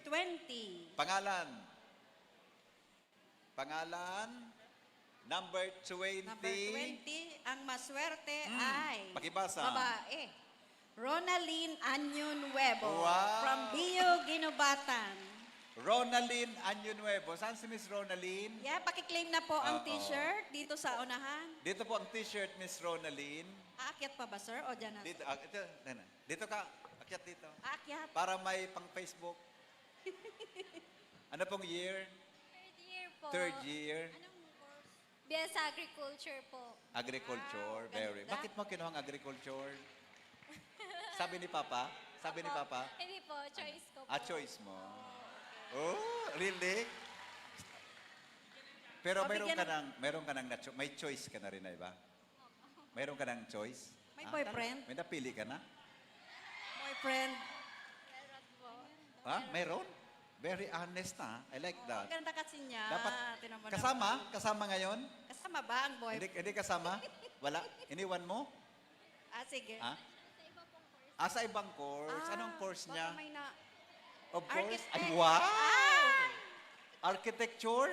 20. Pangalan. Pangalan. Number 20. Number 20, ang maswerte ay pakibasa. babae. Ronaline Anyon Nuevo Wow. from Bio Ginubatan. Ronaline Anyo Nuevo. Saan si Miss Ronaline? Yeah, pakiklaim na po ang Oo. t-shirt dito sa unahan. Dito po ang t-shirt, Miss Ronaline. Aakyat pa ba, sir? O dyan na? Dito, dito ka. Akyat dito. Aakyat. Para may pang Facebook. Ano pong year? Third year po. Third year. Anong course? BS Agriculture po. Agriculture. Wow, Very. ganda. Bakit mo kinuhang agriculture? Sabi ni Papa? Sabi ni Papa? Hindi po, choice ko po. Choice mo. Oh, really? Pero meron ka ng may choice ka na rin, ay ba? Meron ka ng choice? May boyfriend? May napili ka na? Boyfriend. Meron po. Ha? Meron? Very honest na. I like Ang that. ganda kasi niya. Dapat Tinan mo kasama? naman. Kasama ngayon? Kasama ba ang boyfriend? Hindi kasama? Wala? Iniwan mo? Sige. Ha? Sa ibang course. Anong course niya? Baka may na... Of course. Architect. Ay, wow! Architecture?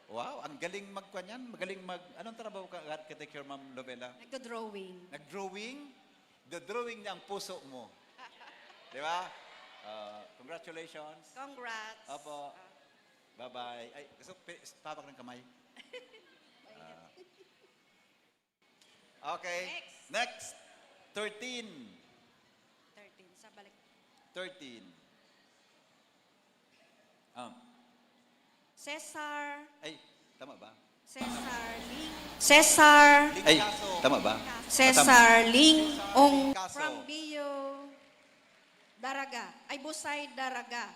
Wow, ang galing magkanyan. Magaling anong trabaho ka architecture, Ma'am Lovella? Nagdo-drawing. Nag-drawing? The drawing niya ang puso mo. Di ba? Congratulations. Congrats. Opo. Bye-bye. Ay, gusto, tapak ng kamay. Okay. Next. 13. 13. Sa balik. 13. Cesar. Ay, tama ba? Cesar Ling. Cesar. Ay, tama ba? Cesar Ling Ong Kaso. from Bio Daraga. Ay, Busay Daraga.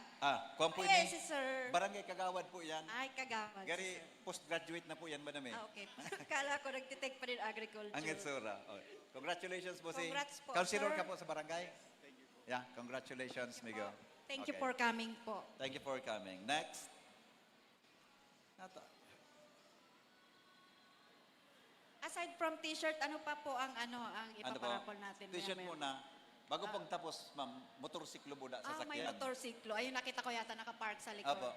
Kuwan po Ay, ini. si sir. Barangay Kagawad po yan. Ay, kagawad. Gary, postgraduate na po yan, madami. Okay. Kala ko nagtitake pa din agriculture. Ang itsura. Congratulations po si... Congrats po, Councilor sir. ka po sa barangay? Yeah, congratulations, Migo. Thank you Okay. for coming po. Thank you for coming. Next. Aside from t-shirt, ano pa po ang ang Ano po? ipaparapol natin? T-shirt maya-maya? muna. Bago pong tapos, ma'am, motorsiklo muna sa May sakyan. motorsiklo. Ayun, nakita ko yata nakapark sa likod. Apo.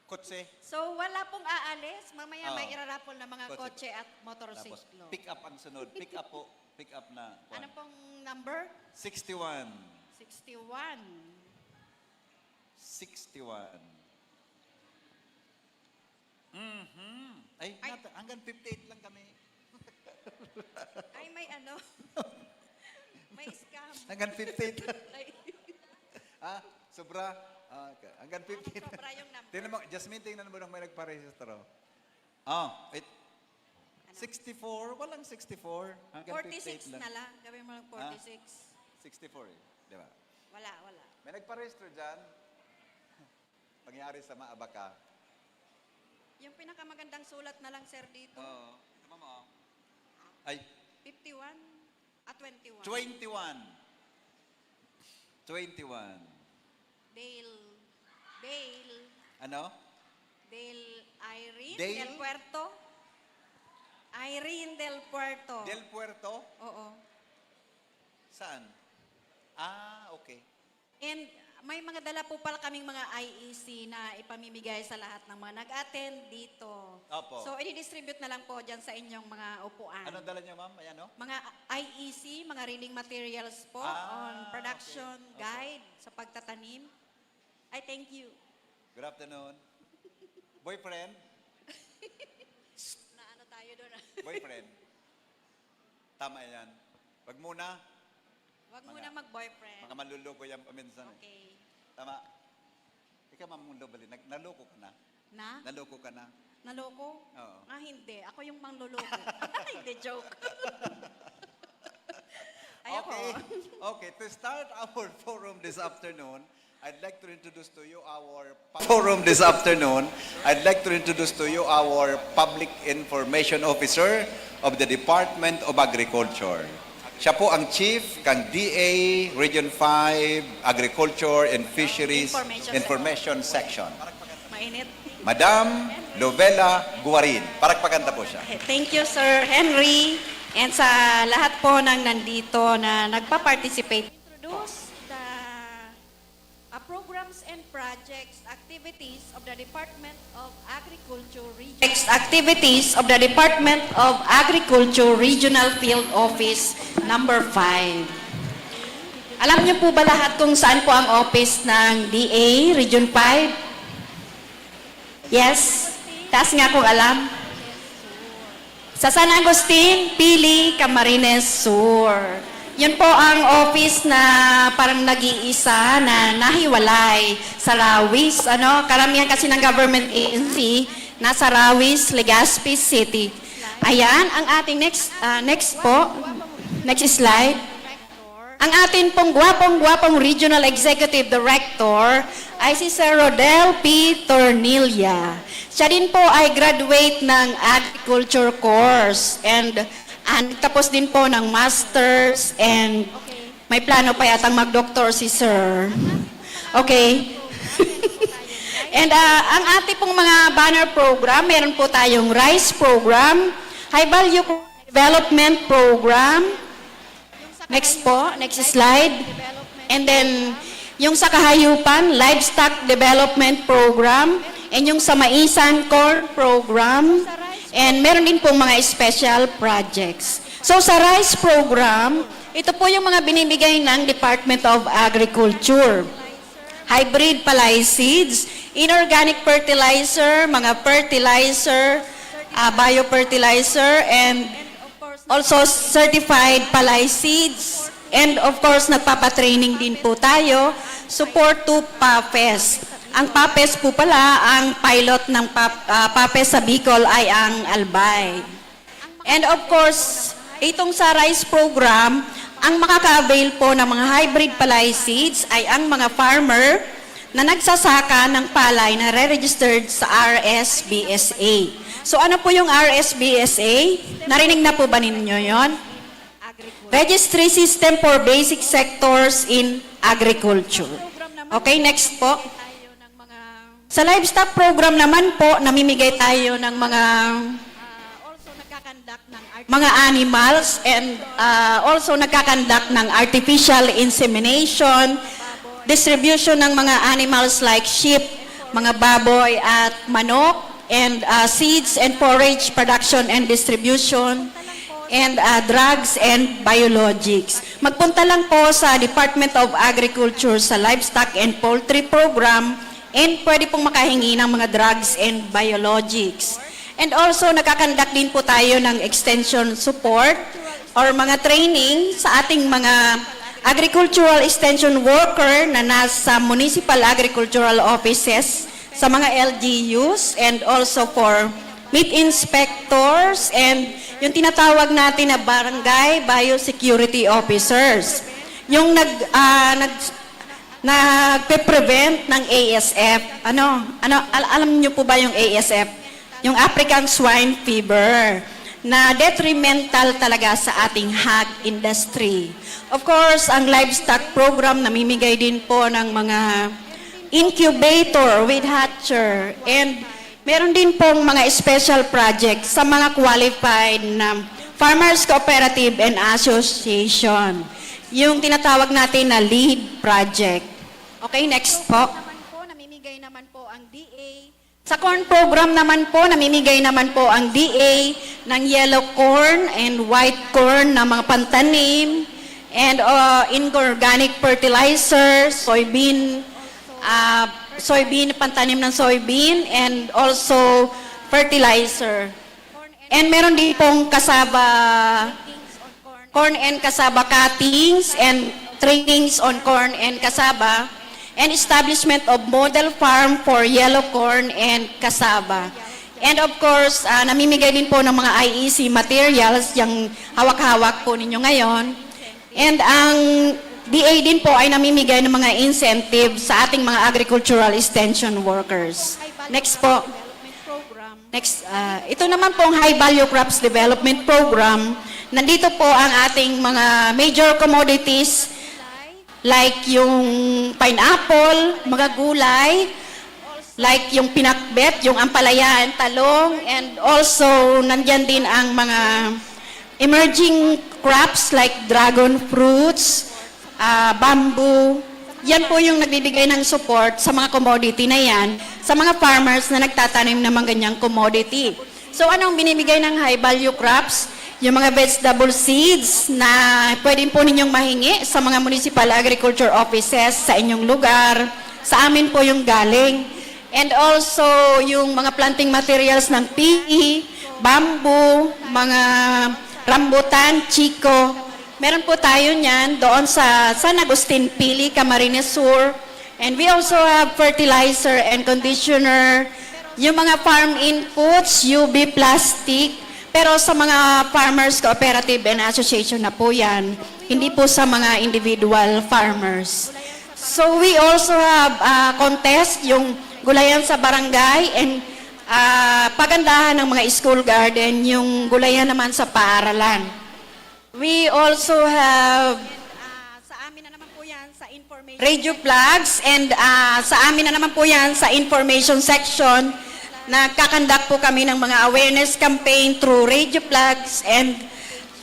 Kutse. So, wala pong aalis. Mamaya Oo. may irarapol na mga Kotse. kotse at Tapos, motorsiklo. pick up ang sunod. Pick up po. Pick up na. Ano pong number? 61. 61. 61. Ay, hanggang 58 lang kami. Ay, may ano. May scam. Hanggang 58. Ay, Sobra. Hanggang 58. sobra yung number. Tingnan mo, Jasmine, tingnan mo nang may nagparehistro. Wait. 64? Walang 64. Hanggang 46 58 na lang. Gawin mo lang 46. 64 eh. Di ba? Wala. May nagparehistro dyan. Pangyari sa Maabaka. Yung pinakamagandang sulat na lang, sir, dito. Oo. Tama mo. Ay, 51 at 21. 21. 21. Dale. Ano? Dale Irene Dale? Del Puerto. Irene Del Puerto. Del Puerto? Oo. Saan? Okay. And may mga dala po pala kaming mga IEC na ipamimigay sa lahat ng mga nag-attend dito. Opo. So, i-distribute na lang po dyan sa inyong mga upuan. Anong dala niyo, ma'am? Ayan, no? Mga IEC, mga reading materials po on production guide sa pagtatanim. I thank you. Good afternoon. Boyfriend? Na ano tayo doon? Boyfriend? Tama yan. Wag muna. Huwag muna mag-boyfriend. Mga manluloko yan paminsan. Okay. Tama. Ikaw, ma'am, mundo bali. Naloko ka na? Na? Naloko ka na? Naloko? Oo. Hindi. Ako yung mangluloko. Hindi, joke. Ayoko. Okay, to start our forum this afternoon, I'd like to introduce to you our Public Information Officer of the Department of Agriculture. Siya po ang Chief kang DA Region 5 Agriculture and Fisheries Information Section. Mainit. Madam Lovella Guarin. Parakpaganda po siya. Thank you, Sir Henry. And sa lahat po ng nandito na nagpa-participate. Introduce the programs and projects activities of the Department of Agriculture Regional Field Office number 5. Alam niyo po ba lahat kung saan po ang office ng DA Region 5? Yes? Taas nga kung alam. Sa San Agustin, Pili, Camarines Sur. Yun po ang office na parang nag-iisa na nahiwalay sa Rawis. Karamihan kasi ng government agency nasa Rawis, Legazpi City. Ayan, ang ating next slide. Ang ating pong gwapong Regional Executive Director ay si Sir Rodel P. Tornilla. Siya din po ay graduate ng agriculture course and tapos din po ng masters and may plano pa yatang mag-doctor si Sir. Okay. And ang ating pong mga banner program, meron po tayong RICE program, High Value Development Program. Next po, next slide. And then, yung sa kahayupan, Livestock Development Program, and yung sa Maisan Corn Program, and meron din pong mga special projects. So sa RICE program, ito po yung mga binibigay ng Department of Agriculture. Hybrid palay seeds, inorganic fertilizer, mga fertilizer, biofertilizer, and also certified palay seeds. And of course, nagpapatraining din po tayo. Support to PAPES. Ang PAPES po pala, ang pilot ng PAPES sa Bicol ay ang Albay. And of course, itong sa RICE program, ang makaka-avail po ng mga hybrid palay seeds ay ang mga farmer na nagsasaka ng palay na re-registered sa RSBSA. So ano po yung RSBSA? Narinig na po ba ninyo yon? Registry System for Basic Sectors in Agriculture. Okay, next po. Sa livestock program naman po, namimigay tayo ng mga animals and also nagkakandak ng artificial insemination, distribution ng mga animals like sheep, mga baboy at manok, and seeds and forage production and distribution, and drugs and biologics. Magpunta lang po sa Department of Agriculture sa Livestock and Poultry Program and pwede pong makahingi ng mga drugs and biologics. And also, nakakandak din po tayo ng extension support or mga training sa ating mga agricultural extension worker na nasa municipal agricultural offices, sa mga LGUs, and also for meat inspectors and yung tinatawag natin na barangay biosecurity officers. Yung nagpe-prevent ng ASF. Alam niyo po ba yung ASF? Yung African Swine Fever na detrimental talaga sa ating hog industry. Of course, ang livestock program namimigay din po ng mga incubator with hatcher, and meron din pong mga special projects sa mga qualified na Farmers Cooperative and Association. Yung tinatawag natin na LEAD project. Okay, next po. Namimigay naman po ang DA. Sa corn program naman po, namimigay naman po ang DA ng yellow corn and white corn na mga pantanim, and inorganic fertilizer, soybean, pantanim ng soybean, and also fertilizer. And meron din pong corn and cassava cuttings and trainings on corn and cassava, and establishment of model farm for yellow corn and cassava. And of course, namimigay din po ng mga IEC materials, yung hawak-hawak po ninyo ngayon. And ang DA din po ay namimigay ng mga incentive sa ating mga agricultural extension workers. Next po. Next, ito naman pong High Value Crops Development Program. Nandito po ang ating mga major commodities like yung pineapple, mga gulay, like yung pinakbet, yung ampalaya and talong, and also nandyan din ang mga emerging crops like dragon fruits, bamboo, yan po yung nagbibigay ng support sa mga commodity na yan, sa mga farmers na nagtatanim ng mga ganyang commodity. So anong binibigay ng high value crops? Yung mga vegetable seeds na pwede po ninyong mahingi sa mga municipal agriculture offices sa inyong lugar. Sa amin po yung galing. And also yung mga planting materials ng PE, bamboo, mga rambutan, chico. Meron po tayo niyan doon sa San Agustin, Pili, Camarines Sur. And we also have fertilizer and conditioner, yung mga farm inputs, UV plastic, pero sa mga farmers cooperative and association na po yan, hindi po sa mga individual farmers. So we also have contest, yung gulayan sa barangay and pagandahan ng mga school garden, yung gulayan naman sa paaralan. We also have sa amin na naman po yan sa information radio plugs and sa amin na naman po yan sa information section. Nagkakandak po kami ng mga awareness campaign through radio plugs and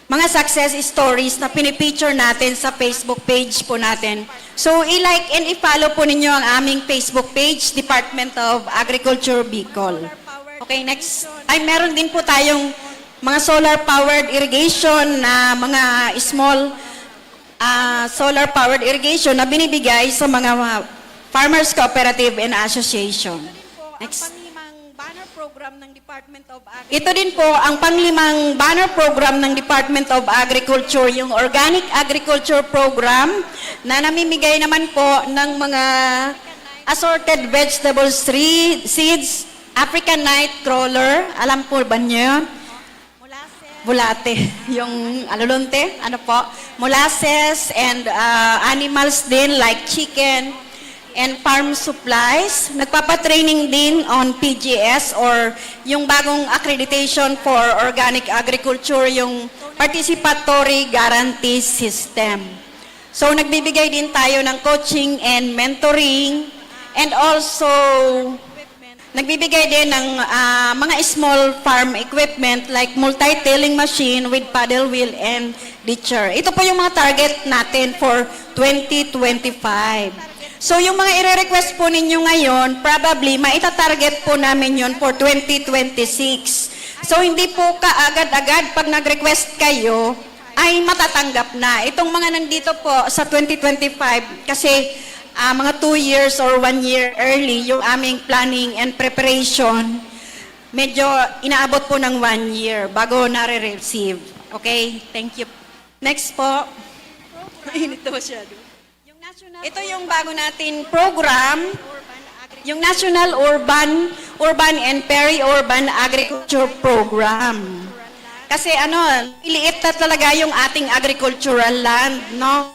mga success stories na pinipicture natin sa Facebook page po natin. So, i-like and i-follow po ninyo ang aming Facebook page, Department of Agriculture Bicol. Okay, next. Ay, meron din po tayong mga solar-powered irrigation na mga small solar-powered irrigation na binibigay sa mga farmers cooperative and association. Next. Ito din po ang panglimang banner program ng Department of Agriculture, yung Organic Agriculture Program na namimigay naman po ng mga assorted vegetable seeds, African Nightcrawler, alam po ba niyo? Bulate, yung alulunte, ano po, molasses and animals din like chicken and farm supplies. Nagpapatraining din on PGS or yung bagong accreditation for organic agriculture, yung Participatory Guarantee System. So nagbibigay din tayo ng coaching and mentoring and also nagbibigay din ng mga small farm equipment like multi-tilling machine with paddle wheel and ditcher. Ito po yung mga target natin for 2025. So yung mga ire-request po ninyo ngayon, probably maitatarget po namin yun for 2026. So hindi po kaagad-agad pag nag-request kayo ay matatanggap na. Itong mga nandito po sa 2025 kasi mga 2 years or 1 year early, yung aming planning and preparation, medyo inaabot po ng 1 year bago nare-receive. Okay? Thank you. Next po. Ito masyado. Ito yung bago natin program, yung National Urban and Peri-Urban Agriculture Program. Kasi iliit na talaga yung ating agricultural land, no?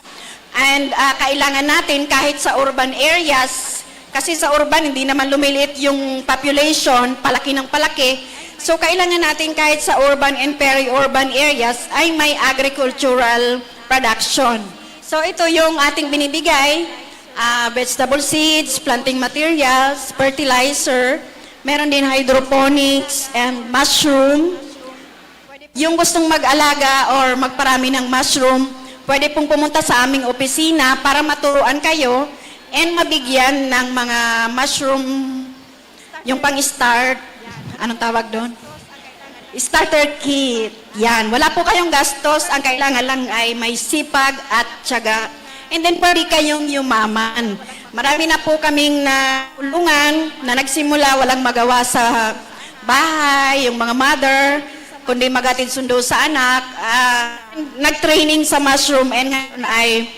And kailangan natin kahit sa urban areas, kasi sa urban hindi naman lumiliit yung population, palaki ng palaki. So kailangan natin kahit sa urban and peri-urban areas ay may agricultural production. So ito yung ating binibigay, vegetable seeds, planting materials, fertilizer, meron din hydroponics and mushroom. Yung gustong mag-alaga or magparami ng mushroom, pwede pong pumunta sa aming opisina para maturuan kayo and mabigyan ng mga mushroom, yung pang-start, anong tawag doon? Starter kit. Yan. Wala po kayong gastos. Ang kailangan lang ay may sipag at tiyaga. And then pwede kayong yumaman. Marami na po kaming natulungan na nagsimula, walang magawa sa bahay, yung mga mother, kundi magatid sundo sa anak, nag-training sa mushroom and ngayon ay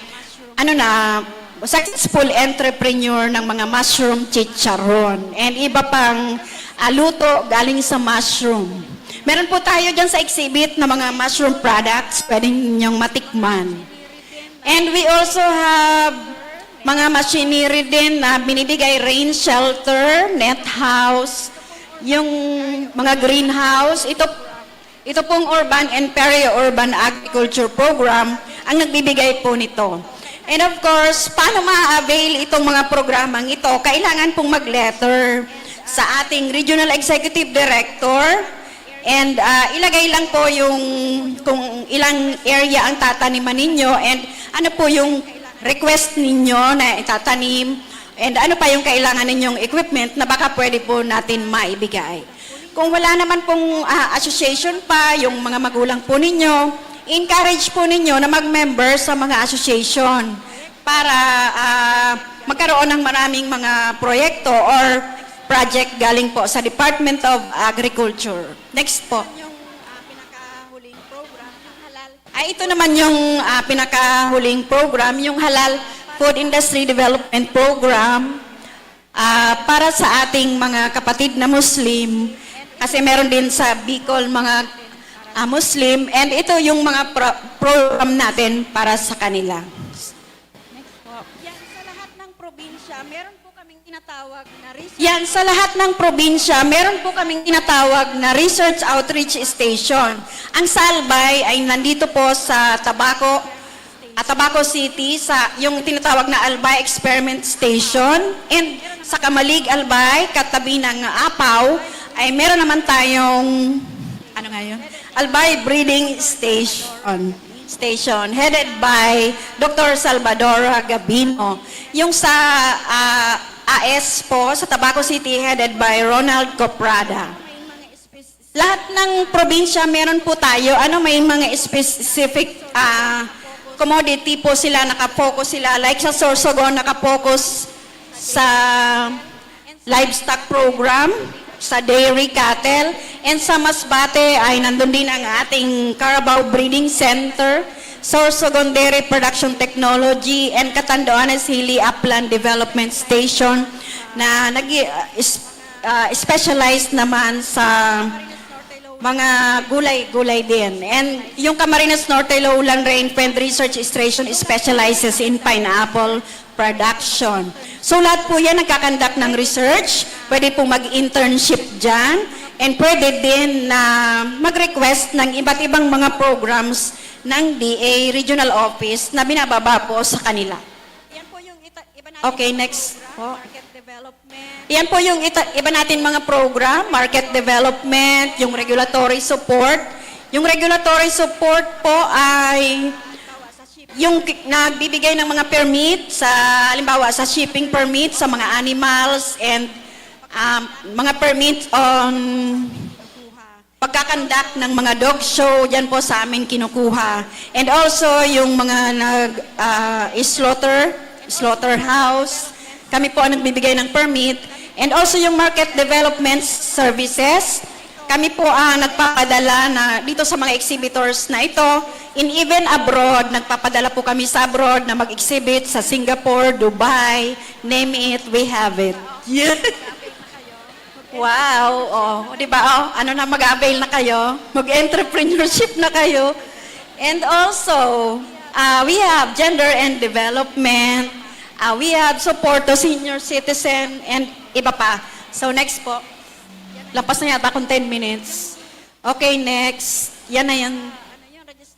successful entrepreneur ng mga mushroom chicharon and iba pang luto galing sa mushroom. Meron po tayo dyan sa exhibit na mga mushroom products, pwedeng ninyong matikman. And we also have mga machinery din na binibigay, rain shelter, net house, yung mga greenhouse. Ito pong urban and peri-urban agriculture program ang nagbibigay po nito. And of course, paano ma-avail itong mga programang ito? Kailangan pong mag-letter sa ating Regional Executive Director and ilagay lang po yung kung ilang area ang tataniman ninyo and ano po yung request ninyo na itatanim and ano pa yung kailangan ninyong equipment na baka pwede po natin maibigay. Kung wala naman pong association pa, yung mga magulang po ninyo, encourage po ninyo na mag-member sa mga association para magkaroon ng maraming mga proyekto or project galing po sa Department of Agriculture. Next po. Yung pinakahuling program, ang halal. Ito naman yung pinakahuling program, yung Halal Food Industry Development Program para sa ating mga kapatid na Muslim. Kasi meron din sa Bicol mga Muslim. And ito yung mga program natin para sa kanila. Yan, sa lahat ng probinsya, meron po kaming tinatawag na research. Yan, sa lahat ng probinsya, meron po kaming tinatawag na Research Outreach Station. Ang Salbay ay nandito po sa Tabaco City, sa yung tinatawag na Albay Experiment Station. And sa Kamalig, Albay, katabi ng Apaw, ay meron naman tayong, ano nga yun? Albay Breeding Station, headed by Dr. Salvador Gabino. Yung sa AS po, sa Tabaco City, headed by Ronald Coprada. May mga specific. Lahat ng probinsya, meron po tayo, may mga specific commodity po sila, nakafocus sila. Like sa Sorsogon, nakafocus sa livestock program, sa dairy cattle, and sa Masbate ay nandun din ang ating Carabao Breeding Center, Sorsogon Dairy Production Technology, and Catanduanes Hilly Upland Development Station na specialized naman sa mga gulay-gulay din. And yung Camarines Norte Lowland Rainfed Research Station specializes in pineapple production. So lahat po yan nagkakandak ng research, pwede po mag-internship dyan, and pwede din na mag-request ng iba't ibang mga programs ng DA Regional Office na binababa po sa kanila. Yan po yung iba natin. Okay, next po. Market development. Yan po yung iba natin mga program, market development, yung regulatory support. Yung regulatory support po ay yung nagbibigay ng mga permit sa, halimbawa, sa shipping permit sa mga animals and mga permit on pagkakandak ng mga dog show, dyan po sa amin kinukuha. And also, yung mga slaughterhouse, kami po ang nagbibigay ng permit. And also, yung market development services, kami po ang nagpapadala na dito sa mga exhibitors na ito, in even abroad, nagpapadala po kami sa abroad na mag-exhibit sa Singapore, Dubai, name it, we have it. Yeah. Wow, di ba? Ano na, mag-avail na kayo? Mag-entrepreneurship na kayo? And also, we have gender and development, we have support to senior citizen, and iba pa. So next po. Lapas na yata akong 10 minutes. Okay, next. Yan na yan.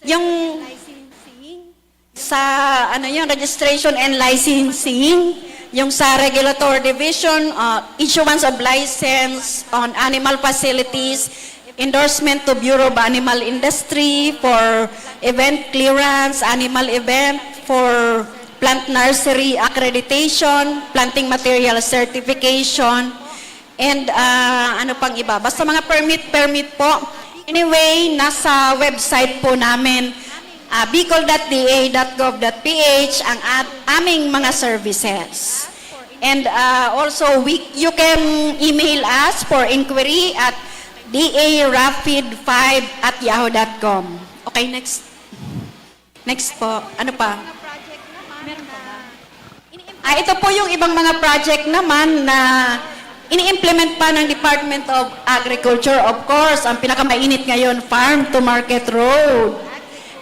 Yung Licensing. sa registration and licensing, yung sa regulatory division, issuance of license on animal facilities, endorsement to Bureau of Animal Industry for event clearance, animal event, for plant nursery accreditation, planting material certification, and ano pang iba. Basta mga permit po. Anyway, nasa website po namin, bicol.da.gov.ph ang aming mga services. And also, you can email us for inquiry at darapid5@yahoo.com. Okay, next. Next po. Ano pa? Project naman. Meron pa ba? Ito po yung ibang mga project naman na ini-implement pa ng Department of Agriculture. Of course, ang pinakamainit ngayon, Farm to Market Road.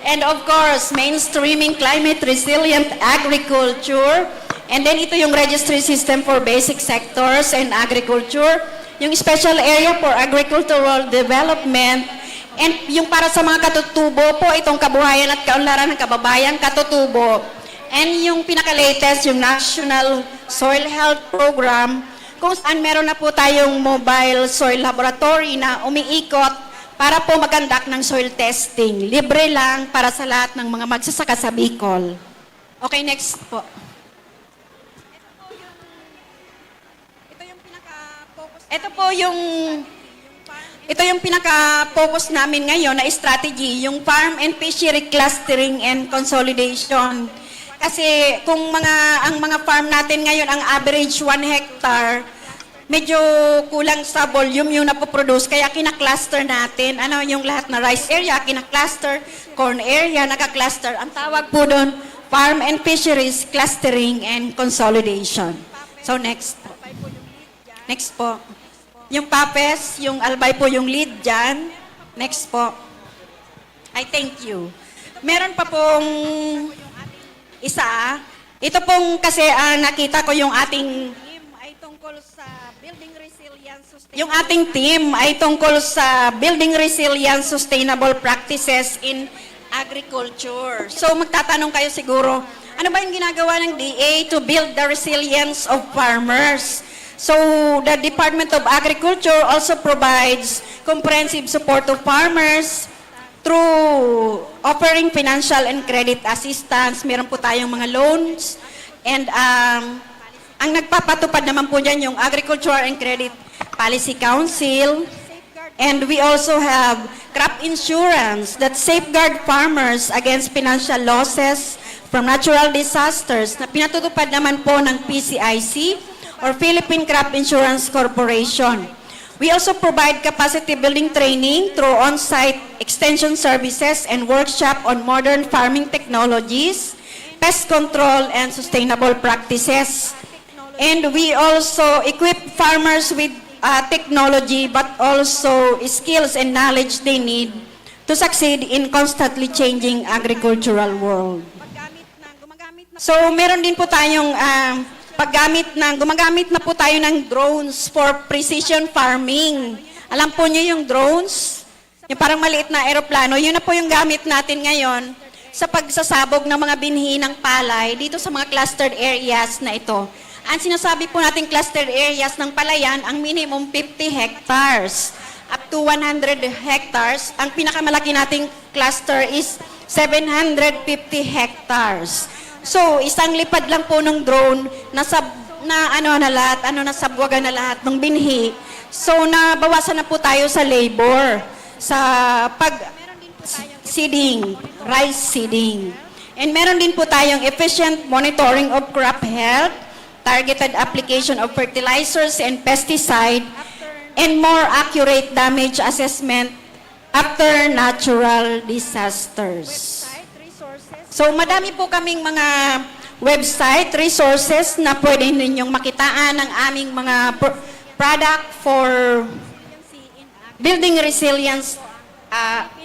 And of course, mainstreaming climate resilient agriculture. And then ito yung registry system for basic sectors and agriculture. Yung special area for agricultural development. And yung para sa mga katutubo po, itong kabuhayan at kaunlaran ng kababayan, katutubo. And yung pinaka-latest, yung National Soil Health Program, kung saan meron na po tayong mobile soil laboratory na umiikot para po mag-conduct ng soil testing. Libre lang para sa lahat ng mga magsasaka sa Bicol. Okay, next po. Ito yung pinaka-focus. Ito yung pinaka-focus namin ngayon na strategy, yung farm and fishery clustering and consolidation. Kasi kung ang mga farm natin ngayon, ang average 1 hectare, medyo kulang sa volume yung napoproduce, kaya kinakluster natin. Ano yung lahat na rice area, kinakluster, corn area, nakakluster. Ang tawag po doon, farm and fisheries clustering and consolidation. So next po. Next po. Yung PAPES, yung albay po yung lead dyan. Next po. I thank you. Meron pa pong isa. Ito pong kasi nakita ko yung ating Team ay tungkol sa building resilience, yung ating team ay tungkol sa building resilience sustainable practices in agriculture. So magtatanong kayo siguro, ano ba yung ginagawa ng DA to build the resilience of farmers? So the Department of Agriculture also provides comprehensive support to farmers through offering financial and credit assistance. Meron po tayong mga loans and ang nagpapatupad naman po dyan yung Agriculture and Credit Policy Council. And we also have crop insurance that safeguard farmers against financial losses from natural disasters na pinatutupad naman po ng PCIC or Philippine Crop Insurance Corporation. We also provide capacity building training through on-site extension services and workshop on modern farming technologies, pest control, and sustainable practices. And we also equip farmers with technology but also skills and knowledge they need to succeed in constantly changing agricultural world. gumagamit na So meron din po tayong gumagamit na po tayo ng drones for precision farming. Alam po niyo yung drones? Yung parang maliit na eroplano, yun na po yung gamit natin ngayon sa pagsasabog ng mga binhi ng palay dito sa mga clustered areas na ito. Ang sinasabi po natin clustered areas ng palayan, ang minimum 50 hectares up to 100 hectares. Ang pinakamalaki nating cluster is 750 hectares. So, isang lipad lang po ng drone nasabwagan na lahat ng binhi. So, nabawasan na po tayo sa labor, sa seeding, rice seeding. And meron din po tayong efficient monitoring of crop health, targeted application of fertilizers and pesticide, and more accurate damage assessment after natural disasters. resources, So madami po kaming mga website, resources na pwede ninyong makitaan ng aming mga product for building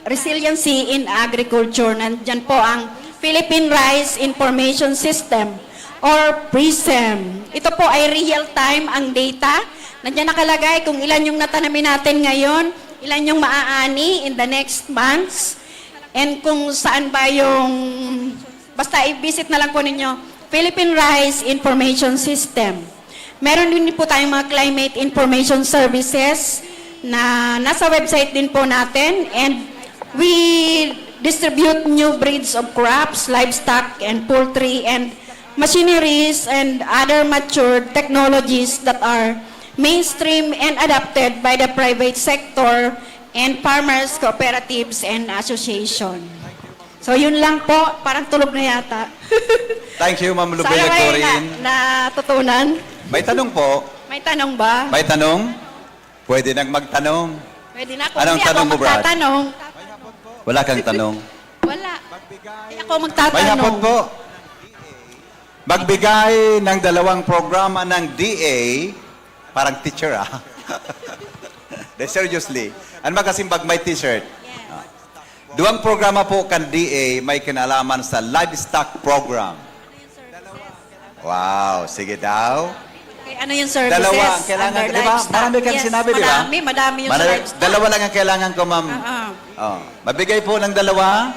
resiliency in agriculture. Nandyan po ang Philippine Rice Information System or PRISM. Ito po ay real-time ang data. Nandiyan nakalagay kung ilan yung natanamin natin ngayon, ilan yung maaani in the next months, and kung saan ba yung, basta i-visit na lang po ninyo, Philippine Rice Information System. Meron din po tayong mga climate information services na nasa website din po natin, and we distribute new breeds of crops, livestock, and poultry, and machineries, and other mature technologies that are mainstream and adopted by the private sector and farmers, cooperatives, and association. So yun lang po, parang tulog na yata. Thank you, Ma'am Sana Lubella kayo Corin. natutunan. May tanong po. May tanong ba? May tanong? Pwede nang magtanong. Pwede na ako. Anong Hindi tanong ako mo, Brad? magtatanong. Wala kang tanong. Wala. Hindi ako May magtatanong. hapon po. Magbigay ng dalawang programa ng DA, parang teacher seriously. Ano ba kasing pag may t-shirt? Duwang programa po kan DA may kinalaman sa livestock program. Wow, sige daw. Okay, ano yung services? Dalawa ang kailangan, under di ba? livestock? Marami kang Yes, sinabi, di ba? Madami yung livestock. Dalawa lang ang kailangan ko, ma'am. Oh. Mabigay po ng dalawa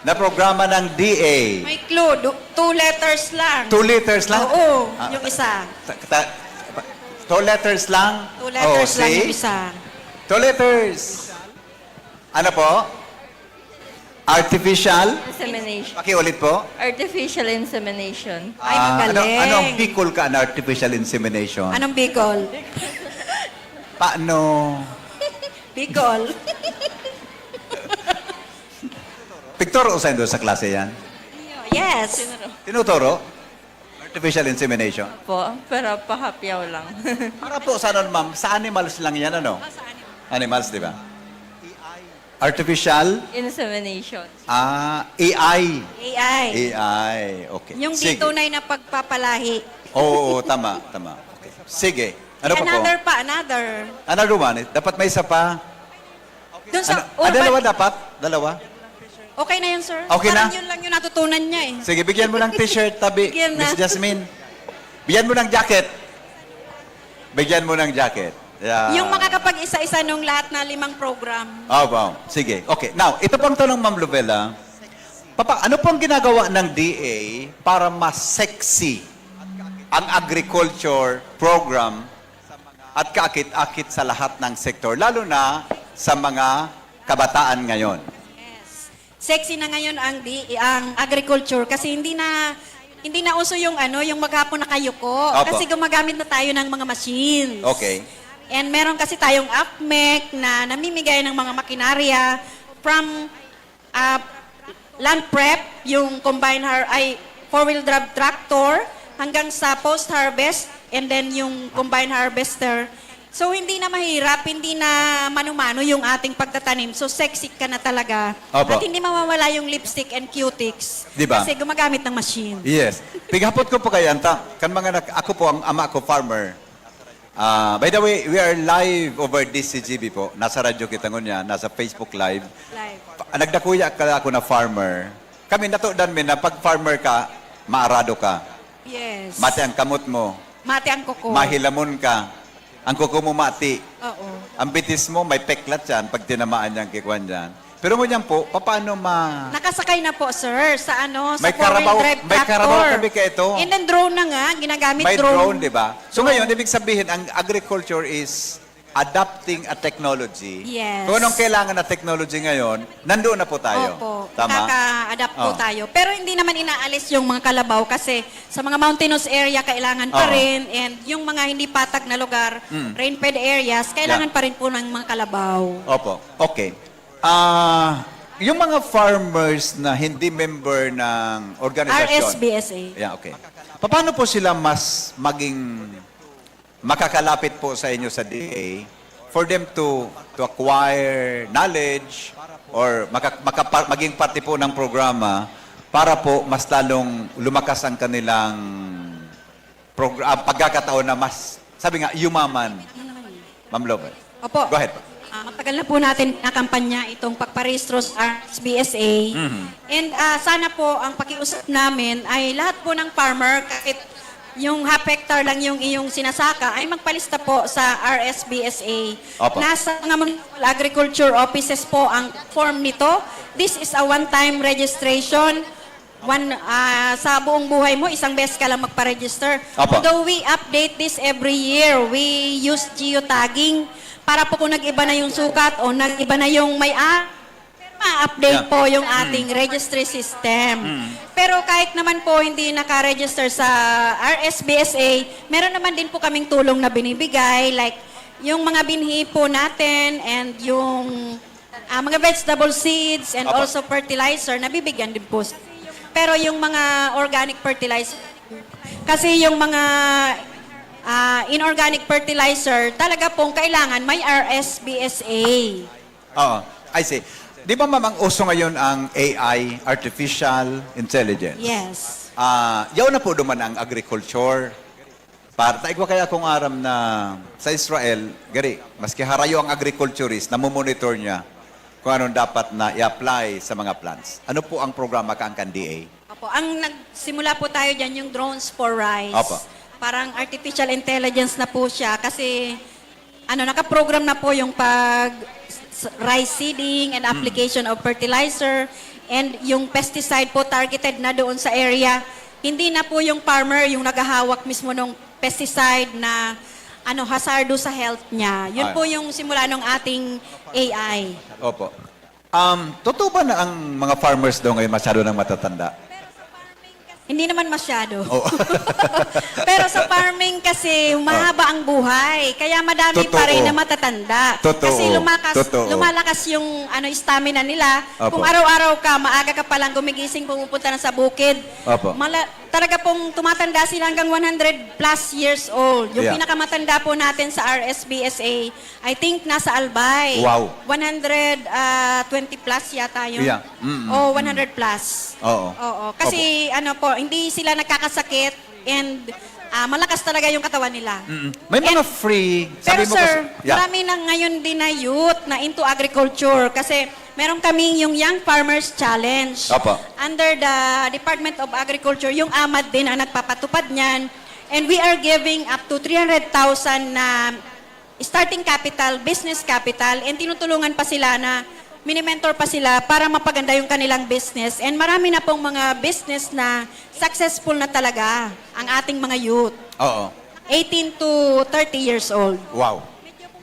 na programa ng DA. May clue, 2 letters lang. 2 letters lang? Oo, Ah. yung isa. 2 letters lang? 2 letters lang see? yung isa. 2 letters. Ano po? Artificial? Insemination. Pakiulit po. Artificial insemination. Ay, magaling. Anong Bicol ka na artificial insemination? Anong Bicol? Paano? Bicol. Picturo usain doon sa klase yan? Yes. Tinuturo? Artificial insemination? Po, pero pahapyaw lang. Para po sa ano, ma'am, sa animals lang yan, ano? Animals, di ba? Artificial? Insemination. AI. AI. AI, okay. Yung di Sige. tunay na pagpapalahi. Oo, tama. Okay. Sige. Ano pa po? Another. Another one. Dapat may isa pa. Dun sa Dalawa dapat? Dalawa? Okay na yun, sir. Okay na? Parang yun lang yung natutunan niya eh. Sige, bigyan mo ng t-shirt, tabi. Bigyan na. Miss Jasmine. Bigyan mo ng jacket. Bigyan mo ng jacket. Yeah. Yung makakapag-isa-isa nung lahat na 5 program. Oh, wow. Sige. Okay. Now, ito pang tanong, Ma'am Lovella. Papa, ano pong ginagawa ng DA para mas sexy ang agriculture program at kaakit-akit sa lahat ng sektor, lalo na sa mga kabataan ngayon? Sexy na ngayon ang agriculture kasi hindi na uso yung yung maghapon na kayuko. Opo. Kasi gumagamit na tayo ng mga machines. Okay. And meron kasi tayong APMEC na namimigay ng mga makinarya from land prep, yung four-wheel drive tractor, hanggang sa post-harvest, and then yung combine harvester. So, hindi na mahirap, hindi na mano-mano yung ating pagtatanim. So, sexy ka na talaga. Opo. At hindi mawawala yung lipstick and cutics. Di ba? Kasi gumagamit ng machine. Yes. Pighapot ko po kay Anta. Ako po, ang ama ko, farmer. By the way, we are live over DCGB po. Nasa radyo kita ngunya, nasa Facebook Live. Nagdakuya ka ako na farmer. Kami natudan min na pag farmer ka, maarado ka. Yes. Mati ang kamot mo. Mati ang kuko. Mahilamon ka. Ang kuko mo mati. Oo. Ang bitis mo, may peklat yan pag tinamaan niyang kikwan dyan. Pero ngunyan po, paano Nakasakay na po, sir, sa May four-wheel Carabao- drive may tractor. Carabao kami kaya ito. And then drone na nga, ginagamit May drone, di ba? So ngayon, ibig sabihin, ang agriculture is adapting a technology. Yes. Kung anong kailangan na technology ngayon, nandoon na po tayo. Opo, Tama? nakaka-adapt po Oh. tayo. Pero hindi naman inaalis yung mga kalabaw kasi sa mga mountainous area kailangan pa Oo. rin, and yung mga hindi patag na lugar, rain-fed areas, kailangan Yeah. pa rin po ng mga kalabaw. Opo. Okay. Yung mga farmers na hindi member ng organisasyon. RSBSA. Yeah, okay. Paano po sila mas maging makakalapit po sa inyo sa DA for them to acquire knowledge or maging parte po ng programa para po mas lalong lumakas ang kanilang pagkakataon na mas, sabi nga, yumaman. Ma'am Lover. Opo. Go ahead. Matagal na po natin nakampanya itong pagparehistro sa RSBSA. And sana po ang pakiusap namin ay lahat po ng farmer, kahit yung half hectare lang yung iyong sinasaka, ay magpalista po sa RSBSA. Opo. Nasa mga municipal agriculture offices po ang form nito. This is a one-time registration. Sa buong buhay mo, isang beses ka lang magpa-register. Opo. Although we update this every year, we use geotagging para po kung nag-iba na yung sukat o nag-iba na yung ma-update Yeah. po yung ating registry system. Pero kahit naman po hindi naka-register sa RSBSA, meron naman din po kaming tulong na binibigay, like yung mga binhi po natin and yung mga vegetable seeds and Opo. also fertilizer, nabibigyan din po. Pero yung mga organic fertilizer, kasi yung mga inorganic fertilizer, talaga pong kailangan may RSBSA. Oo, I see. Di ba ma'am, ang uso ngayon ang AI, Artificial Intelligence? Yes. Yaw na po duman ang agriculture. Para taigwa kaya kung aram na sa Israel, gari, maski harayo ang agriculturist, namumonitor niya kung anong dapat na i-apply sa mga plants. Ano po ang programa ka ang DA? Opo, ang nagsimula po tayo dyan yung drones for rice. Opo. Parang artificial intelligence na po siya kasi nakaprogram na po yung rice seeding and application of fertilizer, and yung pesticide po targeted na doon sa area. Hindi na po yung farmer yung naghahawak mismo ng pesticide na hazardo sa health niya. Yun Ay. po yung simula ng ating AI. Opo. Totoo ba na ang mga farmers daw ngayon masyado nang matatanda? Hindi naman masyado. Oh. Pero sa farming kasi mahaba ang buhay. Kaya madami Totoo. pa rin na matatanda. Totoo. Kasi Totoo. lumalakas yung stamina nila. Opo. Kung araw-araw ka, maaga ka palang gumigising, pumupunta na sa bukid. Opo. Talaga pongtumatanda sila hanggang 100 plus years old. Yung Yeah. pinakamatanda po natin sa RSBSA, I think nasa Albay. Wow. 120 plus yata yun. Yeah. Mm-mm. O 100 plus. Oo. Oo. Kasi ano po, hindi sila nagkakasakit and malakas talaga yung katawan nila. May mga free, Pero sabi mo sir, kasi, yeah. marami na ngayon din na youth na into agriculture kasi meron kaming yung Young Farmers Challenge. Opo. Under the Department of Agriculture, yung AMAD din ang nagpapatupad niyan. And we are giving up to 300,000 na starting capital, business capital, and tinutulungan pa sila na mini-mentor pa sila para mapaganda yung kanilang business. And marami na pong mga business na successful na talaga ang ating mga youth. Oo. 18 to 30 years old. Wow.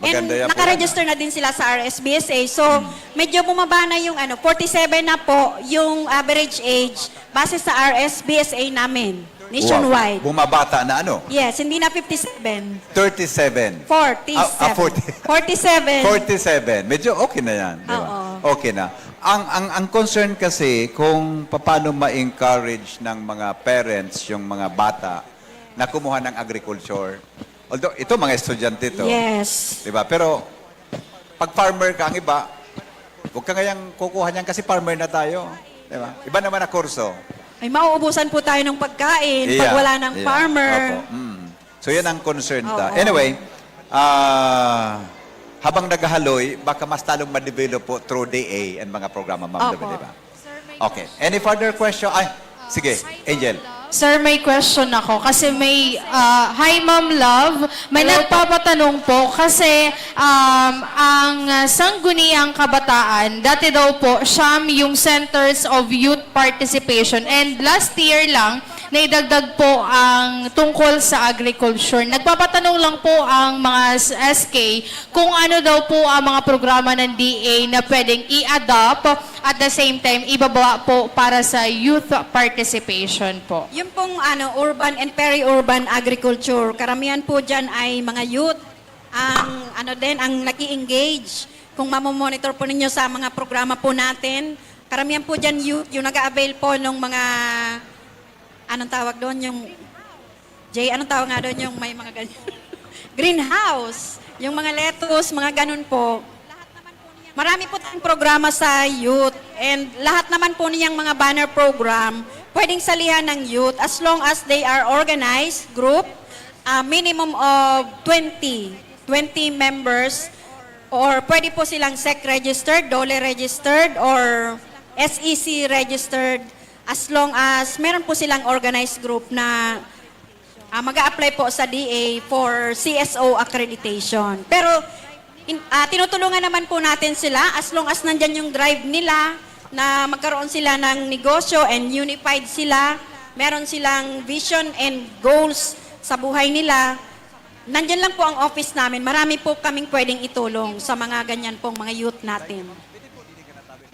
Maganda And yan po. nakaregister na din sila sa RSBSA. So, medyo bumaba na yung 47 na po yung average age base sa RSBSA namin, nationwide. Wow. Bumabata na ano? Yes, hindi na 57. 37. 47. 40. 47. 47. Medyo okay na yan. Di ba? Oo. Okay na. Ang concern kasi kung paano ma-encourage ng mga parents yung mga bata na kumuha ng agriculture. Although, ito mga estudyante to. Yes. Di ba? Pero, pag farmer ka, ang iba, huwag ka ngayang kukuha niyan kasi farmer na tayo. Di ba? Iba naman na kurso. Ay, mauubusan po tayo ng pagkain pag Yeah, wala ng yeah. farmer. Opo. So, yan ang concern ta. Oo. Anyway, habang naghahaloy, baka mas talong ma-develop po through DA and mga programa, ma'am. Opo. Di ba? Okay. Any further question? Ay, sige, Angel. Sir, may question ako kasi may, hi Ma'am Love, may nagpapatanong po kasi ang Sangguniang Kabataan, dati daw po, siyam yung Centers of Youth Participation and last year lang, naidagdag po ang tungkol sa agriculture. Nagpapatanong lang po ang mga SK kung ano daw po ang mga programa ng DA na pwedeng i-adopt at the same time ibaba po para sa youth participation po. Yung pong urban and peri-urban agriculture, karamihan po dyan ay mga youth ang nag-i-engage. Kung mamomonitor po ninyo sa mga programa po natin, karamihan po dyan youth, yung nag-a-avail po ng mga, anong tawag doon, yung, anong tawag nga doon, yung may mga ganyan, greenhouse, yung mga lettuce, mga ganun po. Marami po tayong programa sa youth and lahat naman po niyang mga banner program pwedeng salihan ng youth as long as they are organized group, minimum of 20 members or pwede po silang SEC registered, DOLE registered or SEC registered as long as meron po silang organized group na mag-a-apply po sa DA for CSO accreditation. Pero tinutulungan naman po natin sila as long as nandyan yung drive nila na magkaroon sila ng negosyo and unified sila, meron silang vision and goals sa buhay nila. Nandyan lang po ang office namin. Marami po kaming pwedeng itulong sa mga ganyan pong mga youth natin.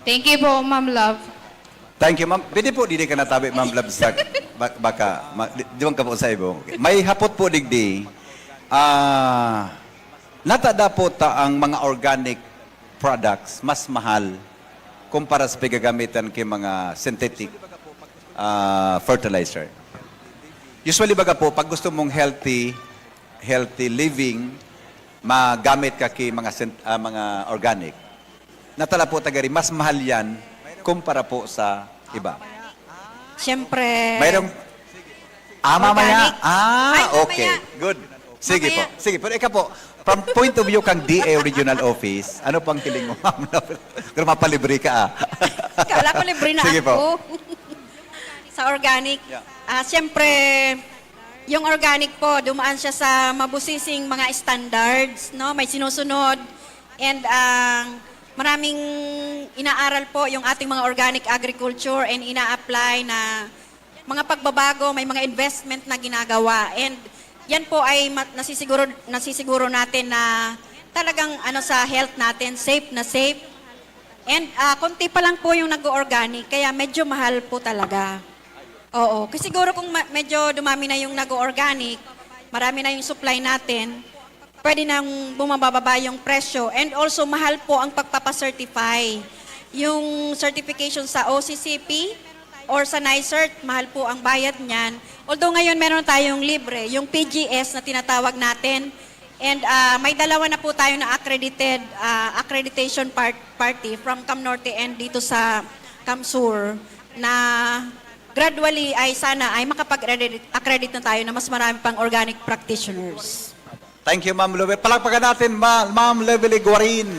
Thank you po, Ma'am Love. Thank you, ma'am. Pwede po, hindi ka natabi, ma'am Labsak. Di ka po sa ibo. May hapot po, digdi. Natada po ta ang mga organic products mas mahal kumpara sa pagagamitan kay mga synthetic fertilizer. Usually baga po, pag gusto mong healthy living, magamit ka kay mga organic. Natala po tagari, mas mahal yan kumpara po sa iba. Siyempre, Mayroong mamaya. Organic. Ay, Okay. mamaya. Good. Sige Mamaya. po. Sige, pero ikaw po, from point of view kang DA Regional Office, ano pang hiling mo, ma'am? Pero mapalibre ka, kala ko libre na Sige ako. po. Sa organic. Yeah. Siyempre, yung organic po, dumaan siya sa mabusising mga standards, no? May sinusunod. And maraming inaaral po yung ating mga organic agriculture and ina-apply na mga pagbabago, may mga investment na ginagawa. And yan po ay nasisiguro natin na talagang sa health natin, safe na safe. And konti pa lang po yung nag-organic, kaya medyo mahal po talaga. Oo, kasi siguro kung medyo dumami na yung nag-organic, marami na yung supply natin, pwede nang bumababa yung presyo. And also, mahal po ang pagpapacertify. Yung certification sa OCCP or sa NICERT, mahal po ang bayad niyan. Although ngayon meron tayong libre, yung PGS na tinatawag natin. And may dalawa na po tayo na accredited accreditation party from CamNorte and dito sa CamSur na gradually ay sana ay makapag-accredit na tayo na mas marami pang organic practitioners. Thank you, Ma'am Lovely. Palakpakan natin, Ma'am Lovely Guarin.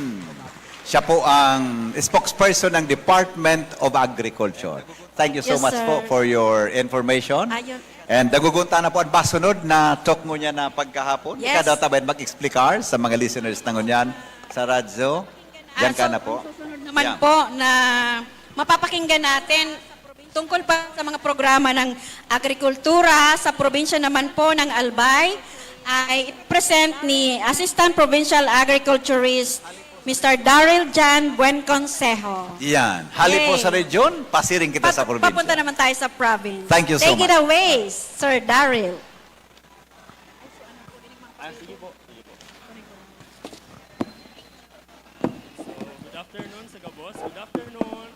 Siya po ang spokesperson ng Department of Agriculture. Thank you so Yes, much sir. po for your information. Ayun. And nagugunta na po ang basunod na talk mo niya na pagkahapon. Yes. Kada tabayan mag-explicar sa mga listeners na ngunyan sa radyo. Yan ka na po. Susunod naman Yeah. po na mapapakinggan natin tungkol pa sa mga programa ng agrikultura sa probinsya naman po ng Albay ay present ni Assistant Provincial Agriculturist Mr. Daryl Jan Buenconsejo. Yan. Hali po Yay. sa region, pasiring kita sa probinsya. Papunta naman tayo sa province. Thank you so Take it much. away, Sir Daryl. Good afternoon sa Gabos. Good afternoon.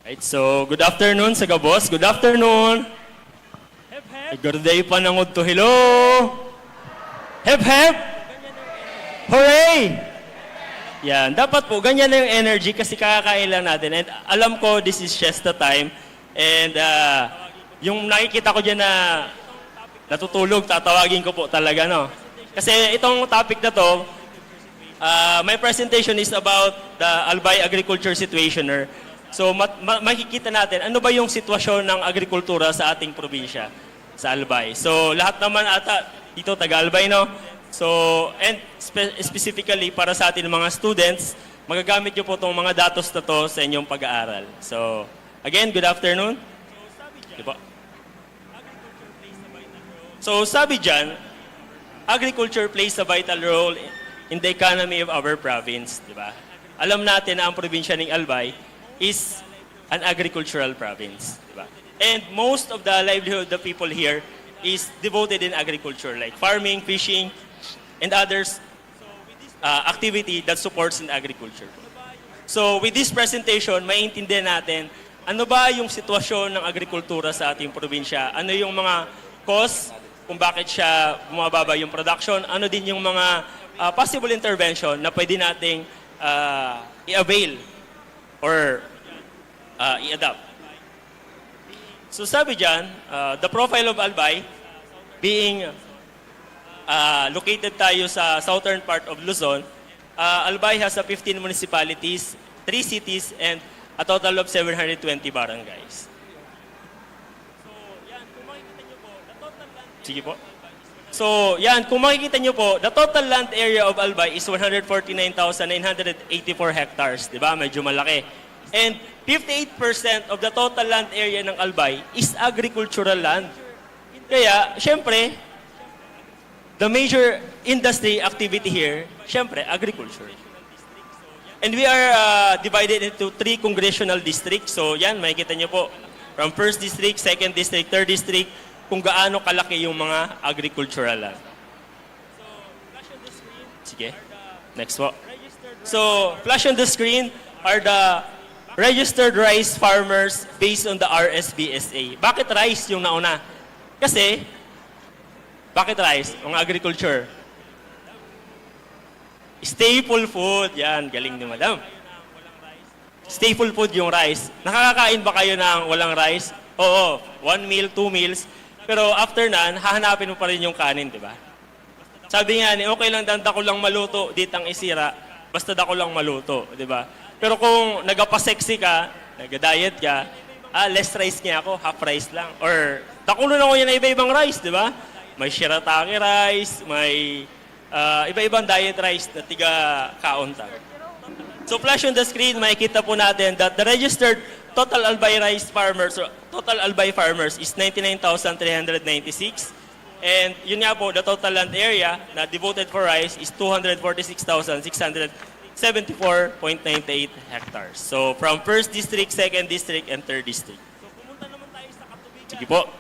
Right, so good afternoon sa Gabos. Good afternoon. Hep hep. Good day pa ng udto. Hello. Hep hep. Hooray! Yan, dapat po ganyan na yung energy kasi kakakailan natin. And alam ko this is Siesta time. And yung nakikita ko dyan na natutulog, tatawagin ko po talaga, no? Kasi itong topic na to, my presentation is about the Albay agriculture situationer. So makikita natin ano ba yung sitwasyon ng agrikultura sa ating probinsya, sa Albay. So lahat naman ata dito taga-Albay, no? So and specifically para sa ating mga students, magagamit niyo po itong mga datos na to sa inyong pag-aaral. So again, good afternoon. Diba? So sabi dyan, agriculture plays a vital role in the economy of our province, di ba? Alam natin na ang probinsya ng Albay is an agricultural province, di ba? And most of the livelihood of the people here is devoted in agriculture, like farming, fishing, and others activity that supports in agriculture. So with this presentation, maintindihan natin ano ba yung sitwasyon ng agrikultura sa ating probinsya, ano yung mga cause kung bakit siya bumababa yung production, ano din yung mga possible intervention na pwede nating i-avail or i-adapt. So sabi dyan, the profile of Albay, being located tayo sa southern part of Luzon, Albay has 15 municipalities, 3 cities, and a total of 720 barangays. Sige po. So, yan, kung makikita nyo po, the total land area of Albay is 149,984 hectares. Di ba? Medyo malaki. And 58% of the total land area ng Albay is agricultural land. Kaya, syempre, the major industry activity here, syempre, agriculture. And we are divided into 3 congressional districts. So, yan, makikita nyo po, from 1st district, 2nd district, 3rd district, kung gaano kalaki yung mga agricultural land. Sige. Next po. So, flash on the screen are the registered rice farmers based on the RSBSA. Bakit rice yung nauna? Kasi, bakit rice? Ang agriculture. Staple food. Yan, galing ni madam. Staple food yung rice. Nakakakain ba kayo ng walang rice? Oo, 1 meal, 2 meals. Pero after nan, hahanapin mo pa rin yung kanin, di ba? Sabi nga ni, okay lang dako lang maluto, ditang isira, basta dako lang maluto, di ba? Pero kung nagapa-sexy ka, nag-diet ka, less rice niya ako, half rice lang. Or, takulo na ko yan na iba-ibang rice, di ba? May shirataki rice, may iba-ibang diet rice na tiga kaunta. So flash on the screen, makikita po natin that the registered total Albay rice farmers, or total Albay farmers is 99,396. And yun nga po, the total land area na devoted for rice is 246,667 74.98 hectares. So from 1st District, 2nd District, and 3rd District. Sige po.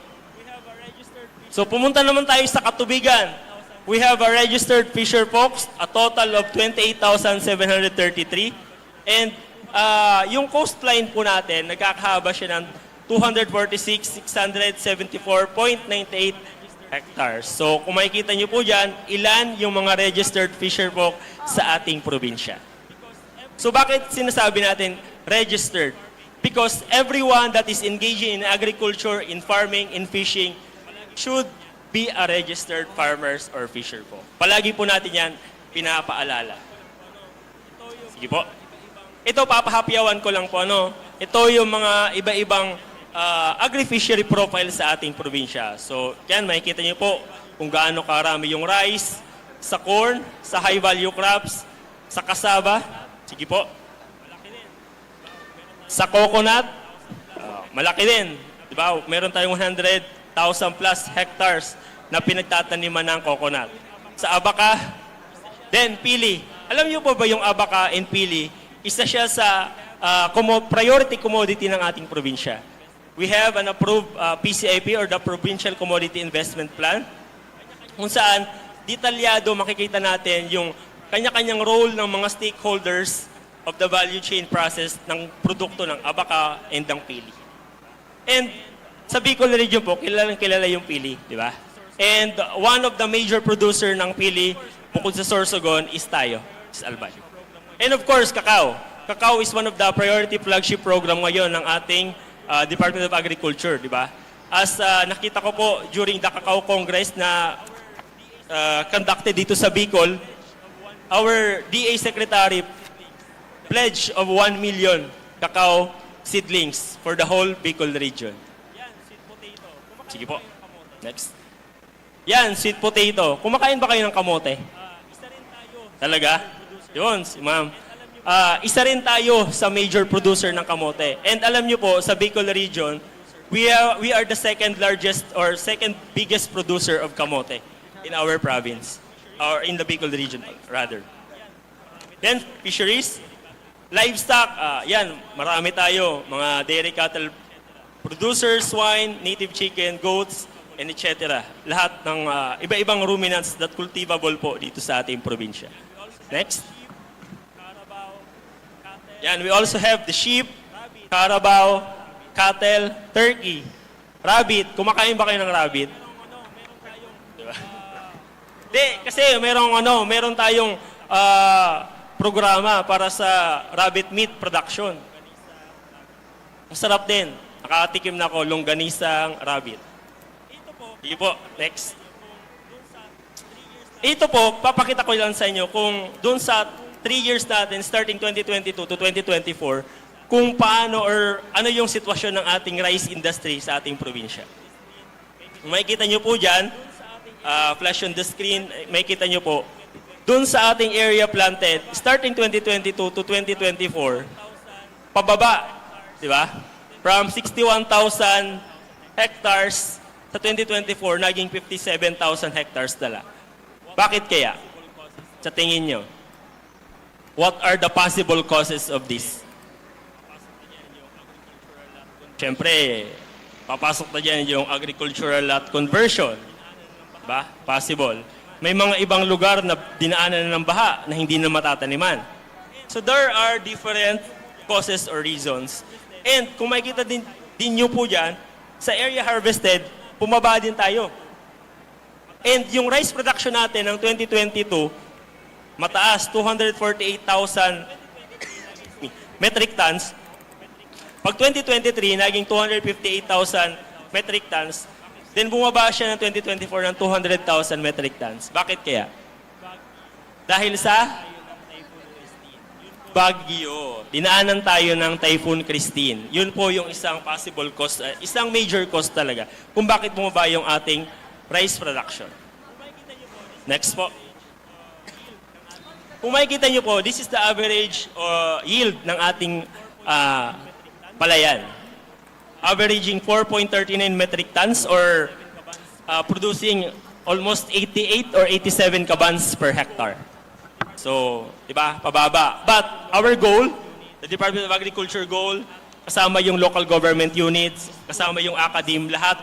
So pumunta naman tayo sa Katubigan. We have a registered fisher folks, a total of 28,733. And yung coastline po natin, nagkakahaba siya ng 246,674.98 hectares. So kung makikita nyo po dyan, ilan yung mga registered fisher folk sa ating probinsya. So bakit sinasabi natin registered? Because everyone that is engaging in agriculture, in farming, in fishing, should be a registered farmers or fisher po. Palagi po natin yan pinapaalala. Sige po. Ito, papahapyawan ko lang po, ano? Ito yung mga iba-ibang agri-fishery profile sa ating probinsya. So, yan, makikita niyo po kung gaano karami yung rice, sa corn, sa high-value crops, sa cassava. Sige po. Sa coconut, malaki din. Diba? Meron tayong 100,000 plus hectares na pinagtataniman ng coconut. Sa abaca, then pili. Alam niyo po ba yung abaca and pili, isa siya sa priority commodity ng ating probinsya. We have an approved PCIP or the Provincial Commodity Investment Plan kung saan detalyado makikita natin yung kanya-kanyang role ng mga stakeholders of the value chain process ng produkto ng abaca and ng pili. And sa Bicol region po, kilala yung pili, di ba? And one of the major producer ng pili, bukod sa Sorsogon, is tayo, is Albay. And of course, cacao. Cacao is one of the priority flagship program ngayon ng ating Department of Agriculture, di ba? As nakita ko po during the Cacao Congress na conducted dito sa Bicol, our DA Secretary pledge of 1 million cacao seedlings for the whole Bicol region. Sige po. Next. Yan, sweet potato. Kumakain ba kayo ng kamote? Talaga? Yun, si ma'am. Isa rin tayo sa major producer ng kamote. And alam nyo po, sa Bicol region, we are the second largest or second biggest producer of kamote in our province. Or in the Bicol region, rather. Then, fisheries. Livestock, yan, marami tayo. Mga dairy cattle producers, swine, native chicken, goats, and etc. Lahat ng iba-ibang ruminants that cultivable po dito sa ating probinsya. Next. Yan, we also have the sheep, carabao, cattle, turkey, rabbit. Kumakain ba kayo ng rabbit? Diba? Di, kasi meron tayong programa para sa rabbit meat production. Masarap din. Nakatikim na ako, longganisang rabbit. Sige po, next. Ito po, papakita ko lang sa inyo kung doon sa 3 years natin, starting 2022 to 2024, kung paano or ano yung sitwasyon ng ating rice industry sa ating probinsya. Makikita nyo po dyan, flash on the screen, makikita nyo po, doon sa ating area planted, starting 2022 to 2024, pababa, di ba? From 61,000 hectares sa 2024, naging 57,000 hectares na lang. Bakit kaya? Sa tingin nyo? What are the possible causes of this? Siyempre, papasok na dyan yung agricultural lot conversion. Ba? Possible. May mga ibang lugar na dinaanan ng baha na hindi na matataniman. So there are different causes or reasons. And kung makikita din nyo po dyan, sa area harvested, pumaba din tayo. And yung rice production natin ng 2022, mataas, 248,000 metric tons. Pag 2023, naging 258,000 metric tons. Then bumaba siya ng 2024 ng 200,000 metric tons. Bakit kaya? Dahil sa bagyo. Dinaanan tayo ng Typhoon Christine. Yun po yung isang possible cause, isang major cause talaga kung bakit bumaba yung ating rice production. Next po. Kung makikita nyo po, this is the average yield ng ating palayan. Averaging 4.39 metric tons or producing almost 88 or 87 kabans per hectare. So, di ba, pababa. But our goal, the Department of Agriculture goal, kasama yung local government units, kasama yung academe, lahat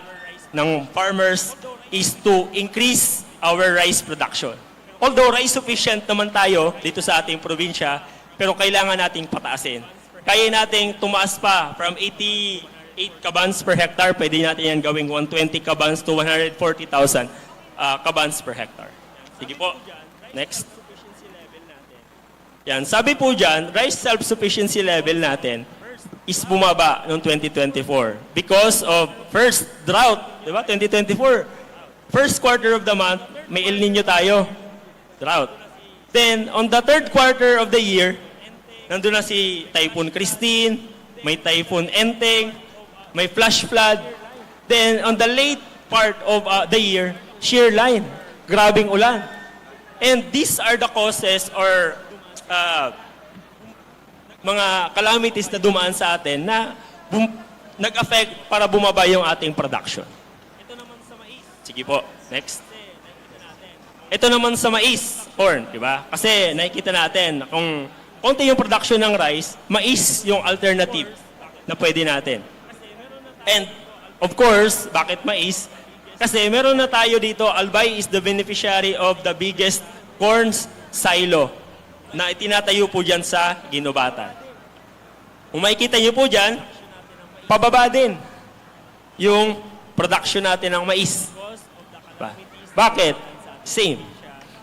ng farmers is to increase our rice production. Although rice sufficient naman tayo dito sa ating probinsya, pero kailangan nating pataasin. Kaya nating tumaas pa from 88 kabans per hectare, pwede natin yan gawing 120 kabans to 140,000 kabans per hectare. Sige po. Next. Yan, sabi po dyan, rice self-sufficiency level natin is bumaba noong 2024 because of first drought, di ba? 2024, first quarter of the month, may El Nino tayo, drought. Then, on the third quarter of the year, nandun na si Typhoon Christine, may Typhoon Enteng, may flash flood. Then, on the late part of the year, shear line, grabing ulan. And these are the causes or mga calamities na dumaan sa atin na nag-affect para bumaba yung ating production. Ito naman sa mais. Sige po, next. Ito naman sa mais, corn, di ba? Kasi nakikita natin na kung konti yung production ng rice, mais yung alternative na pwede natin. And of course, bakit mais? Kasi meron na tayo dito, Albay is the beneficiary of the biggest corn silo na itinatayo po dyan sa Ginobatan. Kung makikita nyo po dyan, pababa din yung production natin ng mais. Bakit? Same.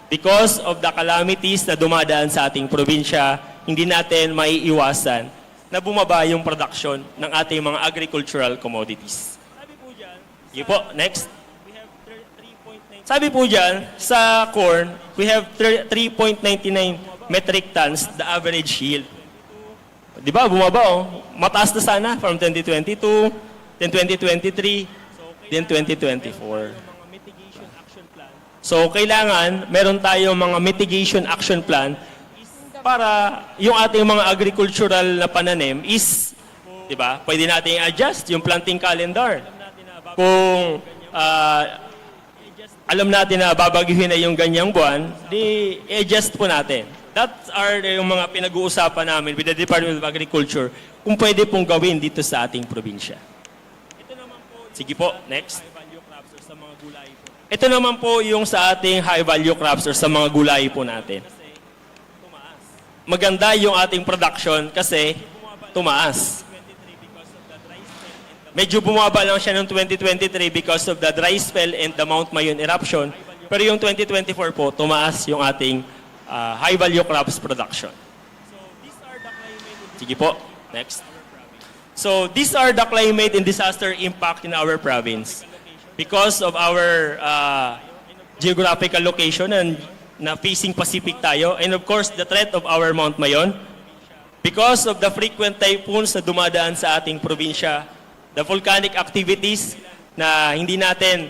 Because of the calamities na dumadaan sa ating probinsya, hindi natin maiiwasan na bumaba yung production ng ating mga agricultural commodities. Sige po, next. Sabi po dyan, sa corn, we have 3.99 metric tons, the average yield. Di ba, bumaba oh. Mataas na sana from 2022, then 2023, then 2024. So, kailangan meron tayong mga mitigation action plan para yung ating mga agricultural na pananim is, di ba, pwede natin i-adjust yung planting calendar. Kung alam natin na babagyuhin na yung ganyang buwan, di i-adjust po natin. That are yung mga pinag-uusapan namin with the Department of Agriculture kung pwede pong gawin dito sa ating probinsya. Sige po, next. Ito naman po yung sa ating high value crops or sa mga gulay po natin. Maganda yung ating production kasi tumaas. Medyo bumaba lang siya noong 2023 because of the dry spell and the Mount Mayon eruption. Pero yung 2024 po, tumaas yung ating high value crops production. Sige po, next. So these are the climate and disaster impact in our province. Because of our geographical location and na facing Pacific tayo, and of course the threat of our Mount Mayon, because of the frequent typhoons na dumadaan sa ating probinsya, the volcanic activities na hindi natin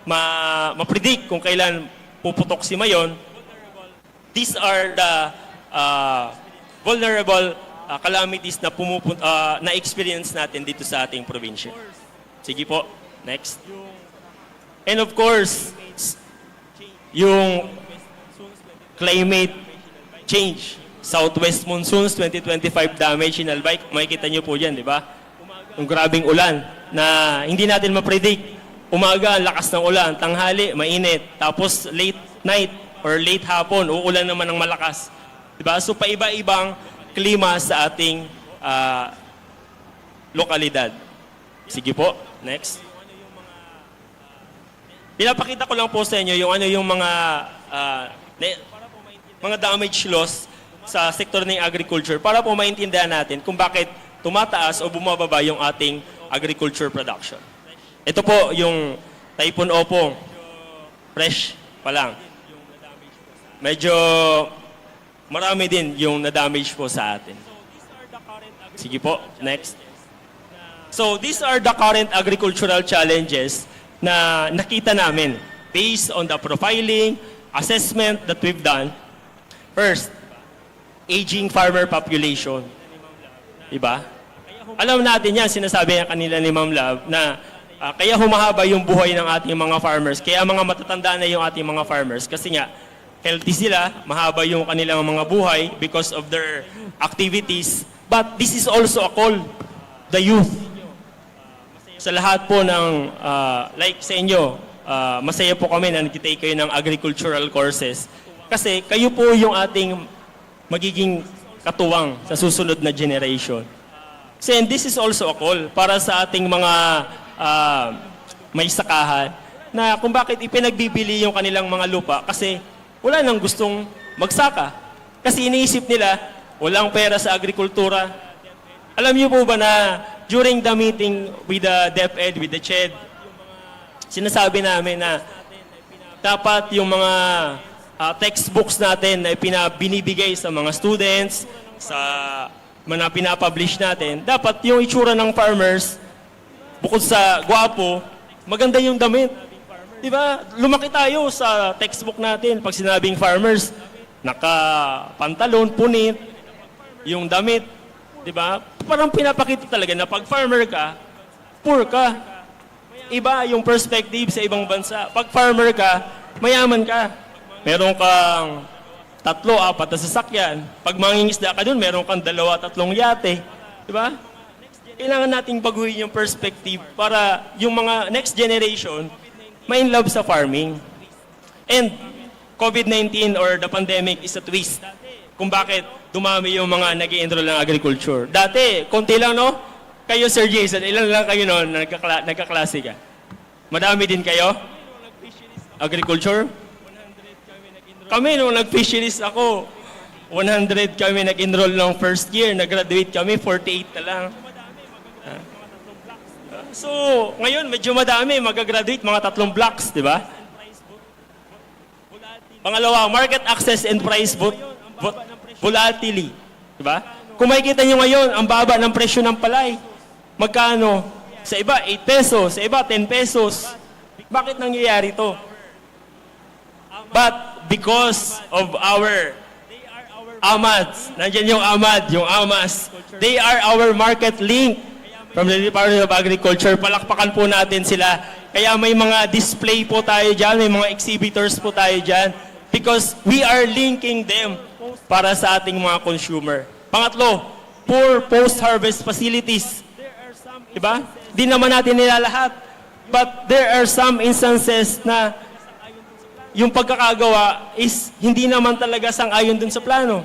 ma-predict kung kailan puputok si Mayon, these are the vulnerable calamities na na-experience natin dito sa ating probinsya. Sige po, next. And of course, yung climate change, southwest monsoons 2025 damage in Albay, makikita nyo po dyan, di ba? Yung grabing ulan na hindi natin ma-predict. Umaga, lakas ng ulan, tanghali, mainit, tapos late night or late hapon, uulan naman ng malakas. Di ba? So paiba-ibang klima sa ating lokalidad. Sige po, next. Pinapakita ko lang po sa inyo yung ano yung mga damage loss sa sektor ng agriculture para po maintindihan natin kung bakit tumataas o bumababa yung ating agriculture production. Ito po yung Typhoon Opong. Fresh pa lang. Medyo marami din yung na-damage po sa atin. Sige po, next. So these are the current agricultural challenges na nakita namin based on the profiling, assessment that we've done. First, aging farmer population. Diba? Alam natin yan, sinasabi niya kanila ni Ma'am Love, na kaya humahaba yung buhay ng ating mga farmers, kaya mga matatanda na yung ating mga farmers, kasi nga, healthy sila, mahaba yung kanilang mga buhay because of their activities. But this is also a call, the youth. Sa lahat po ng, like sa inyo, masaya po kami na nag-take kayo ng agricultural courses. Kasi kayo po yung ating magiging katuwang sa susunod na generation. And this is also a call para sa ating mga may sakahan na kung bakit ipinagbibili yung kanilang mga lupa kasi wala nang gustong magsaka. Kasi iniisip nila, walang pera sa agrikultura. Alam niyo po ba na during the meeting with the DepEd, with the CHED, sinasabi namin na dapat yung mga textbooks natin na binibigay sa mga students, sa mga pinapublish natin, dapat yung itsura ng farmers, bukod sa gwapo, maganda yung damit. Diba? Lumaki tayo sa textbook natin. Pag sinabing farmers, naka-pantalon, punit, yung damit. Diba? Parang pinapakita talaga na pag farmer ka, poor ka. Iba yung perspective sa ibang bansa. Pag farmer ka, mayaman ka. Meron kang 3-4 na sasakyan. Pag mangingisda ka dun, meron kang 2-3 yate. Diba? Kailangan nating baguhin yung perspective para yung mga next generation ma-in love sa farming. And COVID-19 or the pandemic is a twist kung bakit dumami yung mga nag-i-enroll ng agriculture. Dati, konti lang, no? Kayo, Sir Jason, ilan lang kayo noon na nagkaklase ka? Madami din kayo? Agriculture? Kami, nung nag-fisheries ako, 100 kami nag-enroll ng first year. Nag-graduate kami, 48 na lang. So, ngayon, medyo madami. Mag-graduate, mga 3 blocks, di ba? Pangalawa, market access and price volatility. Di ba? Kung makikita nyo ngayon, ang baba ng presyo ng palay. Magkano? Sa iba, 8 pesos. Sa iba, 10 pesos. Bakit nangyayari to? But because of our AMADs, nandiyan yung AMAD, yung AMAS, they are our market link from the Department of Agriculture. Palakpakan po natin sila. Kaya may mga display po tayo dyan, may mga exhibitors po tayo dyan because we are linking them para sa ating mga consumer. Pangatlo, poor post-harvest facilities. Diba? Di naman natin nila lahat. But there are some instances na yung pagkakagawa is hindi naman talaga sang-ayon dun sa plano.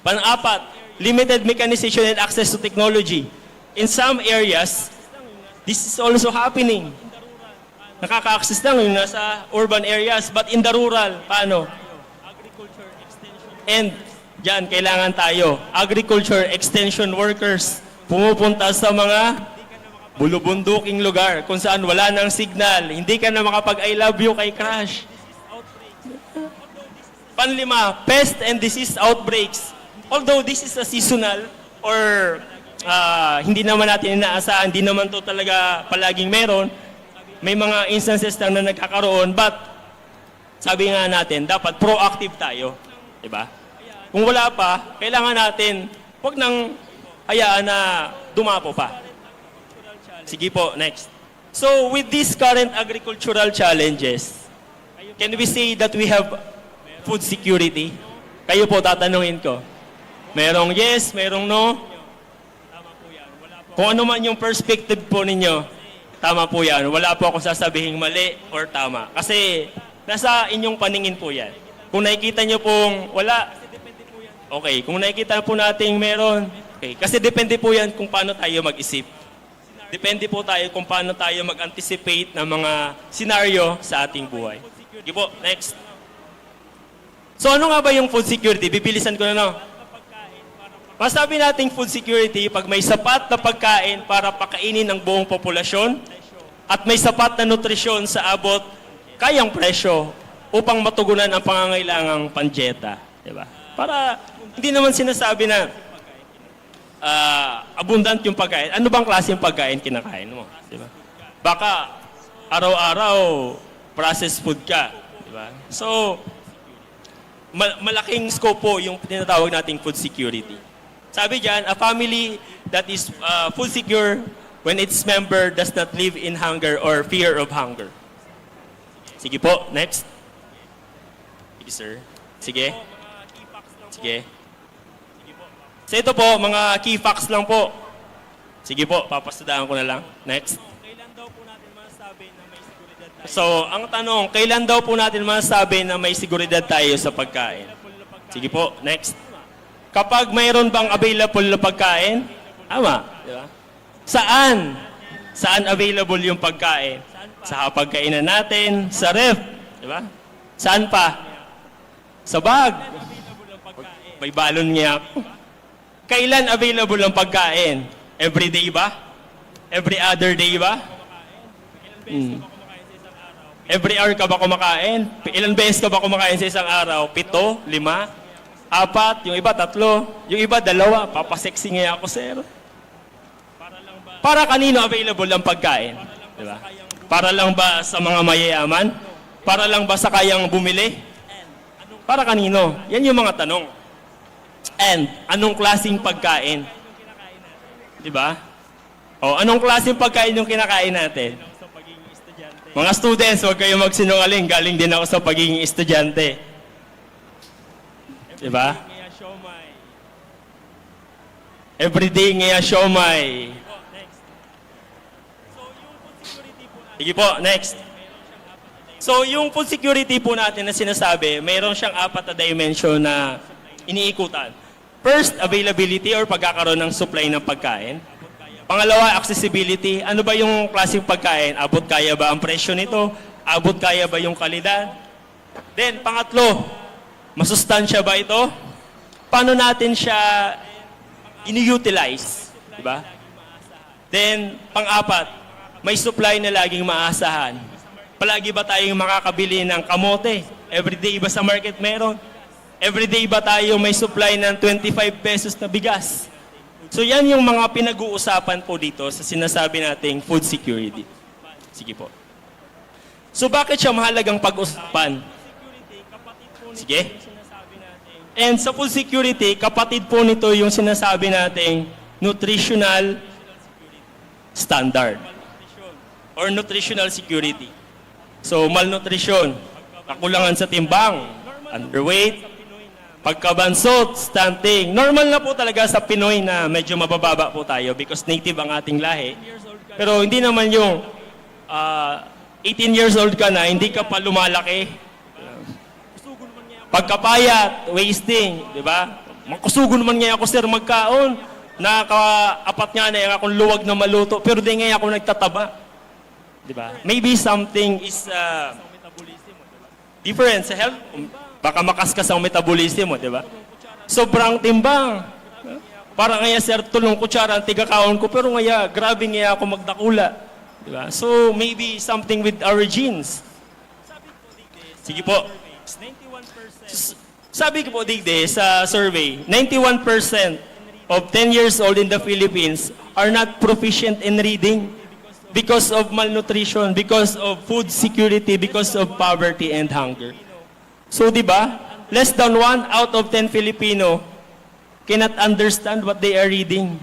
Pang-apat, limited mechanization and access to technology. In some areas, this is also happening. Nakaka-access lang yung nasa urban areas, but in the rural, paano? And dyan, kailangan tayo, agriculture extension workers, pumupunta sa mga bulubunduking lugar kung saan wala ng signal, hindi ka na makapag-I love you kay crush. Panlima, pest and disease outbreaks. Although this is a seasonal or hindi naman natin inaasahan, hindi naman to talaga palaging meron, may mga instances lang na nagkakaroon, but sabi nga natin, dapat proactive tayo. Diba? Kung wala pa, kailangan natin, huwag nang hayaan na dumapo pa. Sige po, next. So, with these current agricultural challenges, can we say that we have food security? Kayo po, tatanungin ko. Merong yes, merong no? Kung ano man yung perspective po ninyo, tama po yan. Wala po ako sasabihin mali or tama. Kasi, nasa inyong paningin po yan. Kung nakikita nyo pong wala, okay. Kung nakikita po natin meron, okay. Kasi depende po yan kung paano tayo mag-isip. Depende po tayo kung paano tayo mag-anticipate ng mga senaryo sa ating buhay. Sige po, next. So ano nga ba yung food security? Bibilisan ko na, no? Masabi nating food security pag may sapat na pagkain para pakainin ang buong populasyon at may sapat na nutrisyon sa abot kayang presyo upang matugunan ang pangangailangang pandyeta. Diba? Para hindi naman sinasabi na abundant yung pagkain. Ano bang klase yung pagkain kinakain mo? Diba? Baka araw-araw processed food ka. Diba? So, malaking scope po yung tinatawag nating food security. Sabi dyan, a family that is food secure when its member does not live in hunger or fear of hunger. Sige po, next. officer. Sige. Sige. So ito po, mga key facts lang po. Sige po, papasudaan ko na lang. Next. So, ang tanong, kailan daw po natin masasabi na may seguridad tayo sa pagkain? Sige po, next. Kapag mayroon bang available na pagkain? Tama, di ba? Saan? Saan available yung pagkain? Sa pagkainan natin, sa ref, di ba? Saan pa? Sa bag. May balon niya ako. Kailan available ang pagkain? Every day ba? Every other day ba? Every hour ka ba kumakain? Ilan beses ka ba kumakain sa isang araw? 7, 5, 4, yung iba 3, yung iba 2. Papasexy nga ako, sir. Para kanino available ang pagkain? Diba? Para lang ba sa mga mayayaman? Para lang ba sa kayang bumili? Para kanino? Yan yung mga tanong. And, anong klaseng pagkain? Diba? O, anong klaseng pagkain yung kinakain natin? Mga students, huwag kayong magsinungaling. Galing din ako sa pagiging estudyante. Diba? Everyday ngaya siomay. Sige po, next. So, yung food security po natin na sinasabi, mayroon siyang 4 na dimension na iniikutan. First, availability or pagkakaroon ng supply ng pagkain. Pangalawa, accessibility. Ano ba yung klaseng pagkain? Abot kaya ba ang presyo nito? Abot kaya ba yung kalidad? Then, pangatlo, masustansya ba ito? Paano natin siya ini-utilize? Diba? Then, pang-apat, may supply na laging maasahan. Palagi ba tayong makakabili ng kamote? Everyday ba sa market meron? Everyday ba tayo may supply ng 25 pesos na bigas? So yan yung mga pinag-uusapan po dito sa sinasabi nating food security. Sige po. So bakit siya mahalagang pag-usapan? Sige. And sa food security, kapatid po nito yung sinasabi nating nutritional standard or nutritional security. So malnutrition, kakulangan sa timbang, underweight, pagkabansot, stunting. Normal na po talaga sa Pinoy na medyo mabababa po tayo because native ang ating lahi. Pero hindi naman yung 18 years old ka na, hindi ka pa lumalaki. Pagkapayat, wasting, di ba? Makusugo naman nga ako, sir, magkaon. Nakaapat nga na akong luwag na maluto, pero di nga ako nagtataba. Di ba? Maybe something is different sa health. Baka makaskas ang metabolism mo, di ba? Sobrang timbang. Para ngaya, sir, tulong kutsara ang tigakaon ko, pero ngaya, grabe ngaya ako magdakula. Di ba? So, maybe something with our genes. Sige po. Sabi ko po, Digde, sa survey, 91% of 10 years old in the Philippines are not proficient in reading because of malnutrition, because of food security, because of poverty and hunger. So, di ba, less than 1 out of 10 Filipino cannot understand what they are reading.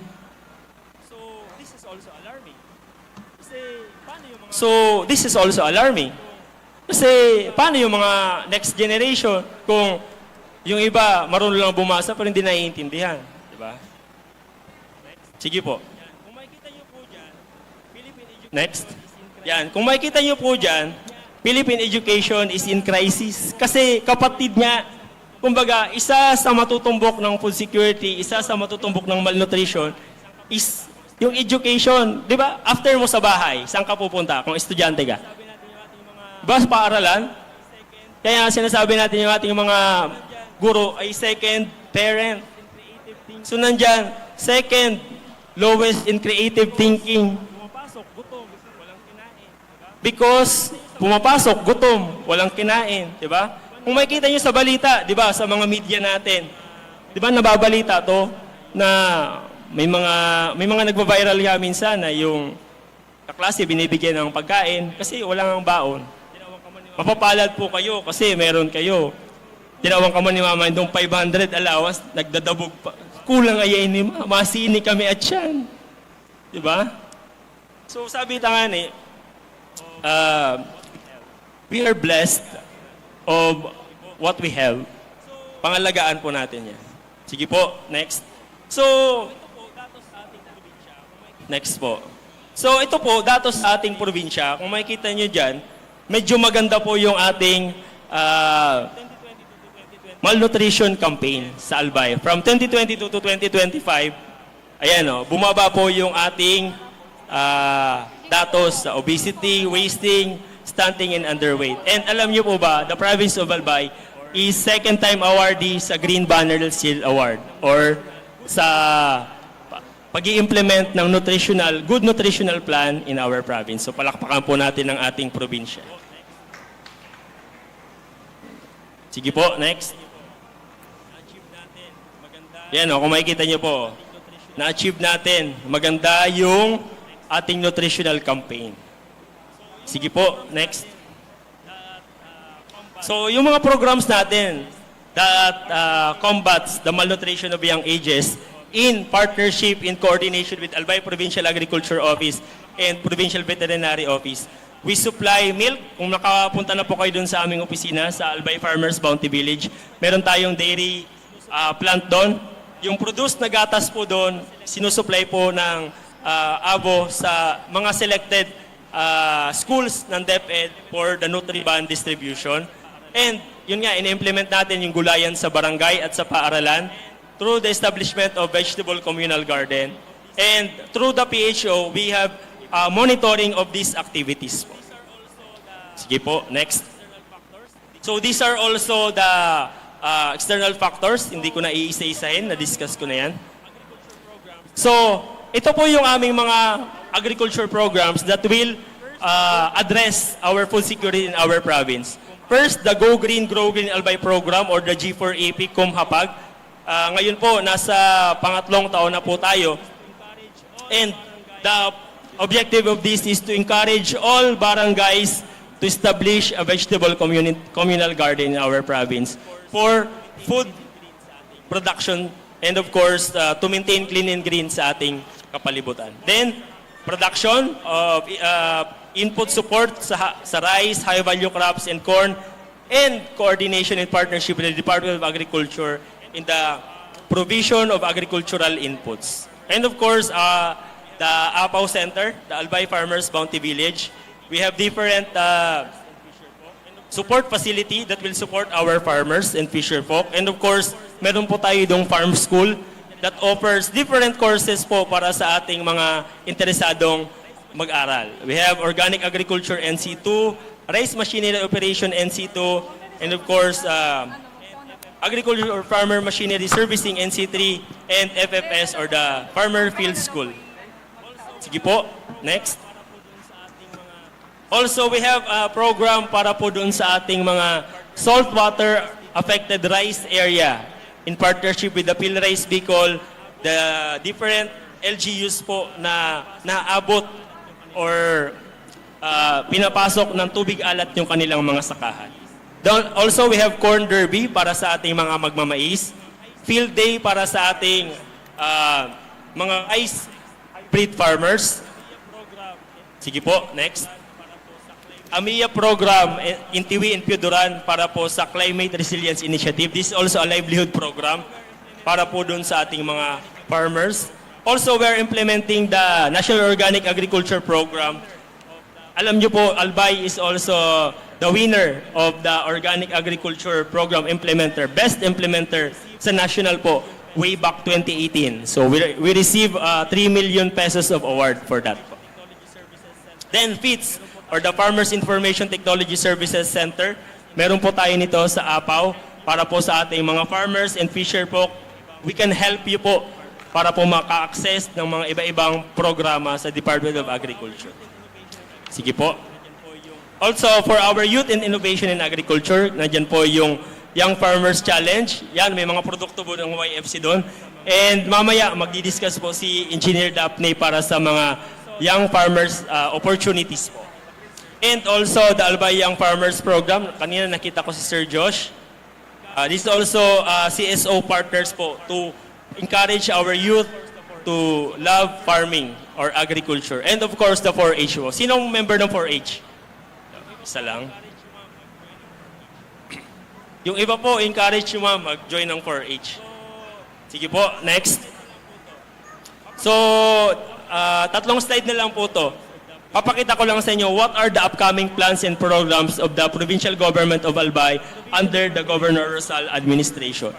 So, this is also alarming. Kasi, paano yung mga next generation kung yung iba marunong lang bumasa pero hindi naiintindihan? Di ba? Sige po. Next. Yan. Kung makikita nyo po dyan, Philippine education is in crisis. Kasi kapatid niya, kumbaga, isa sa matutumbok ng food security, isa sa matutumbok ng malnutrition, is yung education. Di ba? After mo sa bahay, saan ka pupunta kung estudyante ka? Ba sa paaralan? Kaya sinasabi natin yung ating mga guro ay second parent. So nandyan, second lowest in creative thinking. Because pumapasok, gutom, walang kinain, di ba? Kung makikita nyo sa balita, di ba, sa mga media natin, di ba, nababalita to na may mga nagba-viral nga minsan na yung kaklase binibigyan ng pagkain kasi walang baon. Mapapalad po kayo kasi meron kayo. Tinawang ka man ni mama yung 500 allowance, nagdadabog pa. Kulang ayayin ni mama, masini kami at yan. Di ba? So sabi tangan we are blessed of what we have. Pangalagaan po natin yan. Sige po, next. So, next po. So, ito po, datos sa ating probinsya. Kung makikita nyo dyan, medyo maganda po yung ating malnutrition campaign sa Albay. From 2022 to 2025, ayan o, bumaba po yung ating datos sa obesity, wasting, stunting, and underweight. And alam nyo po ba, the province of Albay is second time awardee sa Green Banner Seal Award or sa pag-i-implement ng good nutritional plan in our province. So palakpakan po natin ang ating probinsya. Sige po, next. Yan o, kung makikita nyo po, na-achieve natin. Maganda yung ating nutritional campaign. Sige po, next. So, yung mga programs natin that combats the malnutrition of young ages in partnership, in coordination with Albay Provincial Agriculture Office and Provincial Veterinary Office, we supply milk. Kung nakapunta na po kayo dun sa aming opisina sa Albay Farmers Bounty Village, meron tayong dairy plant doon. Yung produced na gatas po doon, sinusupply po ng abo sa mga selected schools ng DepEd for the Nutriban distribution. And yun nga, in-implement natin yung gulayan sa barangay at sa paaralan through the establishment of vegetable communal garden. And through the PHO, we have monitoring of these activities po. Sige po, next. So these are also the external factors. Hindi ko na iisa-isahin, na-discuss ko na yan. So, ito po yung aming mga agriculture programs that will address our food security in our province. First, the Go Green, Grow Green Albay program or the G4AP Kumhapag. Ngayon po, nasa pangatlong taon na po tayo. And the objective of this is to encourage all barangays to establish a vegetable communal garden in our province for food production and of course, to maintain clean and green sa ating kapalibutan. Then, production of input support sa rice, high-value crops, and corn, and coordination and partnership with the Department of Agriculture in the provision of agricultural inputs. And of course, the APAW Center, the Albay Farmers Bounty Village, we have different support facility that will support our farmers and fisher folk. And of course, meron po tayo itong farm school that offers different courses po para sa ating mga interesadong mag-aral. We have Organic Agriculture NC2, Rice Machinery Operation NC2, and of course, Agriculture or Farmer Machinery Servicing NC3, and FFS or the Farmer Field School. Sige po, next. Also, we have a program para po doon sa ating mga saltwater affected rice area in partnership with the PhilRice Bicol, the different LGUs po na naabot or pinapasok ng tubig alat yung kanilang mga sakahan. Also, we have corn derby para sa ating mga magmamais, field day para sa ating mga ice breed farmers. Sige po, next. AMIA program in Tiwi and Piuduran para po sa Climate Resilience Initiative. This is also a livelihood program para po dun sa ating mga farmers. Also, we're implementing the National Organic Agriculture Program. Alam nyo po, Albay is also the winner of the Organic Agriculture Program implementer, best implementer sa national po, way back 2018. So we received 3 million pesos of award for that po. Then FITS, or the Farmers Information Technology Services Center, meron po tayo nito sa APAW para po sa ating mga farmers and fisher folk. We can help you po para po maka-access ng mga iba-ibang programa sa Department of Agriculture. Sige po. Also, for our youth and innovation in agriculture, nandyan po yung Young Farmers Challenge. Yan, may mga produkto po ng YFC doon. And mamaya, magdi-discuss po si Engineer Daphne para sa mga young farmers opportunities po. And also, the Albay Young Farmers Program. Kanina nakita ko si Sir Josh. This is also CSO partners po to encourage our youth to love farming or agriculture. And of course, the 4-H po. Sinong member ng 4-H? Isa lang. Yung iba po, encourage nyo ma'am, mag-join ng 4-H. Sige po, next. So, tatlong slide na lang po to. Papakita ko lang sa inyo what are the upcoming plans and programs of the provincial government of Albay under the Governor Rosal administration.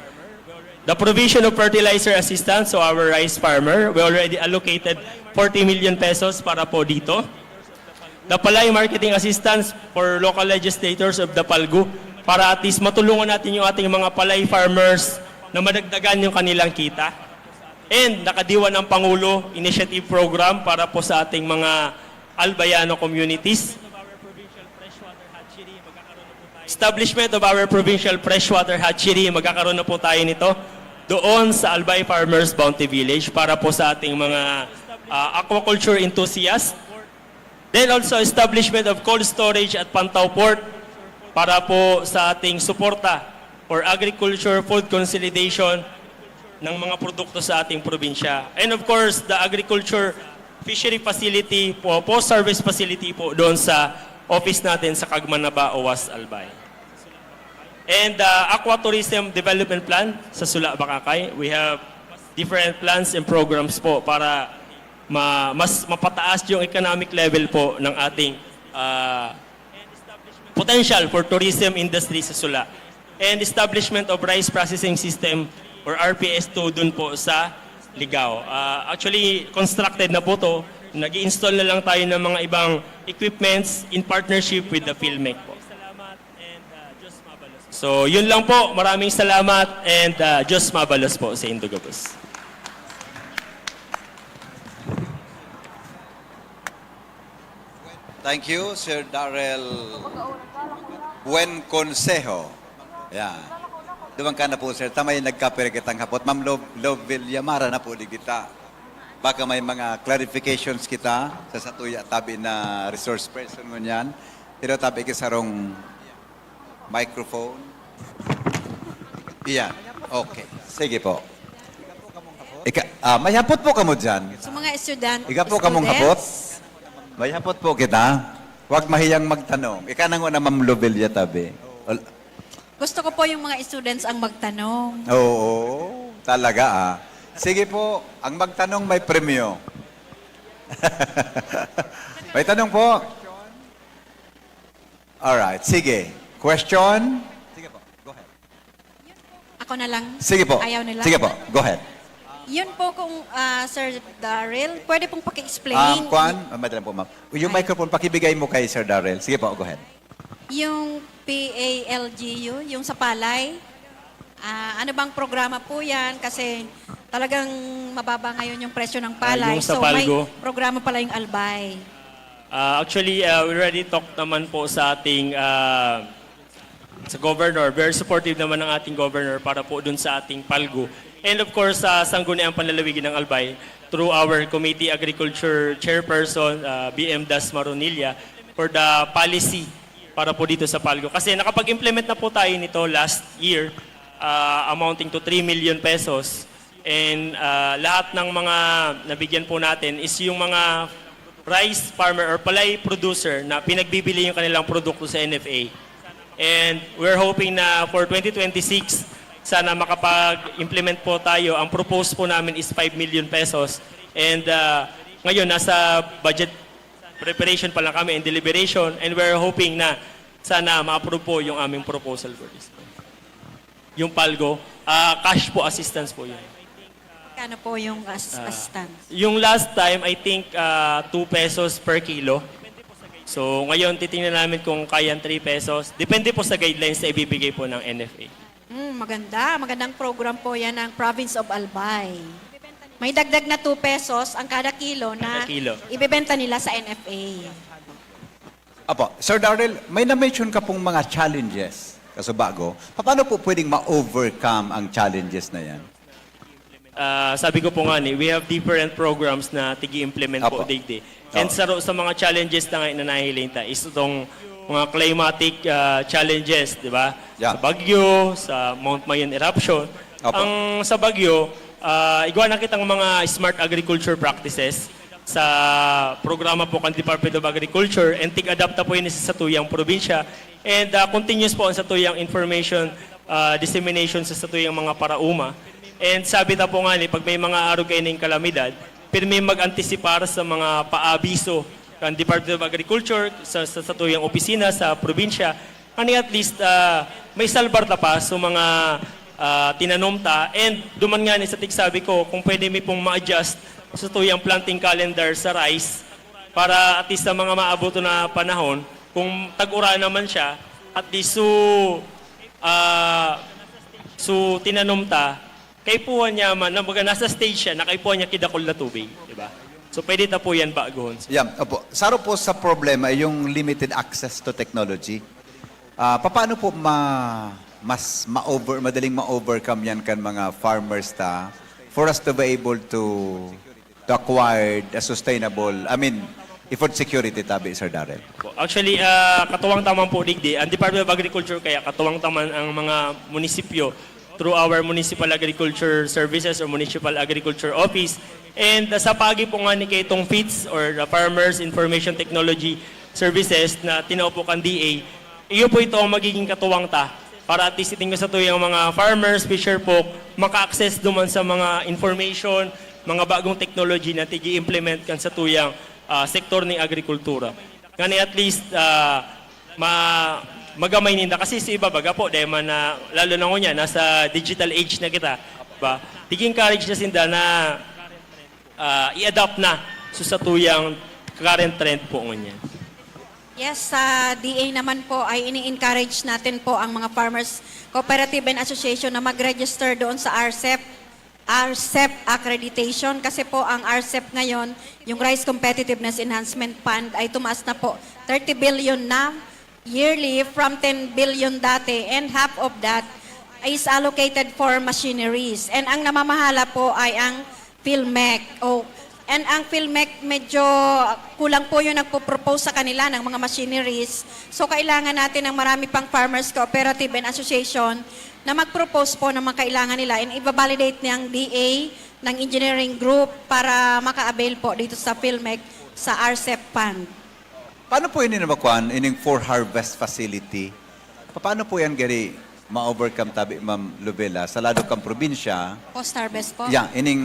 The provision of fertilizer assistance to our rice farmer, we already allocated 40 million pesos para po dito. The Palay marketing assistance for local legislators of the Palgu para at least matulungan natin yung ating mga palay farmers na madagdagan yung kanilang kita. And nakadiwa ng Pangulo initiative program para po sa ating mga Albayano communities. Establishment of our provincial freshwater hatchery, magkakaroon na po tayo nito doon sa Albay Farmers Bounty Village para po sa ating mga aquaculture enthusiasts. Then also establishment of cold storage at Pantaw Port para po sa ating suporta or agriculture food consolidation ng mga produkto sa ating probinsya. And of course, the agriculture fishery facility po, post-service facility po doon sa office natin sa Cagmanaba, OWAS, Albay. And aquatourism development plan sa Sula, Bakakay. We have different plans and programs po para mas mapataas yung economic level po ng ating potential for tourism industry sa Sula. And establishment of rice processing system or RPS2 dun po sa Ligao. Actually, constructed na po to. Nag-install na lang tayo ng mga ibang equipments in partnership with the PhilMec po. So, yun lang po. Maraming salamat and Diyos mabalos po sa Indogabus. Thank you, Sir Darrell Buen Consejo. Yeah. Duman ka na po, sir. Tamay nagkapere kitang hapot. Ma'am Love Villamara na po di kita. Baka may mga clarifications kita sa satuya tabi na resource person mo niyan. Pero tabi kisarong microphone. Iyan. Okay. Sige po. May hapot po kamo dyan. So mga estudyante, Ika po kamong hapot. May hapot po kita. Huwag mahiyang magtanong. Ika nang na Ma'am Love Villa tabi. Gusto ko po yung mga students ang magtanong. Oo, talaga Sige po, ang magtanong may premyo. May tanong po. Alright, sige. Question? Sige po, go ahead. Ako na lang. Sige po. Ayaw nila. Sige po, go ahead. Yun po kung Sir Darrell, pwede pong paki-explain. Kwan, madala po ma'am. Yung microphone, pakibigay mo kay Sir Darrell. Sige po, go ahead. Yung PALGU, yung sa palay, ano bang programa po yan? Kasi talagang mababa ngayon yung presyo ng palay. Yung sa So may Palgo. programa pala yung Albay. Actually, we already talked naman po sa ating sa governor. Very supportive naman ng ating governor para po dun sa ating Palgo. And of course, sa Sangguniang Panlalawigin ng Albay, through our Committee Agriculture Chairperson, BM Das Maronilla, for the policy para po dito sa Palgo. Kasi nakapag-implement na po tayo nito last year, amounting to 3 million pesos. And lahat ng mga nabigyan po natin is yung mga rice farmer or palay producer na pinagbibili yung kanilang produkto sa NFA. And we're hoping na for 2026, sana makapag-implement po tayo. Ang propose po namin is 5 million pesos. And ngayon, nasa budget preparation pa lang kami and deliberation. And we're hoping na sana ma-approve po yung aming proposal for this. Yung Palgo, cash po assistance po yun. Kano po yung assistance? Yung last time, I think 2 pesos per kilo. So ngayon, titingnan namin kung kayang 3 pesos. Depende po sa guidelines na ibibigay po ng NFA. Maganda. Magandang program po yan ng Province of Albay. May dagdag na 2 pesos ang kada kilo na Kada kilo. ibebenta nila sa NFA. Apo, Sir Darrell, may na-mention ka pong mga challenges kaso bago. Paano po pwedeng ma-overcome ang challenges na yan? Sabi ko po nga we have different programs na tigi-implement po Apo. digdi. And sa mga challenges na ngayon na nahihiling tayo is itong mga climatic challenges, di ba? Yeah. Sa Bagyo, sa Mount Mayon eruption. Apo. Ang sa Bagyo, igawa na kitang mga smart agriculture practices sa programa po ng Department of Agriculture and tig-adapt na po yun sa satuyang probinsya. And continuous po ang satuyang information dissemination sa satuyang mga parauma. And sabi na po nga ni, pag may mga araw kayo ng kalamidad, pero may mag-antisipar sa mga paabiso ng Department of Agriculture, sa satuyang opisina, sa probinsya, ani at least may salbar na pa sa mga tinanomta. And duman nga ni sa tigsabi ko, kung pwede may pong ma-adjust sa tuyang planting calendar sa rice, para at least sa mga maabot na panahon, kung tag-ura naman siya, at least tinanumta, kaipuhan niya man, nasa stage siya, nakaipuhan niya kidakol na tubig. Diba? So pwede na po yan bagoon. Yeah, opo. Saro po sa problema ay yung limited access to technology. Paano po madaling ma-overcome yan kan mga farmers for us to be able to acquire a sustainable, food security tabi, Sir Darrell? Actually, katuwang taman po digdi. Ang Department of Agriculture kaya katuwang taman ang mga munisipyo through our Municipal Agriculture Services or Municipal Agriculture Office. And sa pagi po nga ni kay itong FITS or the Farmers Information Technology Services na tinaupo kan DA, iyo po ito ang magiging katuwang para at least itingin sa tuyang mga farmers, fisher folk, maka-access duman sa mga information, mga bagong technology na tigi-implement kan sa tuyang sektor ng agrikultura. Kani at least magamay ninda kasi sa iba baga po dahil man lalo na ngunya nasa digital age na kita ba tig-encourage na sinda na i-adapt na sa tuyang current trend po ngunya. Yes, sa DA naman po ay ini-encourage natin po ang mga Farmers Cooperative and Association na mag-register doon sa RCEP accreditation kasi po ang RCEP ngayon, yung Rice Competitiveness Enhancement Fund ay tumaas na po 30 billion na yearly from 10 billion dati, and half of that is allocated for machineries. And ang namamahala po ay ang PhilMec. And ang PhilMec medyo kulang po yung nagpo-propose sa kanila ng mga machineries. So kailangan natin ng marami pang Farmers Cooperative and Association na mag-propose po ng mga kailangan nila and i-validate ng DA, ng engineering group para maka-avail po dito sa PhilMec sa RCEP Fund. Paano po yun nabakuan, ining for harvest facility? Paano po yan gari ma-overcome tabi, Ma'am Lubela, sa lado kang probinsya? Post-harvest po? Yeah, ining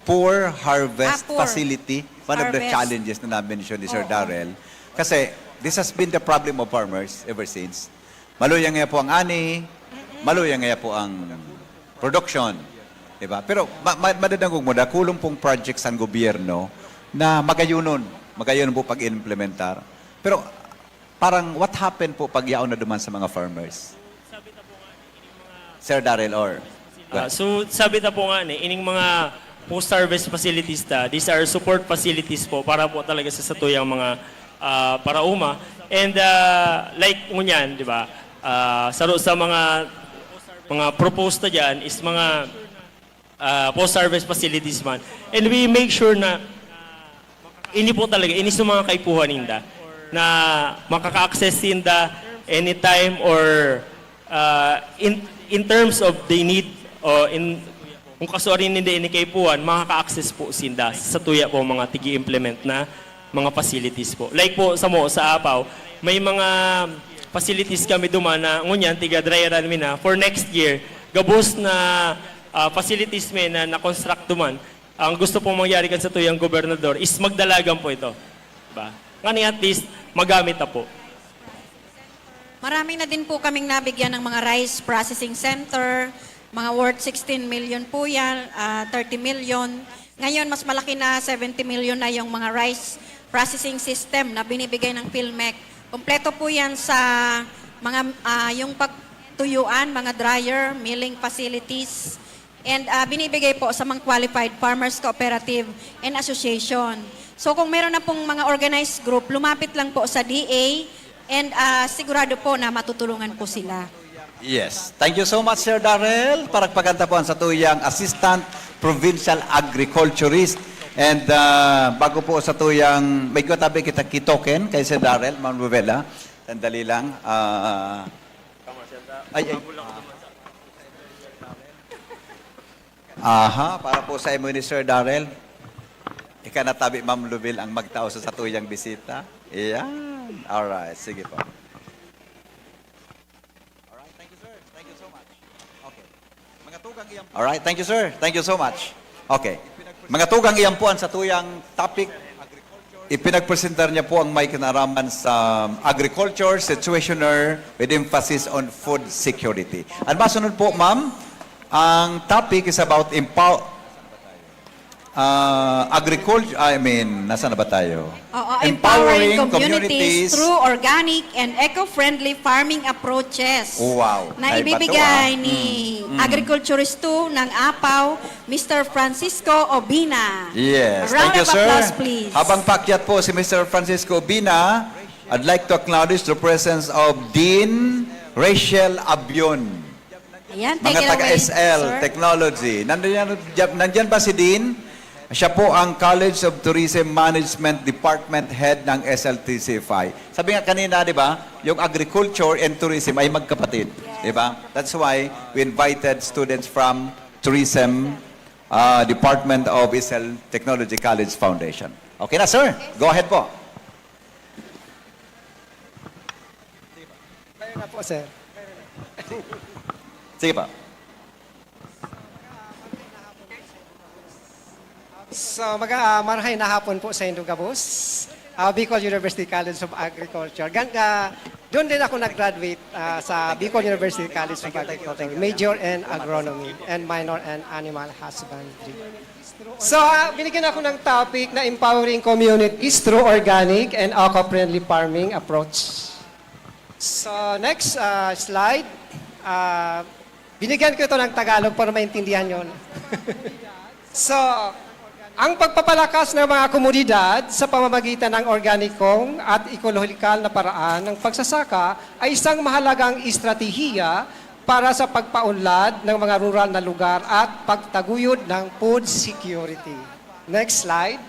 poor harvest Poor facility, one of the harvest. challenges na na-mention ni Sir Oo. Darrell. Kasi this has been the problem of farmers ever since. Maluyang nga po ang ani, maluyang nga po ang production. Diba? Pero madadangog mo na, kulong pong projects ang gobyerno na magayon po pag-implementar. Pero parang what happened po pag yaon na duman sa mga farmers? Sir Darrell or... So sabi na po nga ining mga post-harvest facilities these are support facilities po para po talaga sa satuyang mga parauma. And like ngunyan, di ba? Sa mga proposed na dyan is mga post-harvest facilities man. And we make sure na ini po talaga, ini sa mga kaipuhan ninda na makaka-access ninda anytime or in terms of they need kung kasuarin ninda ini kaipuhan, makaka-access po sinda sa tuya po mga tigi-implement na mga facilities po. Like po sa Apaw, may mga facilities kami duman na ngunyan, tiga-dry run mi na for next year, gabos na facilities may na construct duman. Ang gusto pong mangyari kan sa tuyang gobernador is magdalagan po ito. Diba? Ngani at least magamit na po. Marami na din po kaming nabigyan ng mga rice processing center, mga worth 16 million po yan, 30 million. Ngayon, mas malaki na 70 million na yung mga rice processing system na binibigay ng PhilMec. Kompleto po yan sa mga yung pagtuyuan, mga dryer, milling facilities, and binibigay po sa mga qualified farmers cooperative and association. So kung meron na pong mga organized group, lumapit lang po sa DA and sigurado po na matutulungan po sila. Yes. Thank you so much, Sir Darrell. Paragpaganta po ang satuyang Assistant Provincial Agriculturist. And bago po sa tuyang, may katabi kita kitoken kay Sir Darrell, Ma'am Ruvela. Sandali lang. Aha, para po sa imo ni Sir Darrell. ka na tabi, Ma'am Lubel, ang magtao sa tuyang bisita. Iyan. Alright, sige po. Alright, thank you, sir. Thank you so much. Okay. Mga tugang iyampuan. Alright, thank you, sir. Thank you so much. Okay. Mga tugang iyampuan sa tuyang topic, ipinagpresentar niya po ang may kinaraman sa agriculture, situationer, with emphasis on food security. At masunod po, ma'am, ang topic is about agriculture, nasa na ba tayo? Oo, empowering communities through organic and eco-friendly farming approaches. Wow. Na Ay, ibibigay bato, ni Agriculturist 2 ng APAW, Mr. Francisco Obina. Yes, A round thank you, of sir. applause, please. Habang pakyat po si Mr. Francisco Bina, I'd like to acknowledge the presence of Dean Rachel Abion. Ayan, take Mga it away, taga-SL sir. Technology. Nandyan ba si Dean? Siya po ang College of Tourism Management Department Head ng SLTC-FI. Sabi nga kanina, di ba, yung agriculture and tourism ay magkapatid. Di ba? That's why we invited students from Tourism Department of SL Technology College Foundation. Okay na, sir. Go ahead po. Kayo na po, sir. Sige pa. So, marahay na hapon po sa Indugabos, Bicol University College of Agriculture. Doon din ako nag-graduate sa Bicol University College of Agriculture, major in agronomy and minor in animal husbandry. So, binigyan ako ng topic na empowering communities through organic and eco-friendly farming approach. So, next slide. Binigyan ko ito ng Tagalog para maintindihan nyo. So, ang pagpapalakas ng mga komunidad sa pamamagitan ng organikong at ekolohikal na paraan ng pagsasaka ay isang mahalagang estratehiya para sa pagpaunlad ng mga rural na lugar at pagtaguyod ng food security. Next slide.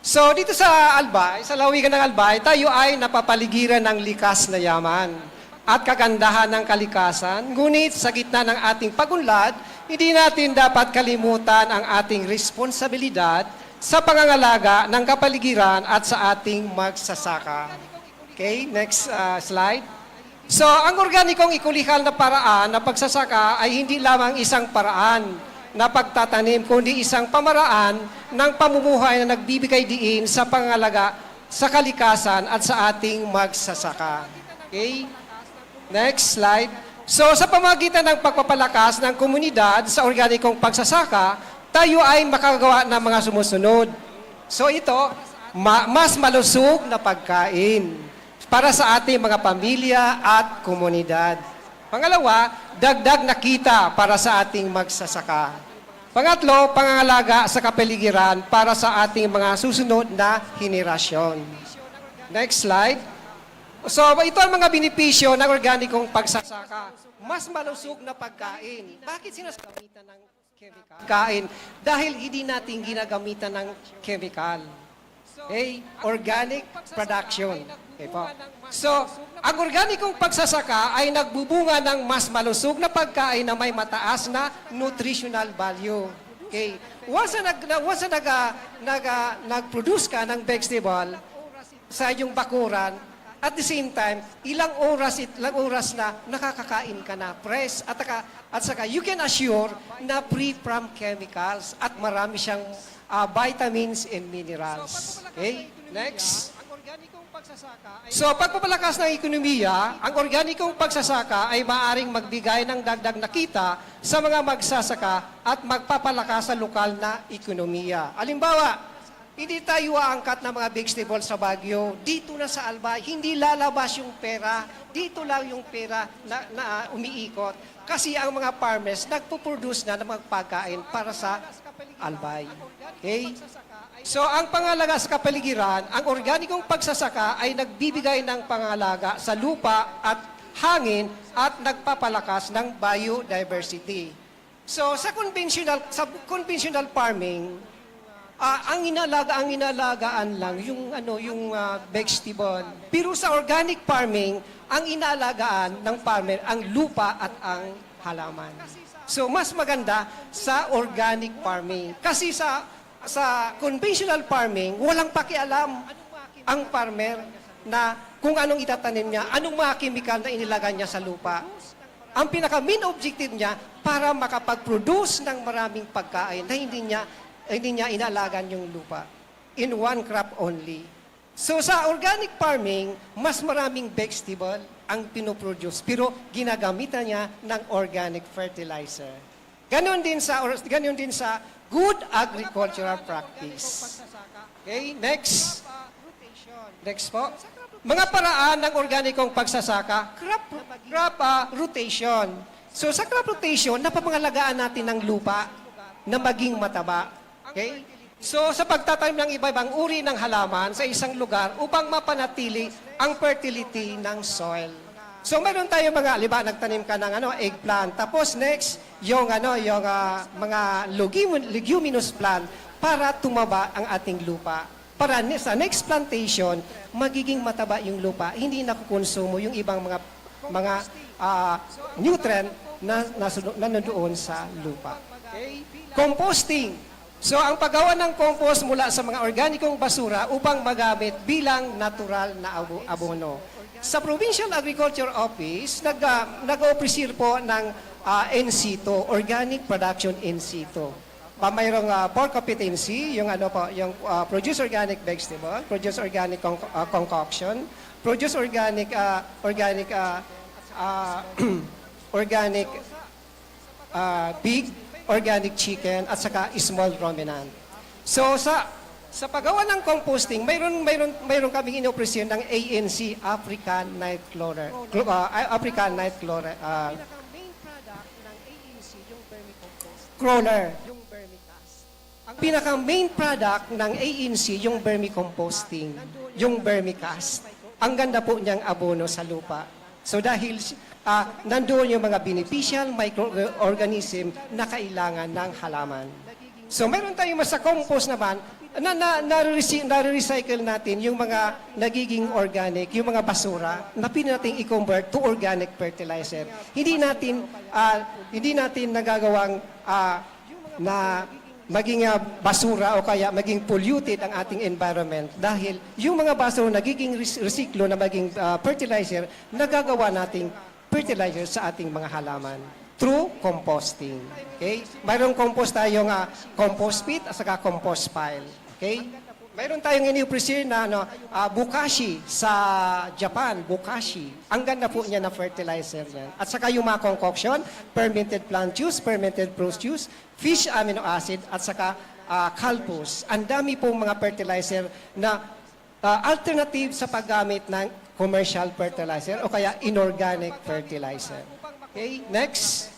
So dito sa Albay, sa lawigan ng Albay, tayo ay napapaligiran ng likas na yaman at kagandahan ng kalikasan. Ngunit sa gitna ng ating pagunlad, hindi natin dapat kalimutan ang ating responsibilidad sa pangangalaga ng kapaligiran at sa ating magsasaka. Okay, next slide. So, ang organikong ekulikal na paraan na pagsasaka ay hindi lamang isang paraan na pagtatanim, kundi isang pamaraan ng pamumuhay na nagbibigay diin sa pangangalaga sa kalikasan at sa ating magsasaka. Okay? Next slide. So sa pamagitan ng pagpapalakas ng komunidad sa organikong pagsasaka, tayo ay makagawa ng mga sumusunod. So ito, mas malusog na pagkain para sa ating mga pamilya at komunidad. Pangalawa, dagdag na kita para sa ating magsasaka. Pangatlo, pangangalaga sa kapaligiran para sa ating mga susunod na henerasyon. Next slide. So, ito ang mga benepisyo ng organikong pagsasaka. Mas malusog na pagkain. Bakit sinasagamitan ng chemical? Kain. Dahil hindi natin ginagamitan ng chemical. Okay? Organic production. Okay po. So, ang organikong pagsasaka ay nagbubunga ng mas malusog na pagkain na may mataas na nutritional value. Okay? Once na nag-produce ka ng vegetable sa iyong bakuran, at the same time, ilang oras na nakakakain ka na fresh at saka you can assure na free from chemicals at marami siyang vitamins and minerals. Okay? Next. So, pagpapalakas ng ekonomiya, ang organikong pagsasaka ay maaring magbigay ng dagdag na kita sa mga magsasaka at magpapalakas sa lokal na ekonomiya. Halimbawa, hindi tayo aangkat ng mga vegetables sa Baguio. Dito na sa Albay, hindi lalabas yung pera. Dito lang yung pera na umiikot. Kasi ang mga farmers nagpo-produce na ng mga pagkain para sa Albay. Okay? So, ang pangalaga sa kapaligiran, ang organikong pagsasaka ay nagbibigay ng pangalaga sa lupa at hangin at nagpapalakas ng biodiversity. So, sa conventional farming, ang inalagaan lang yung vegetable. Pero sa organic farming, ang inaalagaan ng farmer ang lupa at ang halaman. So mas maganda sa organic farming kasi sa sa conventional farming, walang pakialam ang farmer na kung anong itatanim niya, anong mga chemical na inilagay niya sa lupa. Ang pinaka-main objective niya para makapag-produce ng maraming pagkain na hindi niya inaalagan yung lupa. In one crop only. So sa organic farming, mas maraming vegetable ang pinoproduce, pero ginagamitan niya ng organic fertilizer. Ganon din sa good agricultural practice. Okay, next. Next po. Mga paraan ng organikong pagsasaka, crop rotation. So sa crop rotation, napapangalagaan natin ng lupa na maging mataba. Okay? So sa pagtatanim ng iba-ibang uri ng halaman sa isang lugar upang mapanatili ang fertility ng soil. So meron tayo mga, liba, nagtanim ka ng eggplant. Tapos next, yung mga leguminous plant para tumaba ang ating lupa. Para sa next plantation, magiging mataba yung lupa. Hindi nakukonsumo yung ibang mga nutrient na nandoon sa lupa. Okay? Composting. So ang paggawa ng compost mula sa mga organikong basura upang magamit bilang natural na abono. Sa Provincial Agriculture Office, nag-o-officer po ng in-situ, Organic Production in-situ. Mayroong for competency, yung produce organic vegetable, produce organic concoction, produce organic pig, organic chicken, at saka small ruminant. So sa paggawa ng composting, mayroon kaming inopresyon ng ANC, African Night Crawler. Crawler. Ang pinaka-main product ng ANC, yung vermicomposting, yung vermicast. Ang ganda po niyang abono sa lupa. So dahil nandoon yung mga beneficial microorganism na kailangan ng halaman. So meron tayong sa compost naman, na-recycle natin yung mga nagiging organic, yung mga basura, na natin i-convert to organic fertilizer. Hindi natin nagagawang na maging basura o kaya maging polluted ang ating environment dahil yung mga basura nagiging resiklo na maging fertilizer, nagagawa nating fertilizer sa ating mga halaman through composting. Okay? Mayroong compost tayong compost pit at saka compost pile. Okay? Mayroon tayong iniupresir na bukashi sa Japan, bukashi. Ang ganda po niya na fertilizer niyan. At saka yung mga concoction, fermented plant juice, fermented fruit juice, fish amino acid, at saka calpus. Ang dami pong mga fertilizer na alternative sa paggamit ng commercial fertilizer o kaya inorganic fertilizer. Okay, next.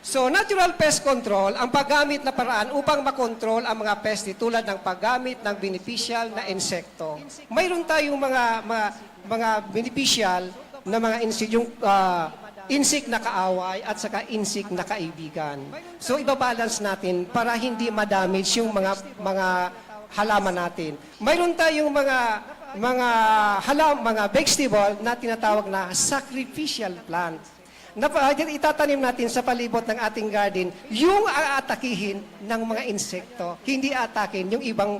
So, natural pest control, ang paggamit na paraan upang makontrol ang mga pesti tulad ng paggamit ng beneficial na insekto. Mayroon tayong mga beneficial na mga insect na kaaway at saka insect na kaibigan. So, ibabalance natin para hindi ma-damage yung mga halaman natin. Mayroon tayong mga vegetable na tinatawag na sacrificial plant. Itatanim natin sa palibot ng ating garden yung aatakihin ng mga insekto. Hindi atakin yung ibang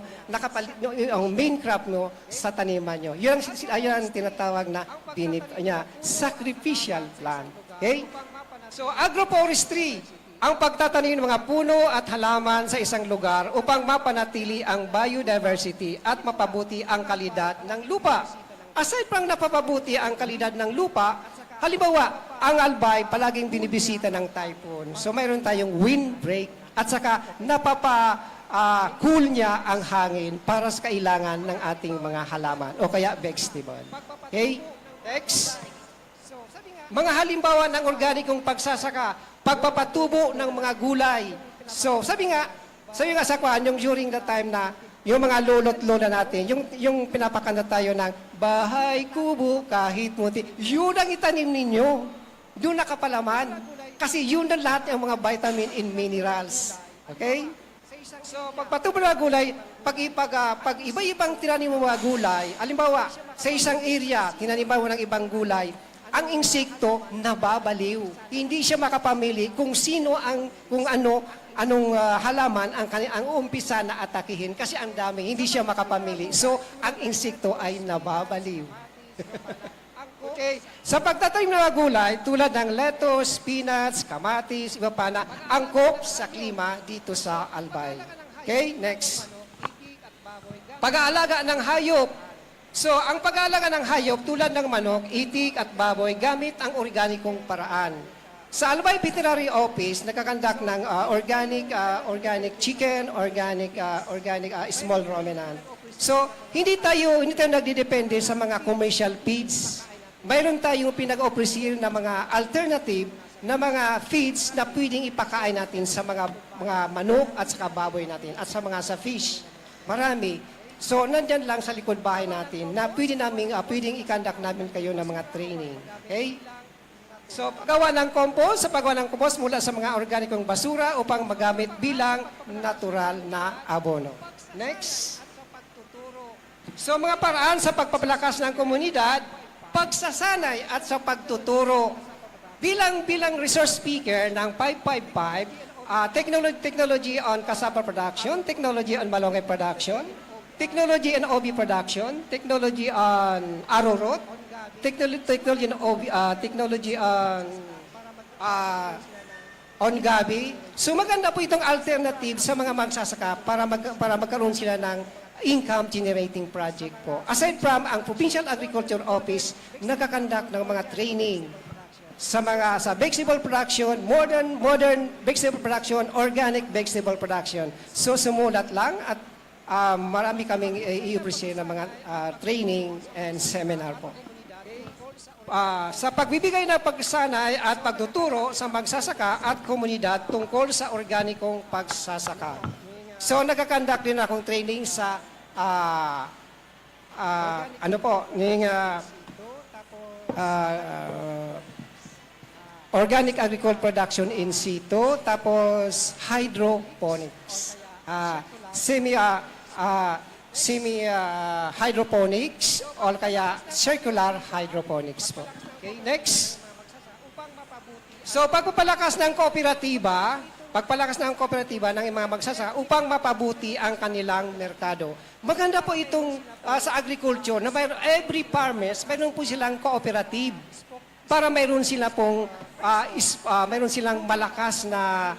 yung main crop no sa taniman nyo. Yun ang tinatawag na sacrificial plant. Okay? So agroforestry, ang pagtatanim ng mga puno at halaman sa isang lugar upang mapanatili ang biodiversity at mapabuti ang kalidad ng lupa. Aside from napapabuti ang kalidad ng lupa, halimbawa, ang Albay palaging binibisita ng typhoon. So mayroon tayong windbreak at saka cool niya ang hangin para sa kailangan ng ating mga halaman o kaya vegetable. Okay? Next. Mga halimbawa ng organikong pagsasaka, pagpapatubo ng mga gulay. So sabi nga sa kwan, yung during the time na yung mga lolo't lola natin, yung pinapakanta tayo ng bahay, kubo, kahit munti, yun ang itanim ninyo. Doon nakapalaman. Kasi yun ang lahat ng mga vitamin and minerals. Okay? So, pagpatubo ng gulay, pag iba-ibang tinanim mo mga gulay, alimbawa, sa isang area, tinanim mo ng ibang gulay, ang insekto nababaliw. Hindi siya makapamili kung ano halaman ang umpisa na atakihin kasi ang dami, hindi siya makapamili. So, ang insekto ay nababaliw. Okay. Sa pagtatanim ng mga gulay, tulad ng lettuce, peanuts, kamatis, iba pa na, angkop sa klima dito sa Albay. Okay, next. Pag-aalaga ng hayop. So, ang pag-aalaga ng hayop tulad ng manok, itik at baboy gamit ang organikong paraan. Sa Albay Veterinary Office, nakakandak ng organic chicken, organic small ruminant. So, hindi tayo nagdidepende sa mga commercial feeds. Mayroon tayong pinag-offer na mga alternative na mga feeds na pwedeng ipakain natin sa mga manok at sa baboy natin at sa fish. Marami. So, nandyan lang sa likod bahay natin na pwedeng ikandak namin kayo ng mga training. Okay? So, paggawa ng compost, sa paggawa ng compost mula sa mga organikong basura upang magamit bilang natural na abono. Next. So, mga paraan sa pagpapalakas ng komunidad, pagsasanay at sa pagtuturo. Bilang resource speaker ng 555, technology on cassava production, technology on malunggay production, technology on OB production, technology on arrowroot, technology on gabi. So maganda po itong alternative sa mga magsasaka para magkaroon sila ng income generating project po. Aside from ang Provincial Agriculture Office, nakakandak ng mga training sa vegetable production, modern vegetable production, organic vegetable production. So sumulat lang at marami kaming i-appreciate ng mga training and seminar po. Sa pagbibigay ng pagsanay at pagtuturo sa magsasaka at komunidad tungkol sa organikong pagsasaka. So nagkakandak din akong training sa organic agricultural production in situ, tapos hydroponics. Semi-hydroponics o kaya circular hydroponics po. Okay, next. So, pagpapalakas ng kooperatiba ng mga magsasaka upang mapabuti ang kanilang merkado. Maganda po itong sa agriculture na every farmers, mayroon po silang cooperative para mayroon silang malakas na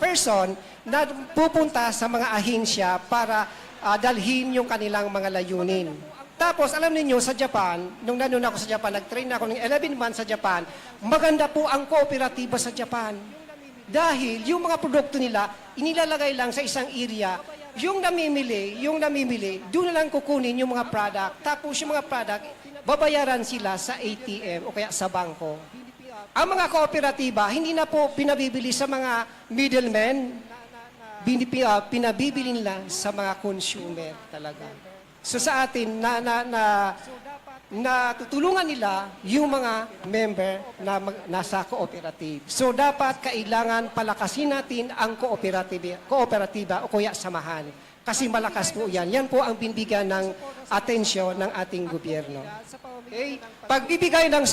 person na pupunta sa mga ahensya para dalhin yung kanilang mga layunin. Tapos, alam niyo sa Japan, nung nandun ako sa Japan, nag-train ako ng 11 months sa Japan, maganda po ang kooperatiba sa Japan. Dahil yung mga produkto nila, inilalagay lang sa isang area, yung namimili, doon na lang kukunin yung mga product. Tapos yung mga product, babayaran sila sa ATM o kaya sa bangko. Ang mga kooperatiba, hindi na po pinabibili sa mga middlemen, pinabibili nila sa mga consumer talaga. So sa atin, natutulungan nila yung mga member na nasa cooperative. So dapat kailangan palakasin natin ang kooperatiba o kaya samahan. Kasi malakas po yan. Yan po ang binibigyan ng atensyon ng ating gobyerno. Okay? Pagbibigay ng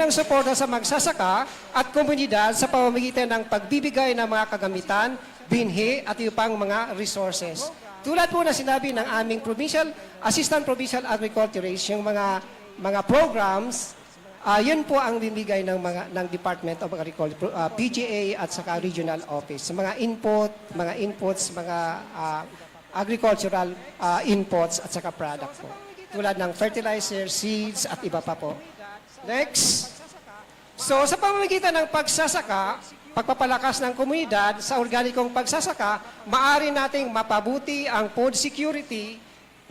suporta sa magsasaka at komunidad sa pamamagitan ng pagbibigay ng mga kagamitan, binhi at ibang mga resources. Tulad po na sinabi ng aming Assistant Provincial Agriculturist, yung mga programs, yun po ang bibigay ng Department of Agriculture, PGA at saka Regional Office. Mga inputs, mga agricultural inputs at saka product po. Tulad ng fertilizer, seeds at iba pa po. Next. So sa pamamagitan ng pagsasaka, pagpapalakas ng komunidad sa organikong pagsasaka, maaari nating mapabuti ang food security,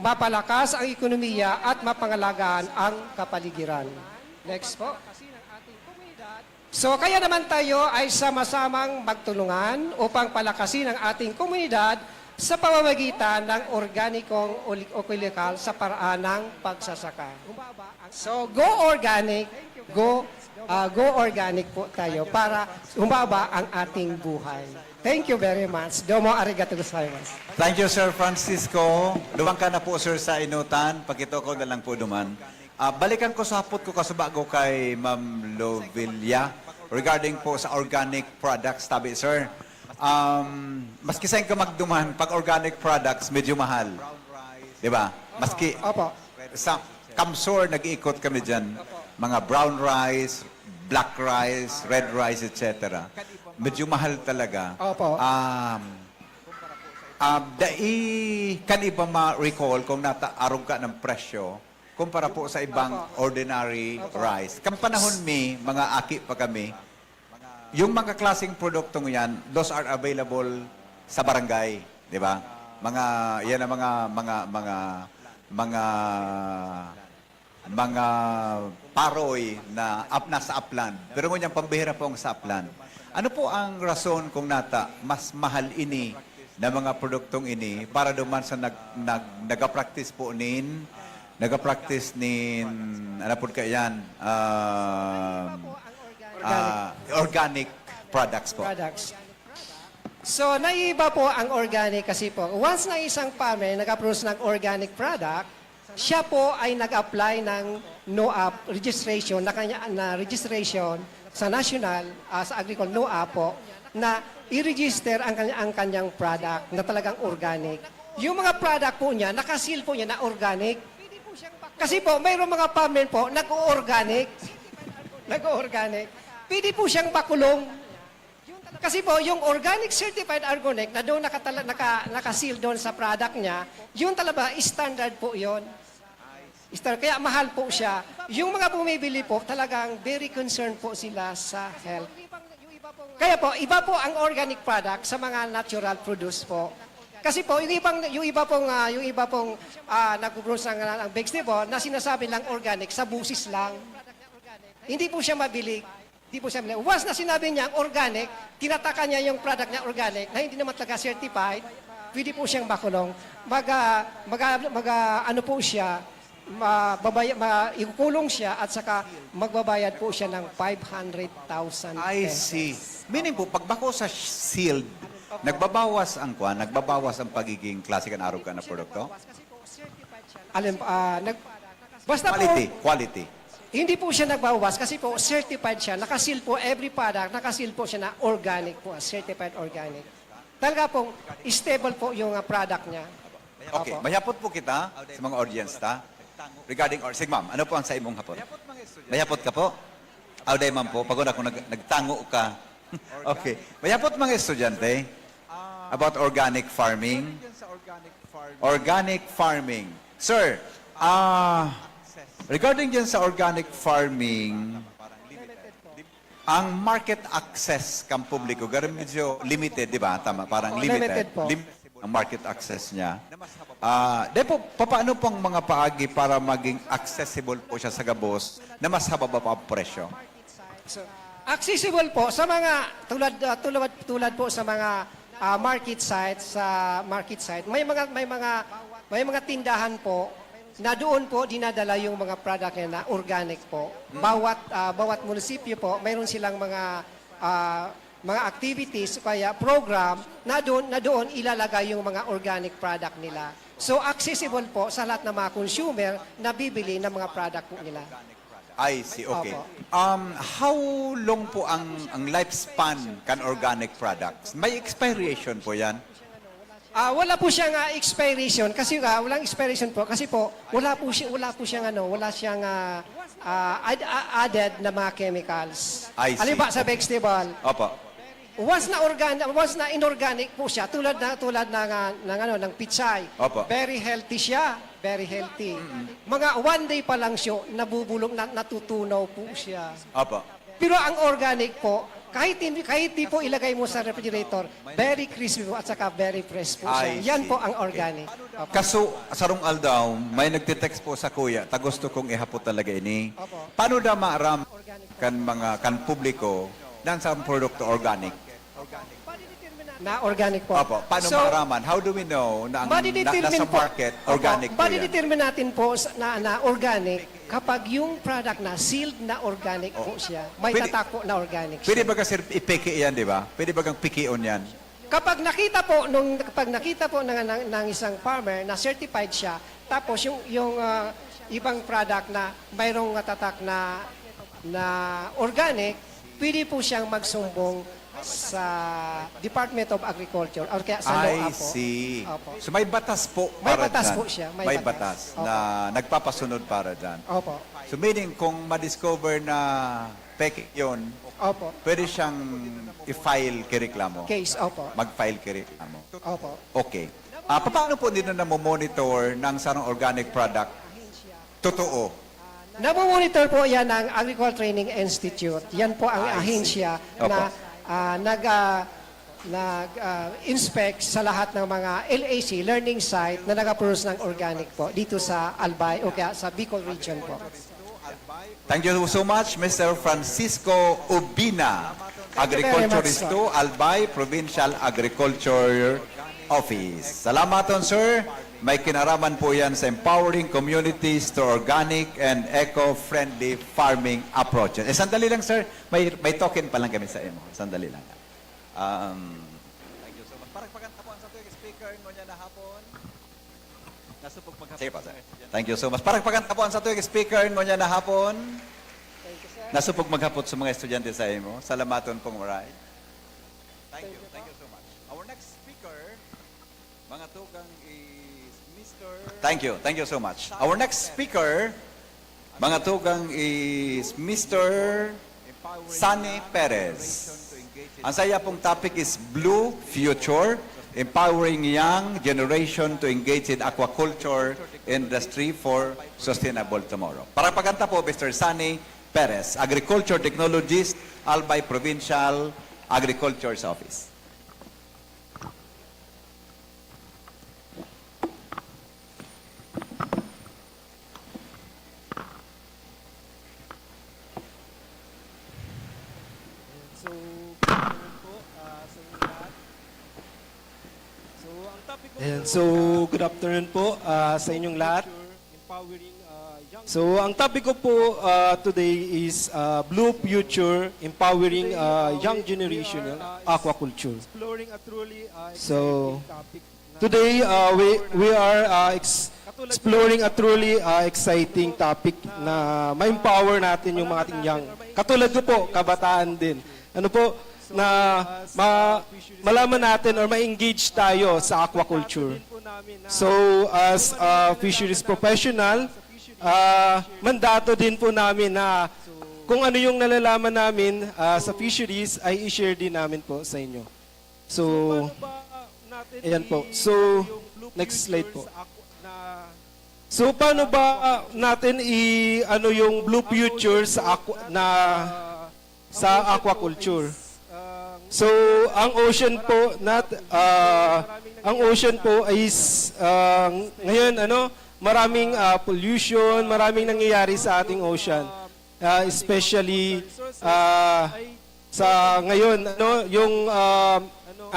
mapalakas ang ekonomiya at mapangalagaan ang kapaligiran. Next po. So kaya naman tayo ay sama-samang magtulungan upang palakasin ang ating komunidad sa pamamagitan ng organikong o lokal sa paraan ng pagsasaka. So go organic, go organic po tayo para humaba ang ating buhay. Thank you very much. Domo arigato gozaimasu. Thank you, Sir Francisco. Duman ka na po, sir, sa inutan. Pakitoko na lang po duman. Balikan ko sa hapot ko kasabago kay Ma'am Lovilla. regarding po sa organic products, tabi, sir. Maski saan ka magduman, pag organic products, medyo mahal. Di ba? Maski Opo. sa Kamsor, nag-iikot kami dyan. Mga brown rice, black rice, red rice, etc. Medyo mahal talaga. Opo. Kan iba ma-recall kung nataarog ka ng presyo kumpara po sa ibang ordinary rice. Kam panahon mga aki pa kami, yung mga klaseng produktong yan, those are available sa barangay, di ba? Yan ang mga paroy na nasa upland. Pero ngunyan pambihira po ang sa upland. Ano po ang rason kung mas mahal ini na mga produktong ini para duman sa nag-practice po nag-practice ano po kayan, organic products po. Products. So, naiiba po ang organic kasi po. Once na isang farmer nag-approach ng organic product, siya po ay nag-apply ng NOAP registration, na registration sa national, sa agriculture NOAP po, na i-register ang kanyang product na talagang organic. Yung mga product po niya, nakasil po niya na organic. Kasi po, mayroong mga farmer po, nag-organic. Pwede po siyang bakulong. Kasi po, yung organic certified organic na doon nakasil doon sa product niya, yun talaga, standard po yun. Kaya mahal po siya. Yung mga bumibili po, talagang very concerned po sila sa health. Kaya po, iba po ang organic product sa mga natural produce po. Kasi po, yung iba pong nag-produce ng vegetable na sinasabi lang organic, sa busis lang. Hindi po siya mabili. Once na sinabi niya organic, tinataka niya yung product niya organic na hindi naman talaga certified, pwede po siyang makulong. Ano po siya, ikukulong siya at saka magbabayad po siya ng 500,000 I pesos. see. Meaning po, pagbako sa sealed, nagbabawas ang pagiging klase kan arog ka na produkto? Basta Quality. hindi po siya nagbawas kasi po certified siya. Nakasil po every product, nakasil po siya na organic po, certified organic. Talaga pong stable po yung product niya. Okay, mayapot po kita sa mga audience regarding sige ma'am, ano po ang sa imong hapot? Mayapot ka po? Auday ma'am po, pagod ako nagtango ka. Okay, mayapot mga estudyante about organic farming. Organic farming. Sir, regarding dyan sa organic farming, ang market access kang publiko, ganun medyo limited, di ba? Tama, parang Limited po. Limited ang market access niya. Paano pong mga paagi para maging accessible po siya sa gabos na mas hababa pa ang presyo? So, accessible po sa mga tulad po sa mga market sites, may mga tindahan po na doon po dinadala yung mga product na organic po. Bawat munisipyo po mayroon silang mga activities kaya program na doon ilalagay yung mga organic product nila. So accessible po sa lahat ng mga consumer na bibili ng mga product po nila. I see, okay. Opo. How long po ang lifespan kan organic products? May expiration po yan? Wala po siyang expiration kasi walang expiration po kasi po wala siyang added na mga chemicals. I see. Halimbawa sa vegetable, Opo. once na inorganic po siya tulad ng pichay. Opo. Very healthy siya, very healthy. Mga one day pa lang siya nabubulong natutunaw po siya. Opo. Pero ang organic po, kahit di po ilagay mo sa refrigerator, very crispy po at saka very fresh po siya. I Yan see. po ang organic. Opo. Kaso, sarong aldaw, may nagtitext po sa kuya, gusto kong ihapot talaga ini. Opo. Paano da maaram kan publiko dan sa produkto organic? Na organic po. Opo. Paano So, maaraman? How do we know na ang nasa market organic po yan? Madidetermine natin po na organic kapag yung product na sealed na organic po siya. May Pwede- tatak po na organic Pwede siya. ba kasi ipiki yan, di ba? Pwede ba kang pikion yan? Kapag nakita po ng isang farmer na certified siya, tapos yung ibang product na mayroong tatak na organic, pwede po siyang magsumbong sa Department of Agriculture or kaya sa I LOA po. see. Opo. So may batas po May para batas dyan. po siya, may May batas. batas na nagpapasunod para dyan. Opo. So meaning kung ma-discover na peke yun, Opo. pwede siyang i-file kireklamo. Case, opo. Mag-file kireklamo. Opo. Okay. Paano po nila na-monitor ng sarang organic product? Totoo. Namo-monitor po yan ng Agricultural Training Institute. Yan po ang I see. ahensya Opo. na nag-inspect sa lahat ng mga LAC, learning site, na nag-produce ng organic po dito sa Albay o kaya sa Bicol region po. Thank you so much, Mr. Francisco Ubina, Agriculturist very much, 2, Albay Provincial Agriculture Office. Salamaton, sir. May kinaraman po yan sa empowering communities to organic and eco-friendly farming approaches. Sandali lang, sir. May token pa lang kami sa imo. Sandali lang. Thank you so much. Parang pagantapuan sa tuwing speaker mo niya na hapon. Nasupog maghapon. Sige pa, sir. Thank you so much. Parang pagantapuan sa tuwing speaker mo niya na hapon. Nasupog maghapon sa mga estudyante sa imo. Salamaton pong maray. Thank you. Thank you so much. Our next speaker, mga tugang is Mr. Thank you. Thank you so much. Our next speaker, mga tugang is Mr. Sunny Perez. Ang saya pong topic is Blue Future, empowering young generation to engage in aquaculture industry for sustainable tomorrow. Para pagkanta po, Mr. Sunny Perez, Agriculture Technologist, Albay Provincial Agriculture's Office. So, good afternoon po sa inyong lahat. So, ang topic ko po today is Blue Future, Empowering Young Generation in Aquaculture. So, today we are exploring a truly exciting topic na ma-empower natin yung mga ating young. Katulad ko po, kabataan din. Ano po, na malaman natin or ma-engage tayo sa aquaculture. So, as a fisheries professional, mandato din po namin na kung ano yung nalalaman namin sa fisheries ay i-share din namin po sa inyo. So, ayan po. So, next slide po. So, paano ba natin ano yung blue future sa aquaculture? So, ang ocean po is ngayon maraming pollution, maraming nangyayari sa ating ocean. Especially sa ngayon yung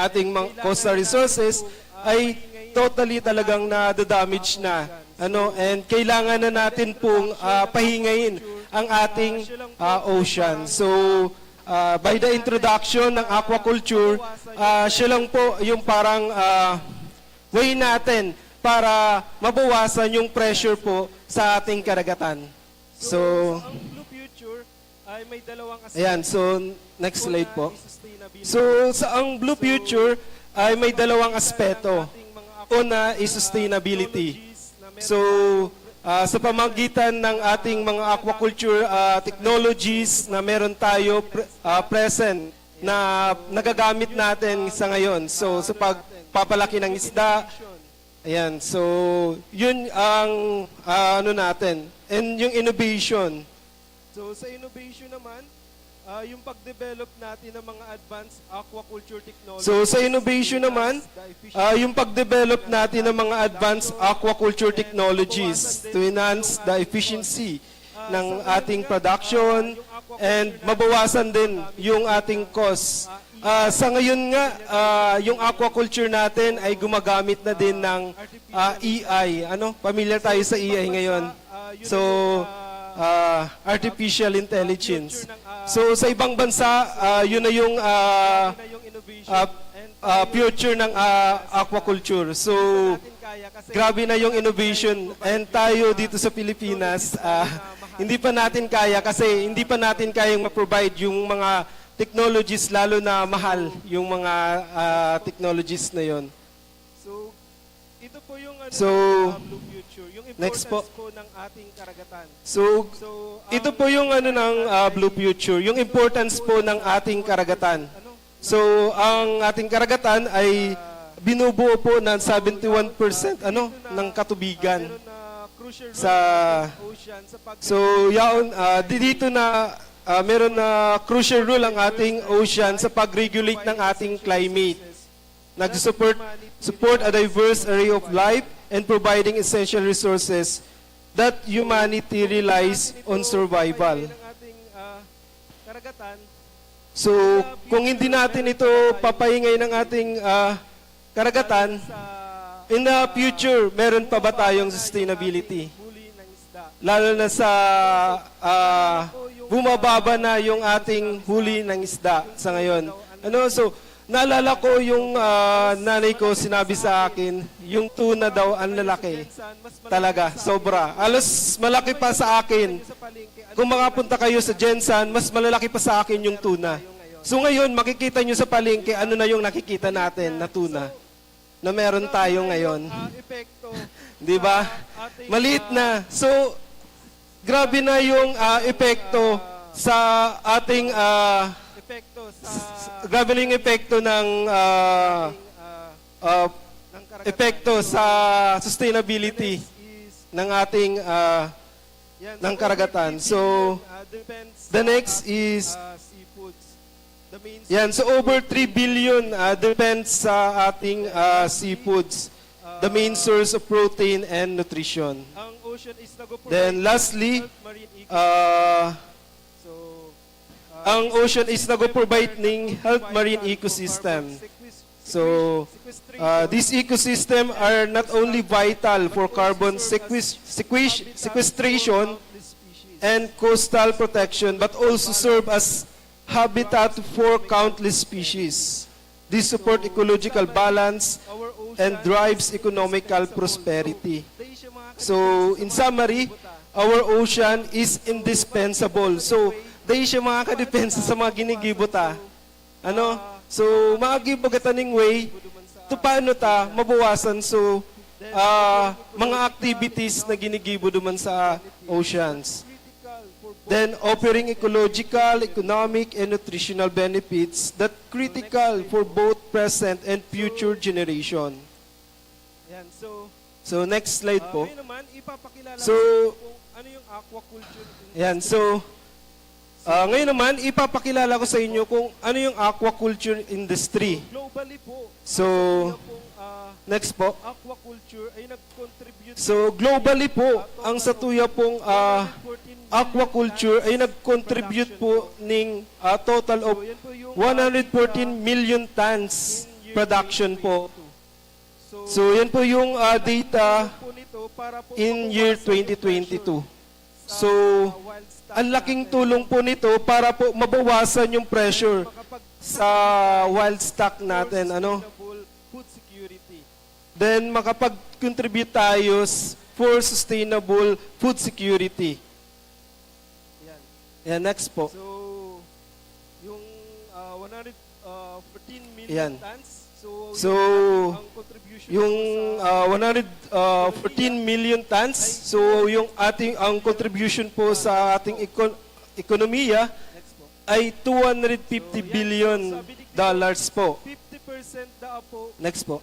ating coastal resources ay totally talagang na-damage na. And kailangan na natin pong pahingayin ang ating ocean. So, by the introduction ng aquaculture, siya lang po yung parang way natin para mabawasan yung pressure po sa ating karagatan. So, ayan, so next slide po. So, ang Blue Future ay may dalawang aspeto. Una is sustainability. So, sa pamagitan ng ating mga aquaculture technologies na meron tayo present na nagagamit natin sa ngayon. So, sa pagpapalaki ng isda, ayan. So, yun ang natin. And yung innovation. So, sa innovation naman, yung pag-develop natin ng mga advanced aquaculture technologies. So, sa innovation naman, yung pag-develop natin ng mga advanced aquaculture technologies to enhance the efficiency ng ating production and mabawasan din yung ating cost. Sa ngayon nga, yung aquaculture natin ay gumagamit na din ng EI. Familiar tayo sa EI ngayon. So, artificial intelligence. So sa ibang bansa, yun na yung future ng aquaculture. So grabe na yung innovation. And tayo dito sa Pilipinas, hindi pa natin kaya kasi hindi pa natin kayang ma-provide yung mga technologies, lalo na mahal yung mga technologies na yon. So, ito po yung Blue Future, yung importance po ng ating karagatan. So, ito po yung ng Blue Future, yung importance po ng ating karagatan. So, ang ating karagatan ay binubuo po ng 71% ng katubigan sa dito na meron na crucial role ang ating ocean sa pag-regulate ng ating climate. Support a diverse array of life and providing essential resources that humanity relies on survival. So, kung hindi natin ito papahingay ng ating karagatan, in the future, meron pa ba tayong sustainability? Lalo na sa bumababa na yung ating huli ng isda sa ngayon. So, naalala ko yung nanay ko sinabi sa akin, yung tuna daw ang lalaki. Talaga, sobra. Alos malaki pa sa akin. Kung makapunta kayo sa Jensan, mas malalaki pa sa akin yung tuna. So ngayon, makikita nyo sa palengke, ano na yung nakikita natin na tuna na meron tayo ngayon. Di ba? Maliit na. So, grabe na yung epekto sa ating grabe na yung epekto ng epekto sa sustainability ng ating ng karagatan. So, the next is so over 3 billion depends sa ating seafoods, the main source of protein and nutrition. Then lastly, ang ocean is nag-provide ng health marine ecosystem. So, these ecosystem are not only vital for carbon sequestration and coastal protection, but also serve as habitat for countless species. This support ecological balance and drives economical prosperity. So, in summary, our ocean is indispensable. So, dahil siya makakadepensa sa mga ginigibota. So, maagibagataning way, to paano ta mabawasan so mga activities na ginigibo duman sa oceans. Then, offering ecological, economic, and nutritional benefits that critical for both present and future generation. So, next slide po. So, ngayon naman, ipapakilala ko sa inyo kung ano yung aquaculture industry. So, next po. So, globally po, ang satuya pong aquaculture ay nag-contribute po ng total of 114 million tons production po. So, yan po yung data in year 2022. So, ang laking tulong po nito para po mabawasan yung pressure sa wild stock natin. Then, makapag-contribute tayo for sustainable food security. Yan, next po. So, yung 114 million tons. So, yung 114 million tons, so yung ating ang contribution po sa ating ekonomiya ay 250 billion dollars po. 50% daw po. Next po.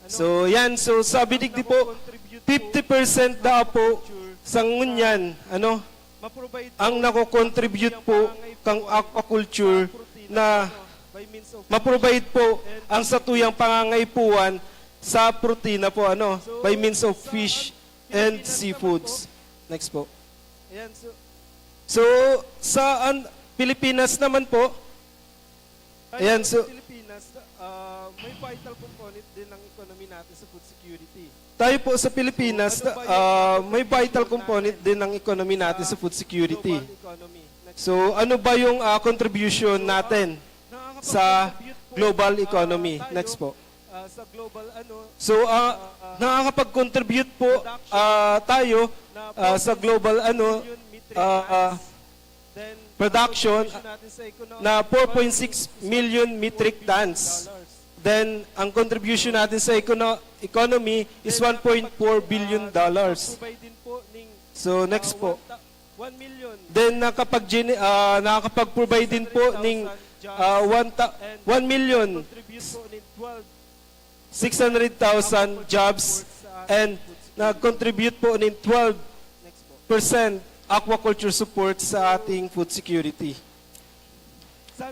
So, yan. So, sabi digdi po, 50% daw po sa ngunyan, ang nako-contribute po kang aquaculture na ma-provide po ang satuyang pangangaipuan sa protina po, by means of fish and seafoods. Next po. So, sa Pilipinas naman po, ayan, so, may vital component din ng economy natin sa food security. Tayo po sa Pilipinas, may vital component din ng economy natin sa food security. So, ano ba yung contribution natin sa global economy? Next po. So, nakakapag-contribute po tayo sa global production na 4.6 million metric tons. Then, ang contribution natin sa economy is 1.4 billion dollars. So, next po. Then, nakakapag-provide din po ng 1,600,000 jobs and nag-contribute po ng 12% aquaculture support sa ating food security.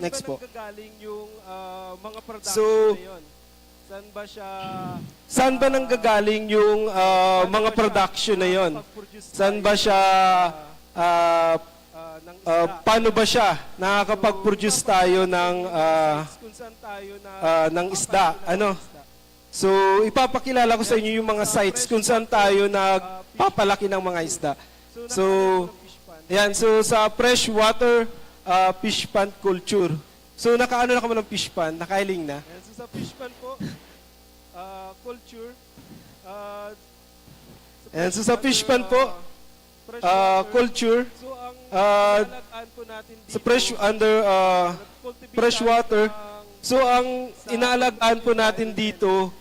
Next po. mga production So, na yun? Saan ba nanggagaling yung mga production na yon? Saan ba siya, paano ba siya nakakapag-produce tayo kung saan tayo ng isda? Ano? So, ipapakilala ko sa inyo yung mga sites kung saan tayo nagpapalaki ng mga isda. So, yan. So, sa freshwater fish pond culture. So, nakaano na kami ng fish pond? Nakailing na? Yan, so sa fish pan po, culture, And so, sa fish pond po, culture, so ang inalagaan po natin dito, sa freshwater. So, ang inaalagaan po natin dito,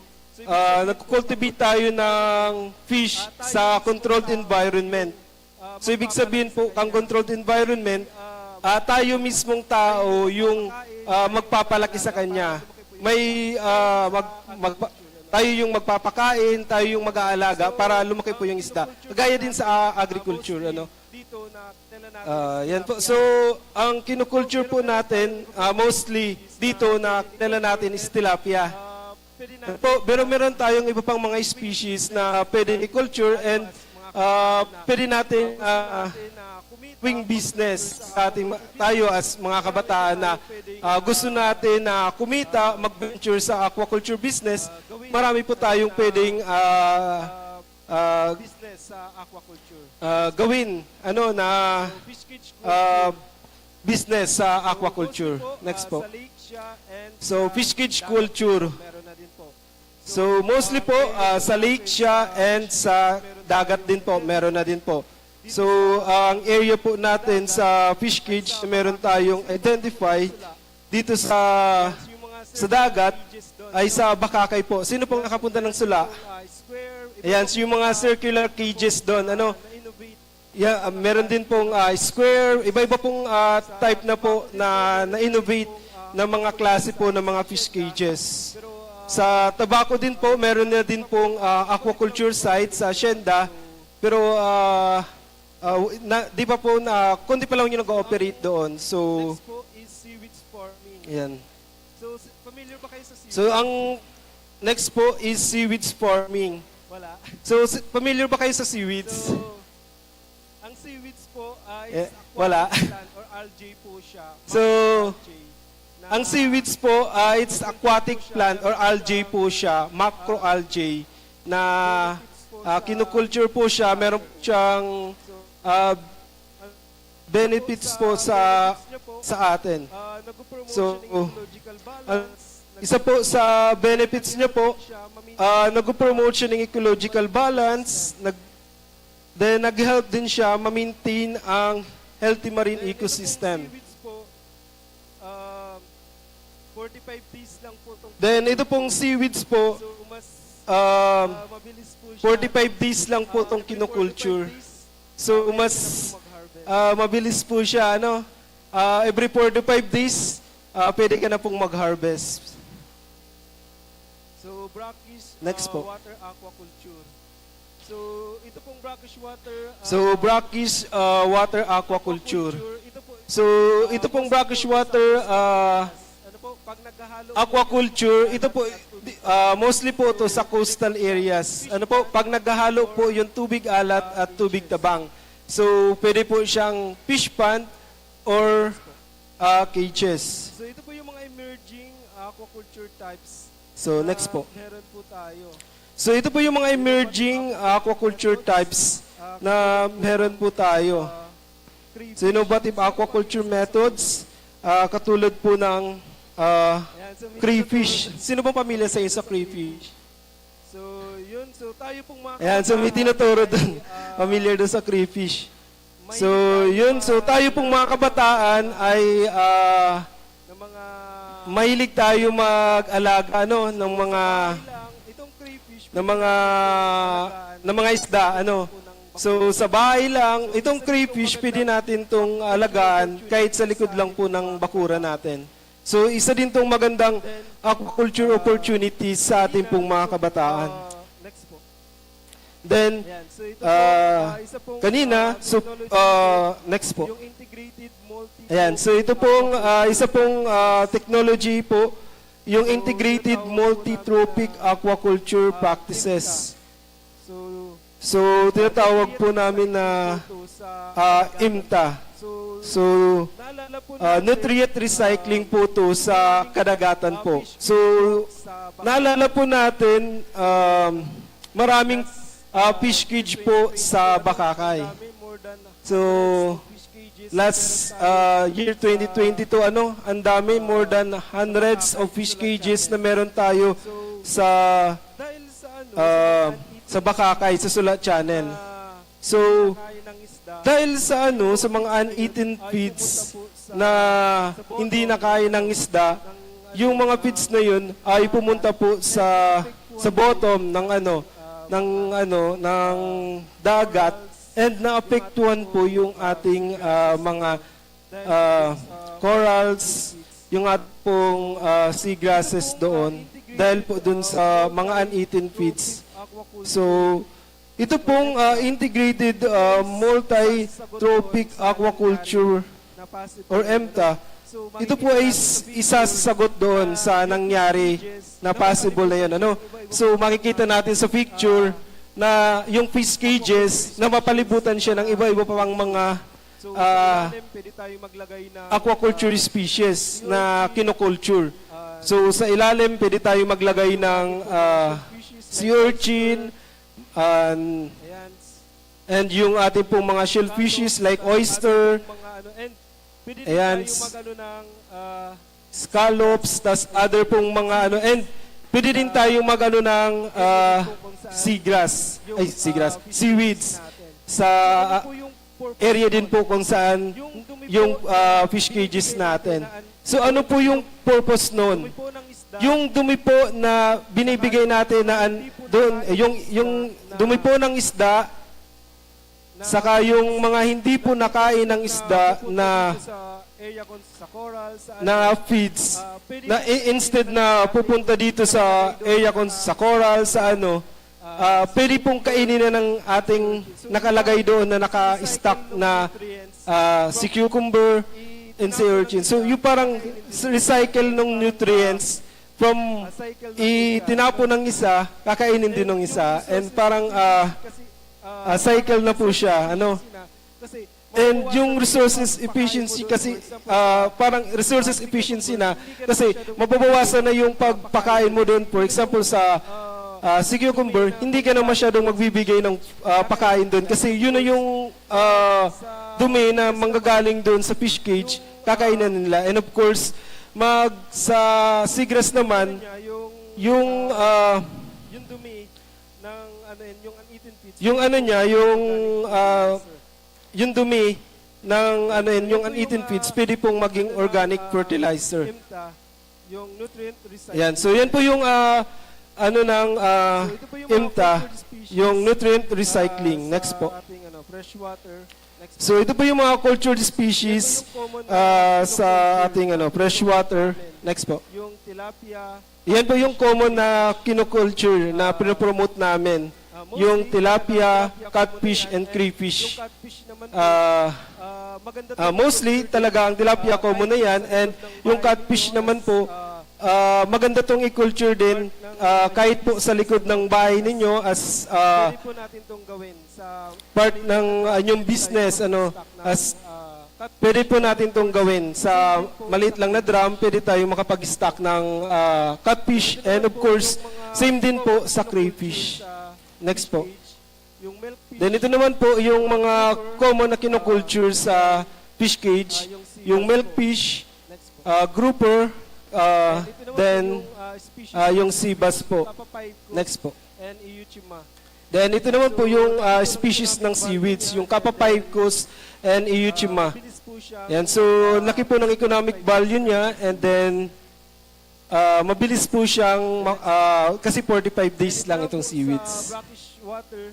nagkultivate tayo ng fish sa controlled environment. So, ibig sabihin po, ang controlled environment, tayo mismong tao yung magpapalaki sa kanya. Tayo yung magpapakain, tayo yung mag-aalaga para lumaki po yung isda. Gaya din sa agriculture, ano? dito na tala natin. Yan po. So, ang kinukulture po natin, mostly dito na kilala natin is tilapia. Pwede na Pero meron tayong iba pang mga species na pwede i-culture and pwede natin na wing business sa tayo as mga kabataan na gusto natin na kumita, mag-venture sa aquaculture business. Marami po tayong pwedeng business sa aquaculture. gawin na Fish cage business sa aquaculture. Next po. Sa lake siya and So, fish cage culture. meron na din po. So, mostly po, sa lake siya and sa dagat din po, meron na din po. So, ang area po natin sa fish cage, meron tayong identify dito sa dagat ay sa Bakakay po. Sino pong nakapunta ng Sula? Square, Ayan, so yung mga circular cages doon, innovate. yeah, meron din pong square, iba-iba pong type na po na innovate na mga klase po ng mga fish cages. Sa Tabaco din po, meron na din pong aquaculture site sa Hacienda, pero di pa po kundi pa lang yung nag-ooperate doon. So, Next po is seaweeds farming. ayan. So, familiar ba kayo sa seaweeds? So, ang next po is seaweeds farming. Wala. So, familiar ba kayo sa seaweeds? So, ang seaweeds po Eh, is wala. aquatic plant or algae po siya. So, Algae. Na- ang seaweeds po, it's aquatic plant or algae po siya, macroalgae, na kinukulture po siya, meron po siyang benefits po sa atin. nag-promote So, siya ng ecological balance. Isa po sa benefits niya po, Siya, nag-promote siya ng ecological balance, then nag-help din siya ma-maintain ang healthy marine ecosystem. seaweeds po, 45 days lang po itong Then ito pong seaweeds po, so mas mabilis po siya. 45 days lang po itong kinukulture. So mas mabilis po siya, every 45 days, pwede ka na pong mag-harvest. So brackish Next po. water aquaculture. So ito pong brackish water Brackish water aquaculture. ito po So ito pong brackish water ano po pag naghahalo aquaculture, ito po, mostly po to sa coastal areas. Pag naghahalo po yung tubig alat at tubig tabang. So, pwede po siyang fish pond or cages. So ito po yung mga emerging aquaculture types. So, next po. Meron po tayo. So, ito po yung mga emerging aquaculture types na meron po tayo. So, innovative aquaculture methods, katulad po ng Ayan, so may crayfish. Sino pong pamilya sa inyo sa crayfish? So So, yun. So, tayo pong mga Ayan, so may tinuturo doon. Familiar doon sa crayfish. So, yun. So, tayo pong mga kabataan ay ng mga mahilig tayo mag-alaga ng mga itong crayfish ng mga isda So sa bahay lang, itong crayfish pwede natin tong alagaan kahit sa likod lang po ng bakura natin. So isa din tong magandang aquaculture opportunities sa ating pong mga kabataan. next po. Then Ayan. So ito isa pong kanina, so next po. yung integrated multi Ayan, so ito pong isa pong technology po, yung integrated multi-tropic aquaculture practices. So So tinatawag po namin na ito sa IMTA. so So naalala po nutrient recycling po to sa kadagatan po. So naalala po natin maraming fish cage po sa Bakakay. more than So fish cages last year 2022 ang dami, more than hundreds of fish cages na meron tayo sa dahil sa sa Bakakay, sa Sulat Channel. So kain ng isda dahil sa sa mga uneaten feeds na hindi nakain ng isda, yung mga feeds na yun ay pumunta po sa bottom ng dagat, and naapektuhan po yung ating mga corals, yung atong seagrasses doon dahil po dun sa mga uneaten feeds. So ito pong integrated multi-tropic aquaculture or EMTA, ito po ay isa sa sagot doon sa nangyari na possible na yun. So makikita natin sa picture na yung fish cages na mapalibutan siya ng iba-iba pang mga pwede tayo maglagay na aquaculture species na kinoculture. So sa ilalim pwede tayo maglagay ng sea urchin, ayan and yung ating pong mga shellfishes like oyster, mga and pwede din Ayan. tayo ng scallops, tas other pong mga and pwede din tayo ng seaweeds sa po yung area din po kung saan yung fish cages natin. So ano po yung purpose nun? po ng isda Yung dumi po na binibigay natin na doon, yung dumi po ng isda, saka yung mga hindi po nakain ng isda na sa area sa coral sa feeds, na instead na pupunta dito sa area sa coral, sa pwede pong kainin na ng ating nakalagay doon na naka-stock na si cucumber and si urchin. So yung parang recycle ng nutrients from itinapon ng isa, kakainin din ng isa, and parang cycle na po siya. kasi And yung resources efficiency kasi parang resources efficiency na kasi mababawasan na yung pagpakain mo doon. For example sa si cucumber, hindi ka na masyadong magbibigay ng pakain doon kasi yun na yung dumi na manggagaling doon sa fish cage, kakainan nila. And of course, sa seagrass naman, yung yung dumi ng yung uneaten feeds yung dumi ng yung uneaten feeds pwede pong maging organic fertilizer. IMTA, yung nutrient recycling. Yan. So yan po yung IMTA, yung nutrient recycling. Next po. Ating freshwater. Next So ito po yung mga cultured species sa ating freshwater. Next po. yung tilapia, Yan po yung common na kinoculture na pinopromote namin. Yung tilapia, catfish, and crayfish. yung catfish naman maganda Mostly talaga ang tilapia common na yan, and yung catfish naman po maganda tong i-culture din kahit po sa likod ng bahay ninyo as pwede po natin itong gawin sa part ng inyong business, as pwede po natin tong gawin sa maliit lang na drum, pwede tayo makapag-stock ng catfish, and of course same din po sa crayfish. Next po. yung milk fish, Then ito naman po yung mga common na kinoculture sa fish cage, yung milkfish, grouper, then species yung sea bass po. Papa 5 ko. Next po. and Euchima. Then ito naman po yung species ng seaweeds, yung Kapapycus and Euchima. Bilis po siya. Yan, so laki po ng economic value niya, and then mabilis po siyang, kasi 45 days lang itong seaweeds. Sa brackish water,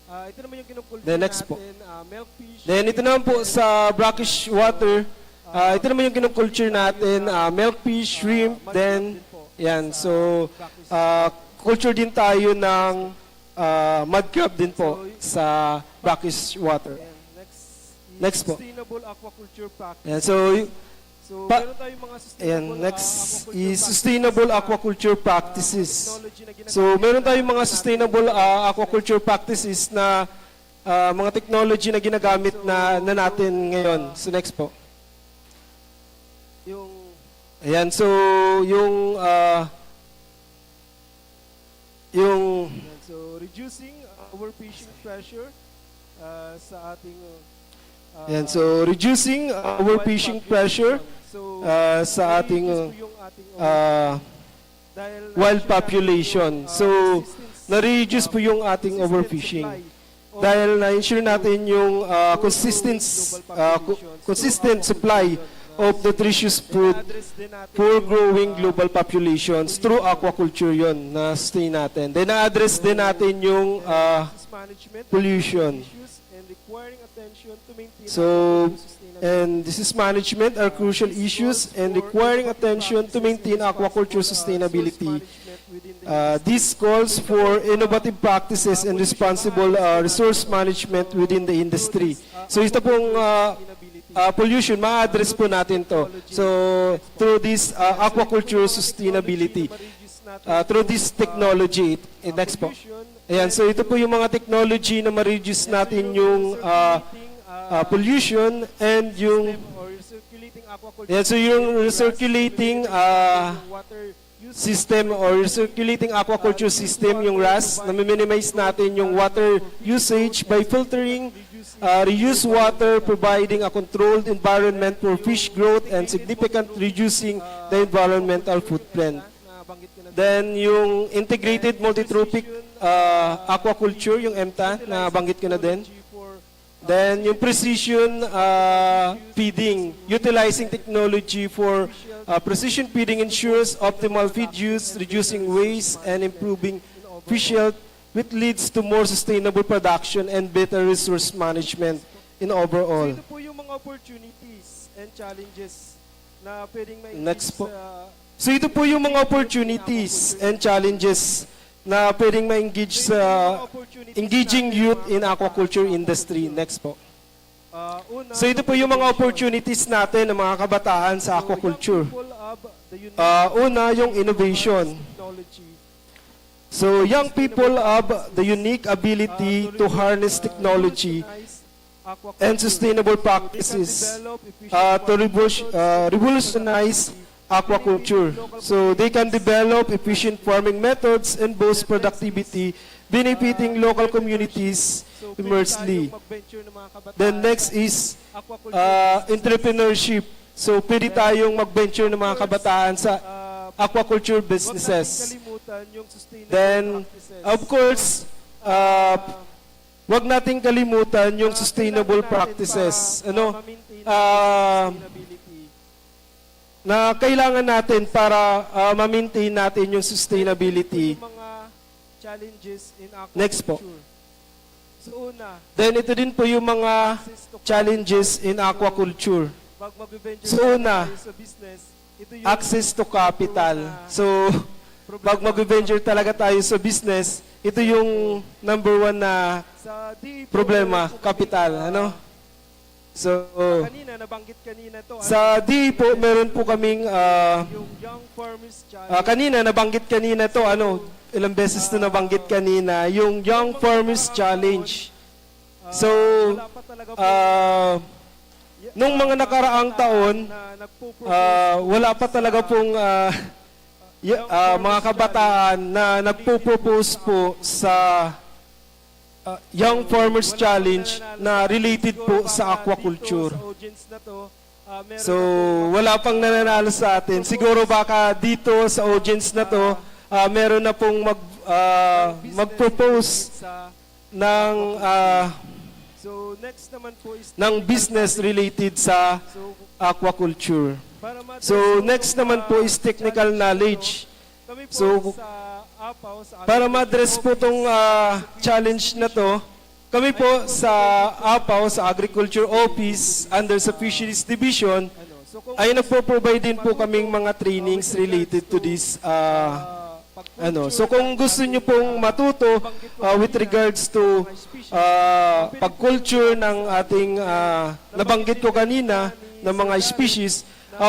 ito naman yung kinukulture The next po. natin, milkfish. Then ito naman po sa brackish water, ito naman yung kinukulture natin, milkfish, shrimp, then yan. So culture din tayo ng mud crab din po sa brackish water. Next po. Sustainable aquaculture practice. Yan, so So, Pa- meron tayong mga ayan, sustainable next aquaculture is sustainable aquaculture practices. technology na ginagamit. So, meron tayong mga sustainable aquaculture practices na mga technology na ginagamit na natin ngayon. So, next po. Yung Ayan, so, yung so reducing overfishing pressure sa ating ayan, so, reducing overfishing pressure So, sa ating na-reduce po yung ating dahil wild population. So, na-reduce po yung ating overfishing. Dahil na-ensure natin yung consistent supply of nutritious food address din natin for growing global populations through aquaculture yon na sustain natin. Then na-address din natin yung management pollution. issues and requiring attention to maintain So, and this is management are crucial issues and requiring attention to maintain aquaculture sustainability. This calls for innovative practices and responsible resource management within the industry. So ito pong pollution, ma-address po natin to. So through this aquaculture sustainability, through this technology. Next po. Ayan, so ito po yung mga technology na ma-reduce natin yung pollution and yung or circulating aquaculture yan, so yung recirculating water use system or recirculating aquaculture system, yung RAS, na minimize natin yung water usage by filtering, reuse water, providing a controlled environment for fish growth and significant reducing the environmental footprint. nabanggit ko na Then yung integrated multitropic aquaculture, yung MTA, na banggit ko na din. for Then yung precision feeding, utilizing technology for precision feeding ensures optimal feed use, reducing waste, and improving fish health, which leads to more sustainable production and better resource management in overall. ito po yung mga opportunities and challenges na pwedeng Next po. sa So ito po yung mga opportunities and challenges na pwedeng ma-engage sa engaging youth in aquaculture industry. Next po. una, So ito po yung mga opportunities natin ng mga kabataan sa aquaculture. people of the unique Una, yung innovation. technology. So young people have the unique ability to harness technology and sustainable practices to revolutionize aquaculture. So they can develop efficient farming methods and boost productivity, benefiting local communities immensely. Then next is entrepreneurship. So pwede tayong mag-venture ng mga kabataan sa aquaculture businesses. Then, of course, wag nating kalimutan yung sustainable practices. Na kailangan natin para ma-maintain natin yung sustainability. mga challenges in aquaculture. Next po. So una, Then ito din po yung mga challenges in aquaculture. pag mag-venture So, una, tayo sa business, ito yung Access to capital. So, pag mag-venture talaga tayo sa business, ito yung number 1 na sa DE po, problema, meron po capital. kaming, Ano? So, kanina, nabanggit kanina to. sa DE po, meron po kaming, yung Young Farmers Challenge. kanina, nabanggit kanina to, ilang beses na nabanggit kanina, yung Young Farmers Challenge. So, wala pa talaga po nung mga nakaraang taon, na nagpo-propose wala pa talaga pong mga kabataan na nagpo-propose po sa Young Farmers Challenge na related po sa aquaculture. Sa audience na to, meron So, wala pang nananalo sa atin. Siguro baka dito sa audience na to, meron na pong mag-propose ng So next naman po is ng business related sa aquaculture. para ma- So next naman po is technical knowledge. kami po So, sa APAW, sa para ma-address po tong challenge na to, kami po sa APAW, sa Agriculture Office, under sa Fisheries Division, so kung ay nagpo-provide din po kaming mga trainings related to this So kung gusto niyo pong matuto with regards to pag-culture ng ating nabanggit ko kanina ng mga species,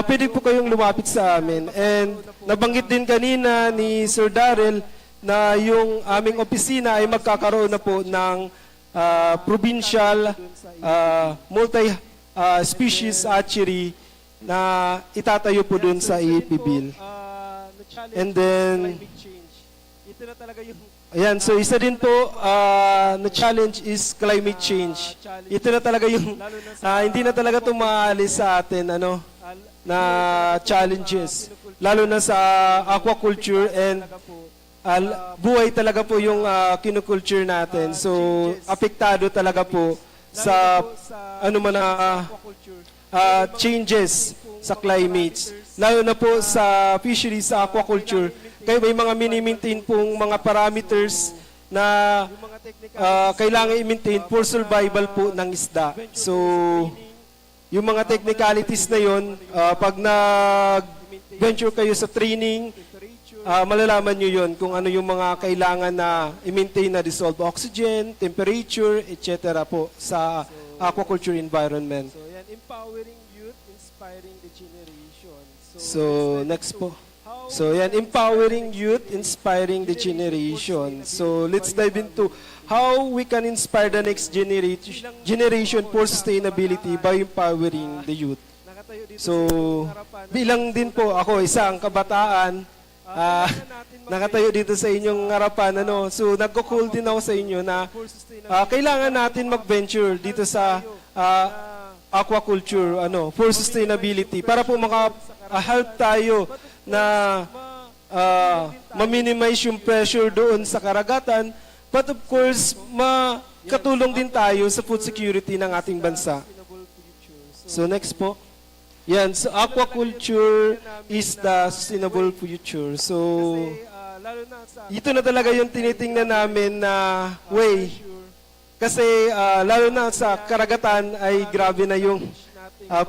pwede po kayong lumapit sa amin. And nabanggit din kanina ni Sir Darrell na yung aming opisina ay magkakaroon na po ng provincial multi-species hatchery na itatayo po dun sa EAP bill. na-challenge And then, climate change. Ito na talaga yung ayan, so isa din po na challenge is climate change. Ito na talaga yung, hindi na talaga ito maalis sa atin, na challenges. Lalo na sa aquaculture and buhay talaga po yung kinukulture natin. So, apektado talaga po sa changes sa climates. Lalo na po sa fisheries, sa aquaculture, kaya may mga mini-maintain pong mga parameters na kailangan i-maintain for survival po ng isda. So, yung mga technicalities na yon, pag nag-venture kayo sa training, malalaman nyo yon kung ano yung mga kailangan na i-maintain na dissolved oxygen, temperature, etc. po sa aquaculture environment. so yan, empowering youth, inspiring the generation. So, next po. So, yan, empowering youth, inspiring the generation. So, let's dive into how we can inspire the next generation for sustainability by empowering the youth. nakatayo dito So, bilang din po ako, isang kabataan, nakatayo dito sa inyong harapan, so nagko-call din ako sa inyo na kailangan natin mag-venture dito sa aquaculture for sustainability para po maka-help tayo na ma-minimize yung pressure doon sa karagatan, but of course, makatulong din tayo sa food security ng ating bansa. So next po. Yan, so aquaculture is the sustainable future. So, lalo na sa ito na talaga yung tinitingnan namin na way. Kasi lalo na sa karagatan ay grabe na yung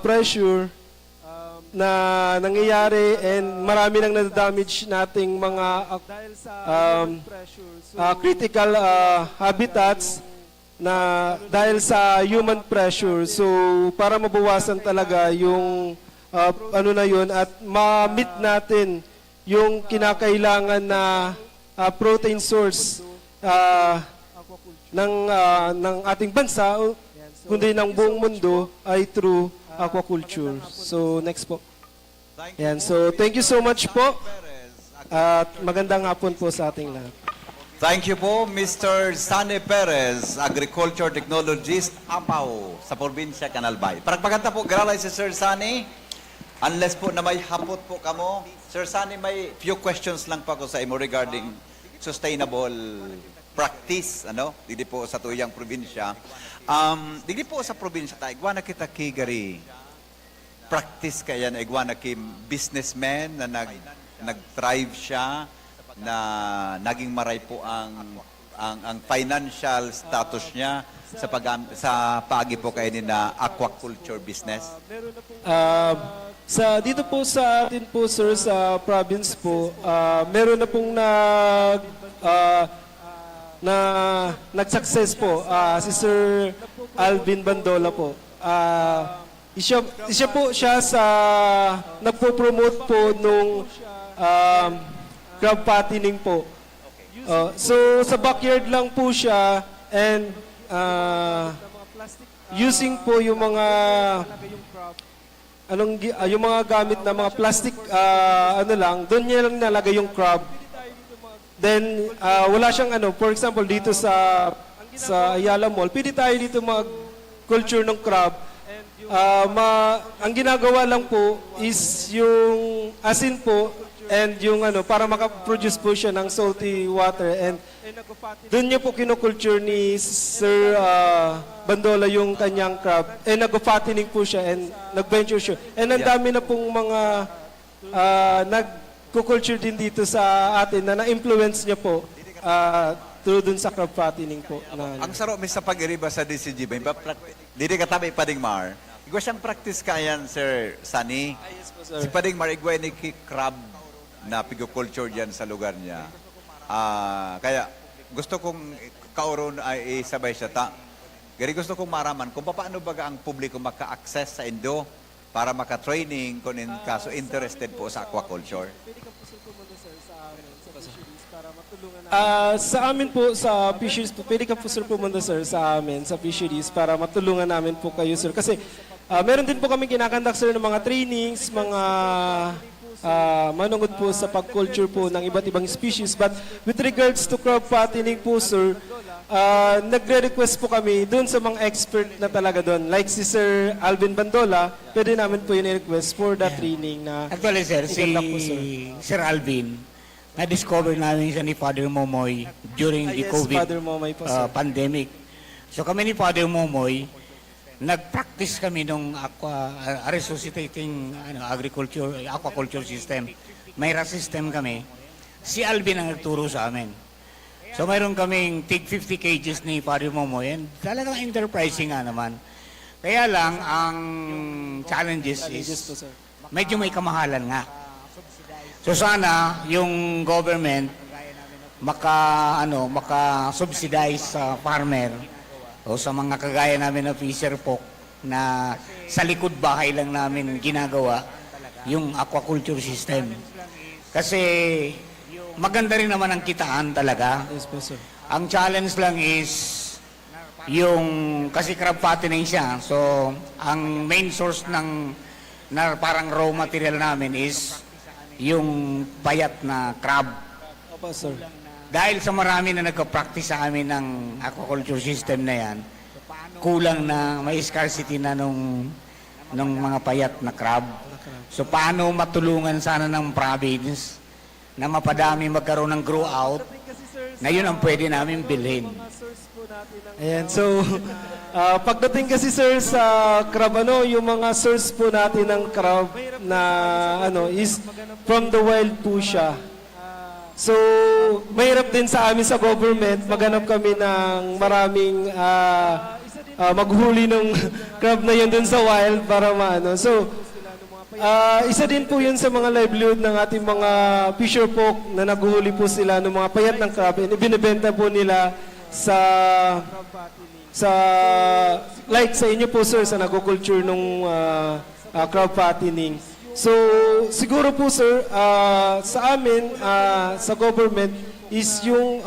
pressure na nangyayari and marami nang nadadamage nating mga dahil sa pressure. So critical habitats na dahil sa human pressure. So para mabawasan talaga yung na yun at ma-meet natin yung kinakailangan na protein source ng ating bansa kundi ng buong mundo ay through aquaculture. So next po. Yan. So thank you so much po. At magandang hapon po sa ating lahat. Thank you po, Mr. Sane Perez, Agriculture Technologist, APAW, sa probinsya Canalbay. Paragpaganta po, gralay si Sir Sane. Unless po na may hapot po kamo. Sir Sane, may few questions lang pa ko sa imo regarding sustainable practice, Dili po sa tuyang probinsya. Dili po sa probinsya tayo, igwa na kita kigari. Practice kaya na igwa na kim businessman na nag-thrive siya, na naging maray po ang financial status niya sa pagi po kayo ni na aquaculture business. Dito po sa atin po sir sa province po, meron na pong nag-success po si Sir Alvin Bandola po. Isa po siya sa nagpo-promote po nung crab fattening po. So sa backyard lang po siya and using po yung mga yung mga gamit na mga plastic doon niya lang nalagay yung crab. Then wala siyang for example dito sa Ayala Mall, pwede tayo dito mag-culture ng crab. Ang ginagawa lang po is yung asin po and yung ano, para makaproduce po siya ng salty water. And doon niya po kinukulture ni Sir Bandola yung kanyang crab. And nag-fattening po siya and nag-venture siya. And ang dami na pong mga nag-culture din dito sa atin na na-influence niya po through dun sa crab fattening po. Ang sarap mi sa pag-iriba sa DCG, ba dili ka tabi Pading Mar. Igwa siyang practice kayan, Sir Sunny. Si Pading Mar, igwa ni crab na pigoculture dyan sa lugar niya. Kaya gusto kong kauron ay isabay siya ta. Gari gusto kong maraman kung paano baga ang publiko maka-access sa Indo para maka-training kung in kaso interested po sa aquaculture. Sa amin po, sa fisheries po, pwede ka po sir pumunta sir sa amin, sa fisheries, para matulungan namin po kayo sir. Kasi meron din po kami kinakandak sir ng mga trainings, mga manungod po sa pag-culture po ng iba't ibang species. But with regards to crab fattening po sir, nagre-request po kami doon sa mga expert na talaga doon. Like si Sir Alvin Bandola, pwede namin po yun i-request for the training na Actually, sir, si ikandak po, sir. Sir Alvin, na-discover namin siya ni Father Momoy during the Yes, COVID Father Momoy po, sir. pandemic. So kami ni Father Momoy, nag-practice kami nung resuscitating aquaculture system. Mayra system kami. Si Alvin ang nagturo sa amin. So mayroon kaming tig 50 kgs ni Father Momoy and talagang enterprising nga naman. Kaya lang, ang challenges is po, sir. medyo may kamahalan nga. So sana yung government maka-subsidize sa farmer o sa mga kagaya namin na fisher folk na sa likod bahay lang namin ginagawa yung aquaculture system. Kasi maganda rin naman ang kitaan talaga. Yes po sir. Ang challenge lang is yung kasi crab fattening siya. So ang main source ng na parang raw material namin is yung payat na crab. Opo sir. Dahil sa marami na nagka-practice sa amin ng aquaculture system na yan, kulang na may scarcity na nung mga payat na crab. So paano matulungan sana ng province na mapadami magkaroon ng grow out na yun ang pwede namin bilhin. Ayan, so pagdating kasi sir sa crab yung mga source po natin ng crab na is from the wild po siya. So mahirap din sa amin sa government, maghanap kami ng maraming maghuli ng crab na yun dun sa wild para maano. So isa din po yun sa mga livelihood ng ating mga fisher folk na naghuli po sila ng mga payat ng crab and ibinibenta po nila sa like sa inyo po sir sa nagkukulture nung crab fattening. So siguro po sir sa amin sa government is yung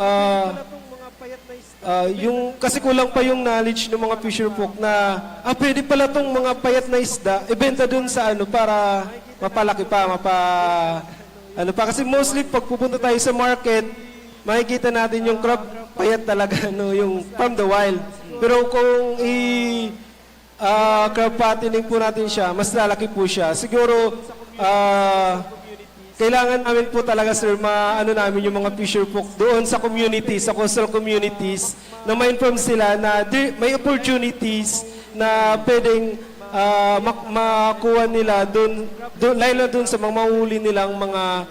kasi kulang pa yung knowledge ng mga fisher folk na pwede pala tong mga payat na isda ibenta dun sa para mapalaki pa kasi mostly pag pupunta tayo sa market makikita natin yung crab payat talaga yung from the wild. Pero kung crab fattening po natin siya, mas lalaki po siya. Siguro kailangan namin po talaga sir namin yung mga fisher folk doon sa community, sa coastal communities na ma-inform sila na may opportunities na pwedeng makuha nila doon lalo doon sa mga mahuli nilang mga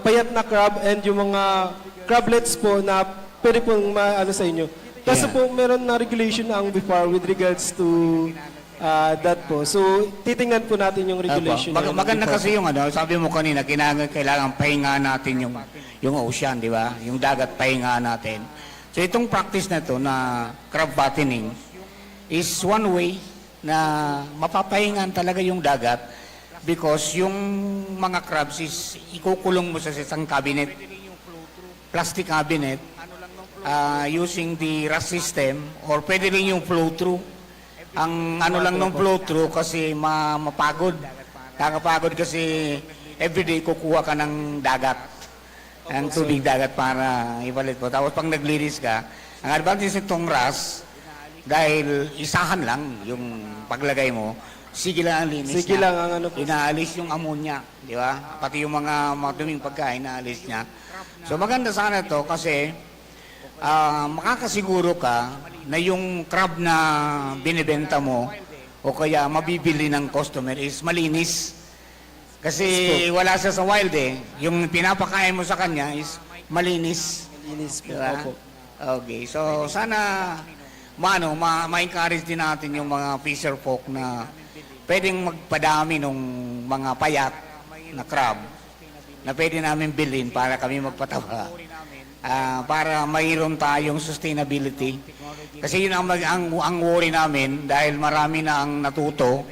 payat na crab and yung mga crablets po na pwede pong sa inyo. Kasi po meron na regulation ang BIFAR with regards to that po. So, titingnan po natin yung regulation. Maganda kasi yung sabi mo kanina, kailangan pahinga natin yung ocean, di ba? Yung dagat, pahinga natin. So, itong practice na to na crab fattening is one way na mapapahingan talaga yung dagat because yung mga crabs is ikukulong mo sa isang cabinet, plastic cabinet, using the RAS system or pwede rin yung flow-through. Ang lang ng flow-through kasi mapagod. Kakapagod kasi everyday kukuha ka ng dagat. Ang tubig dagat para ipalit mo. Tapos pag naglinis ka, ang advantage nitong RAS, dahil isahan lang yung paglagay mo, sige lang ang linis Sige niya. lang ang ano po. Inaalis yung ammonia, di ba? Pati yung mga duming pagkain, inaalis niya. So maganda sana to kasi makakasiguro ka na yung crab na binibenta mo o kaya mabibili ng customer is malinis. Kasi wala siya sa wild eh. Yung pinapakain mo sa kanya is malinis. Linis po. Diba? Opo. Okay, so sana ma-encourage din natin yung mga fisher folk na pwedeng magpadami ng mga payat na crab na pwede namin bilhin para kami magpataba. Para mayroon tayong sustainability. Kasi yun ang worry namin dahil marami na ang natuto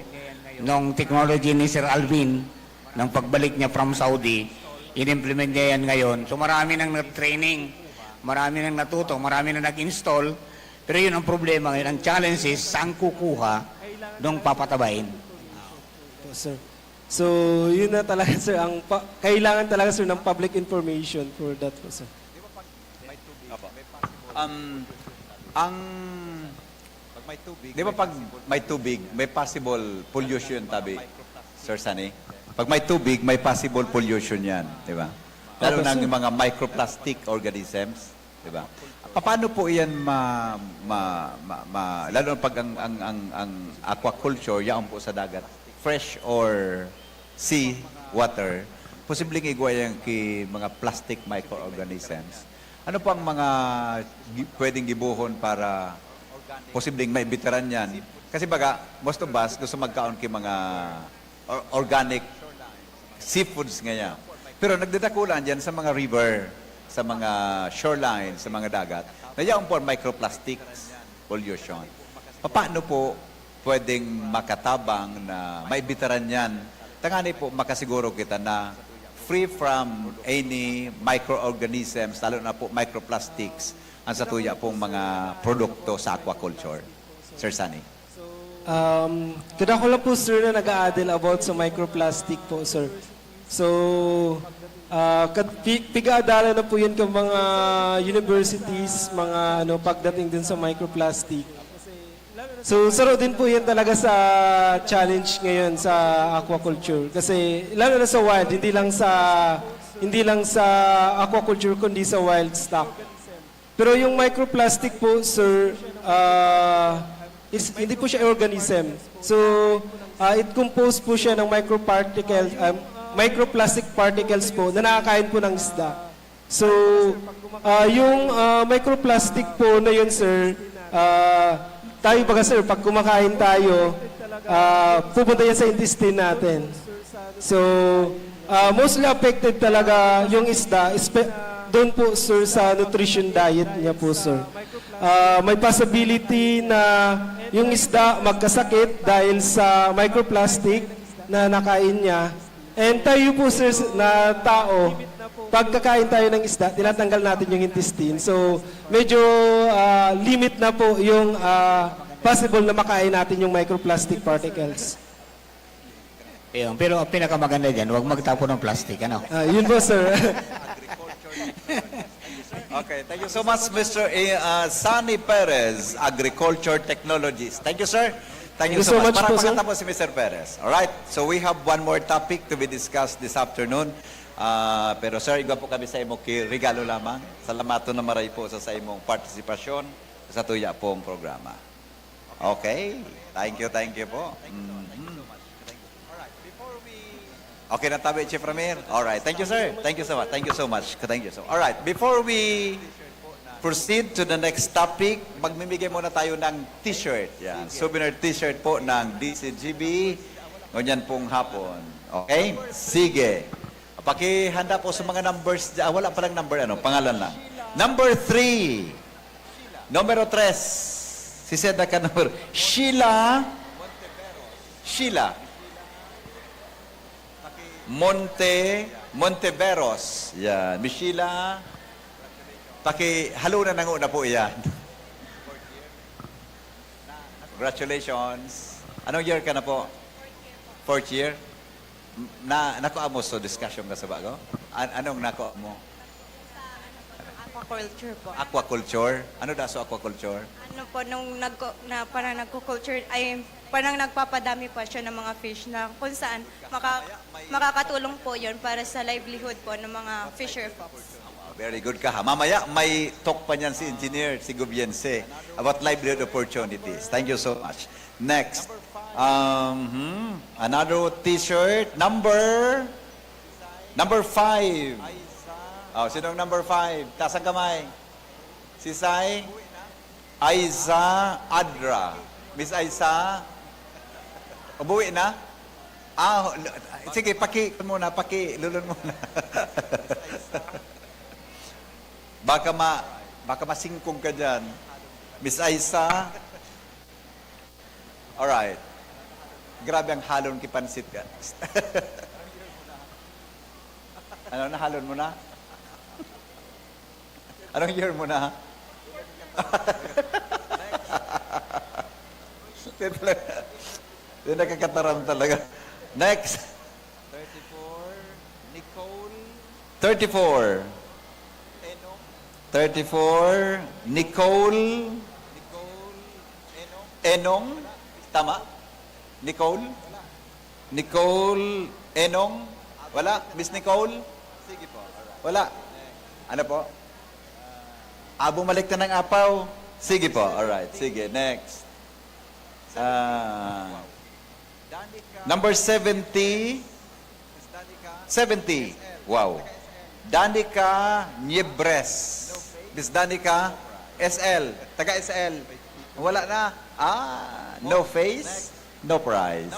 ng technology ni Sir Alvin ng pagbalik niya from Saudi. In-implement niya yan ngayon. So marami nang nag-training, marami nang natuto, marami nang nag-install. Pero yun ang problema ngayon. Ang challenge is saan kukuha nung papatabain. Po, sir. So, yun na talaga, sir. Kailangan talaga, sir, ng public information for that po, sir. Di ba pag may tubig, may possible pollution, tabi, Sir Sunny? Pag may tubig, may possible pollution yan, di ba? Lalo na yung mga microplastic organisms, di ba? Paano po yan lalo na pag ang aquaculture, yan po sa dagat, fresh or sea water, posibleng igwa yan kay mga plastic microorganisms. Ano po ang mga pwedeng gibuhon para posibleng maibitaran yan? Kasi baga, most of us gusto magkaon kay mga organic seafoods ngayon. Pero nagdadakulan dyan sa mga river, sa mga shoreline, sa mga dagat, nayaon po microplastics pollution. Paano po pwedeng makatabang na maibitaran yan? Tangani po makasiguro kita na free from any microorganisms, lalo na po microplastics, ang satuya pong mga produkto sa aquaculture. Sir Sunny. Kada ko lang po, sir, na nag-a-adil about sa microplastic po, sir. So, piga-adalan na po yun ng mga universities, mga pagdating din sa microplastic. So, saro din po yan talaga sa challenge ngayon sa aquaculture. Kasi, lalo na sa wild, hindi lang sa aquaculture, kundi sa wild stock. Pero yung microplastic po, sir, hindi po siya organism. So, it composed po siya ng microplastic particles po na nakakain po ng isda. So, yung microplastic po na yun, sir, tayo baga, sir, pag kumakain tayo, pupunta yan sa intestine natin. So, mostly affected talaga yung isda, doon po, sir, sa nutrition diet niya po, sir. May possibility na yung isda magkasakit dahil sa microplastic na nakain niya. And tayo po, sir, na tao, pagkakain tayo ng isda, tinatanggal natin yung intestine. So, medyo limit na po yung possible na makain natin yung microplastic particles. Ayun, pero ang pinakamaganda dyan, huwag magtapon ng plastic, ano? Yun po, sir. Okay, thank you so much, Mr. Sunny Perez, Agriculture Technologist. Thank you, sir. Thank you so much. Para po, sir. pagkatapos si Mr. Perez. Alright, so we have one more topic to be discussed this afternoon. Pero sir, iba po kami sa imo regalo lamang. Salamato na maray po sa imong partisipasyon sa tuya pong programa. Okay, thank you po. Okay na tabi, Chief Ramir? Alright, thank you, sir. Thank you so much. Thank you so much. Thank you so much. Alright, before we proceed to the next topic, magmimigay muna tayo ng t-shirt. Yan, souvenir t-shirt po ng DCGB. Ngunyan pong hapon. Okay? Sige. Pakihanda po sa mga numbers. Wala palang number, pangalan lang. Number 3. Numero 3. Si Seda ka number. Sheila. Monteveros. Yan. Miss Sheila. Halo na nanguna po yan. Congratulations. Anong year ka na po? Fourth year? Nakuha mo sa discussion ka sa bago? Anong nakuha mo? Aquaculture po. Aquaculture? Ano da sa aquaculture? Ano po, parang nagko-culture, ay parang nagpapadami pa siya ng mga fish na kung saan makakatulong po yun para sa livelihood po ng mga fisher folks. Very good ka ha. Mamaya may talk pa niyan si Engineer Sigobiense about livelihood opportunities. Thank you so much. Next. Another t-shirt. Number 5. Oh, sinong number 5? Taas ang kamay. Si Sai? Aiza Adra. Miss Aiza? Umuwi na? Sige, lulun muna. baka masingkong ka dyan. Miss Aiza? Alright. Grabe ang halon kipansit ka. Ano, nahalon mo na? Anong year mo na? Hindi nakakataram talaga. Next. 34. Nicole. Enong. Tama? Nicole Enong. Wala? Miss Nicole? Sige po. Wala. Ano po? Bumalik na ng apaw. Sige po. Alright. Sige. Next. Number 70. 70. Wow. Danica Niebres. Miss Danica SL. Taga SL. Wala na. No face, no prize.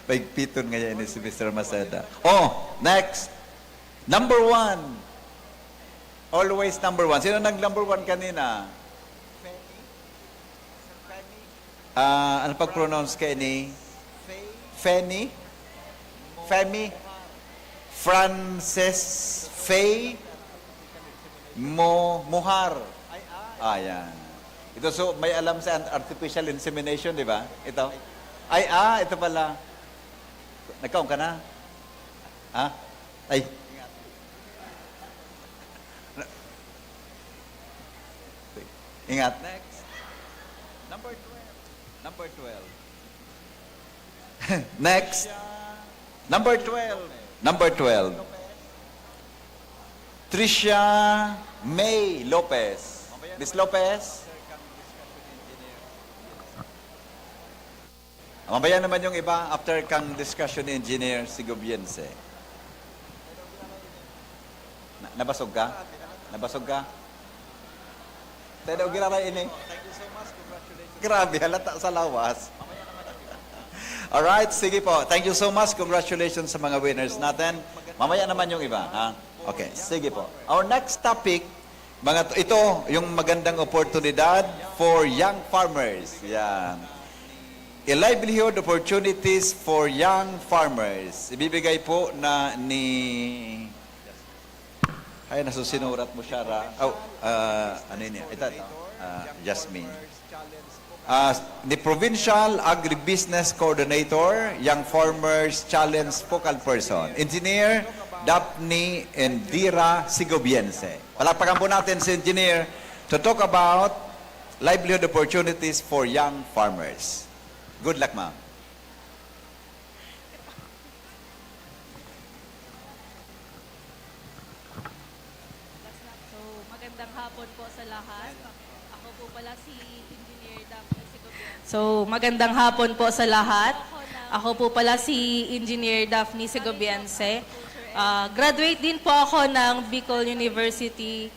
Pagpiton ngayon ni si Mr. Maceda. Oh, next. Number 1. Always number 1. Sino nag-number 1 kanina? Ano pag-pronounce kay ni? Femi? Frances Faye Mohar. Yan. Ito, so may alam sa artificial insemination, di ba? Ito. Ito pala. Nagkaon ka na? Ay. Ingat. Next. Number 12. Next. Number 12. Tricia May Lopez. Miss Lopez? Mamaya naman yung iba after kang discussion engineer si Gobiense. Nabasog ka? Tayo giraray ini. Grabe, halata sa lawas. Alright, sige po. Thank you so much. Congratulations sa mga winners natin. Mamaya naman yung iba. Ha? Okay, sige po. Our next topic, ito, yung magandang oportunidad for young farmers. Yan. Livelihood opportunities for young farmers. Ibibigay po na ni... Ay, nasusinurat mo siya, ano yun? Ito. Jasmine. Ni Provincial Agribusiness Coordinator, Young Farmers Challenge Focal Person, Engineer Daphne Endira Sigobiense. Palakpakan po natin si Engineer to talk about livelihood opportunities for young farmers. Good luck, ma'am. So, magandang hapon po sa lahat. Ako po pala si Engineer Daphne Sigobiense. So, magandang hapon po sa lahat. Ako po pala si Engineer Daphne Sigobiense. Graduate din po ako ng Bicol University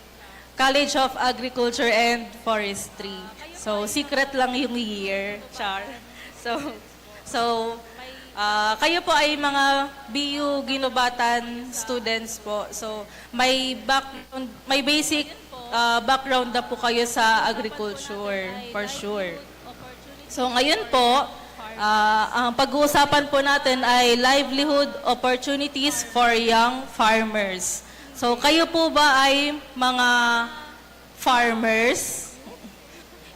College of Agriculture and Forestry. So, secret lang yung year, char. So, kayo po ay mga BU Ginobatan students po. So, may basic background na po kayo sa agriculture, for sure. So, ngayon po, ang pag-uusapan po natin ay livelihood opportunities for young farmers. So, kayo po ba ay mga farmers?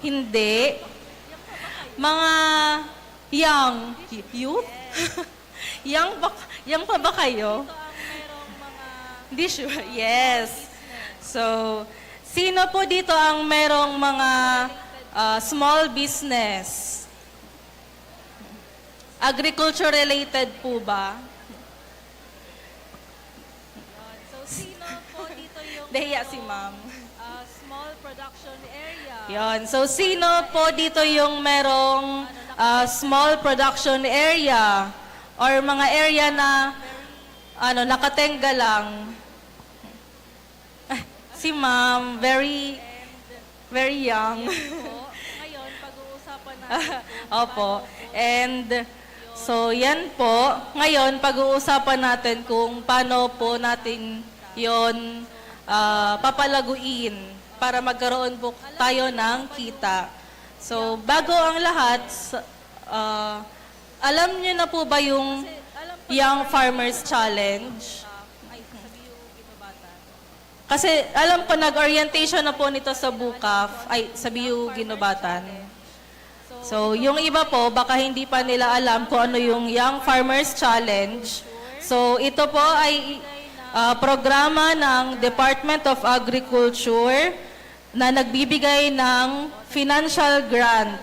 Hindi. Mga young youth? young pa ba kayo? Hindi sure. Yes. So, sino po dito ang merong mga small business? Agriculture related po ba? So, sino po dito yung Nahiya si ma'am. small production area? Yon. So, sino po dito yung merong small production area or mga area na nakatenga lang? Si ma'am, very young. Po, ngayon, pag-uusapan natin Opo. And so, yan po. Ngayon, pag-uusapan natin kung paano po natin yon papalaguin para magkaroon po tayo ng kita. So, bago ang lahat, alam niyo na po ba yung Young Farmers Challenge? Kasi alam ko nag-orientation na po nito sa BUCAF, sa BU Ginobatan. So, yung iba po, baka hindi pa nila alam kung ano yung Young Farmers Challenge. So, ito po ay programa ng Department of Agriculture na nagbibigay ng financial grant.